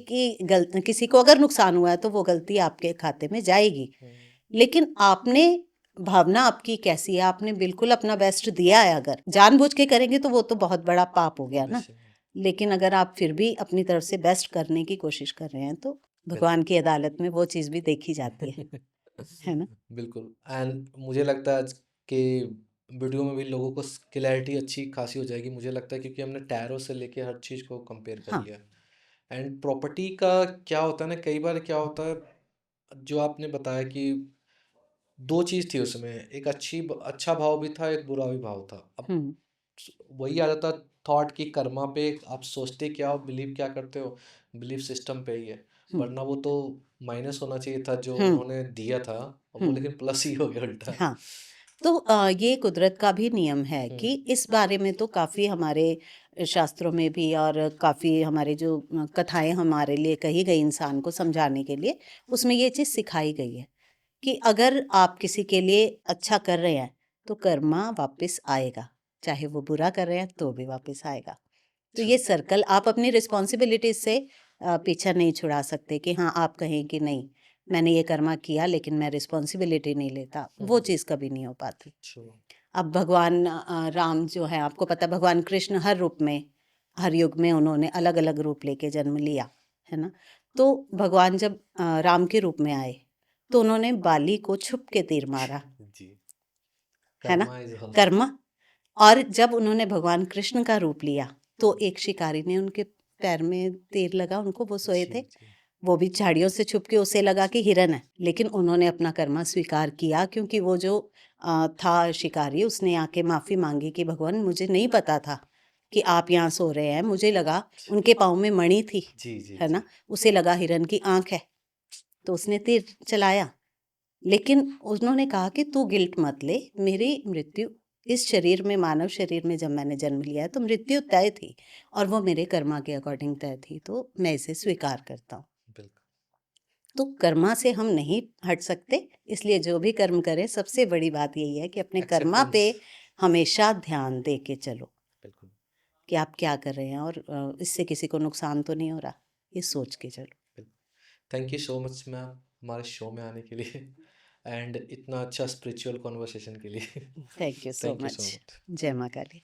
है। किसी को अगर नुकसान हुआ है तो वो गलती आपके खाते में जाएगी। लेकिन आपने भावना आपकी कैसी है, आपने बिल्कुल अपना बेस्ट दिया है, अगर जानबूझ के करेंगे तो वो तो बहुत बड़ा पाप हो गया ना। Obviously, लेकिन अगर आप फिर भी अपनी तरफ से बेस्ट करने की कोशिश कर रहे हैं तो भगवान की अदालत में वो चीज़ भी देखी जाती है ना। बिल्कुल। एंड मुझे लगता है आज के वीडियो में भी लोगों को क्लैरिटी अच्छी खासी हो जाएगी, मुझे लगता है, क्योंकि हमने टैरो से लेके हर चीज़ को कंपेयर कर हाँ। लिया। एंड प्रॉपर्टी का क्या होता है ना, कई बार क्या होता है, जो आपने बताया कि दो चीज़ थी उसमें, एक अच्छा भाव भी था, एक बुरा भी भाव था। अब हम्म। वही आ जाता थॉट की कर्मा पे, आप सोचते क्या हो, बिलीव क्या करते हो, बिलीफ सिस्टम पे ही है। हम्म। वरना वो तो माइनस होना चाहिए था जो हम्म। उन्होंने दिया था, और वो हम्म। लेकिन प्लस ही हो गया उल्टा। हाँ, तो ये कुदरत का भी नियम है कि इस बारे में तो काफ़ी हमारे शास्त्रों में भी, और काफ़ी हमारे जो कथाएं हमारे लिए कही गई इंसान को समझाने के लिए, उसमें ये चीज़ सिखाई गई है कि अगर आप किसी के लिए अच्छा कर रहे हैं तो कर्मा वापस आएगा, चाहे वो बुरा कर रहे हैं तो भी वापस आएगा। तो ये सर्कल आप अपनी रिस्पॉन्सिबिलिटीज से पीछा नहीं छुड़ा सकते कि हाँ आप कहें कि नहीं मैंने ये कर्मा किया लेकिन मैं रिस्पॉन्सिबिलिटी नहीं लेता, वो चीज़ कभी नहीं हो पाती। अब भगवान राम जो है, आपको पता है, भगवान कृष्ण हर रूप में, हर युग में उन्होंने अलग अलग रूप लेके जन्म लिया है ना। तो भगवान जब राम के रूप में आए तो उन्होंने बाली को छुप के तीर मारा, जी, है ना, कर्मा इज ऑल। कर्मा। और जब उन्होंने भगवान कृष्ण का रूप लिया तो एक शिकारी ने उनके पैर में तीर लगा, उनको वो सोए जी थे, जी। वो भी झाड़ियों से छुप के, उसे लगा कि हिरन है, लेकिन उन्होंने अपना कर्मा स्वीकार किया, क्योंकि वो जो था शिकारी, उसने आके माफ़ी मांगी कि भगवान मुझे नहीं पता था कि आप यहाँ सो रहे हैं, मुझे लगा, उनके पाँव में मणि थी, जी जी है ना, जी। उसे लगा हिरन की आँख है, तो उसने तीर चलाया। लेकिन उन्होंने कहा कि तू गिल्ट मत ले, मेरी मृत्यु इस शरीर में, मानव शरीर में जब मैंने जन्म लिया है तो मृत्यु तय थी, और वो मेरे कर्मा के अकॉर्डिंग तय थी, तो मैं इसे स्वीकार करता हूँ। बिल्कुल। तो कर्मा से हम नहीं हट सकते, इसलिए जो भी कर्म करें सबसे बड़ी बात यही है कि अपने कर्मा पे एक्सेप्टेंस। हमेशा ध्यान दे के चलो बिल्कुल। कि आप क्या कर रहे हैं, और इससे किसी को नुकसान तो नहीं हो रहा, ये सोच के चलो। Thank you so much ma'am हमारे शो में आने के लिए, एंड इतना अच्छा स्पिरिचुअल कॉन्वर्सेशन के लिए। Thank you so thank you so much. Much. जय माँ काली।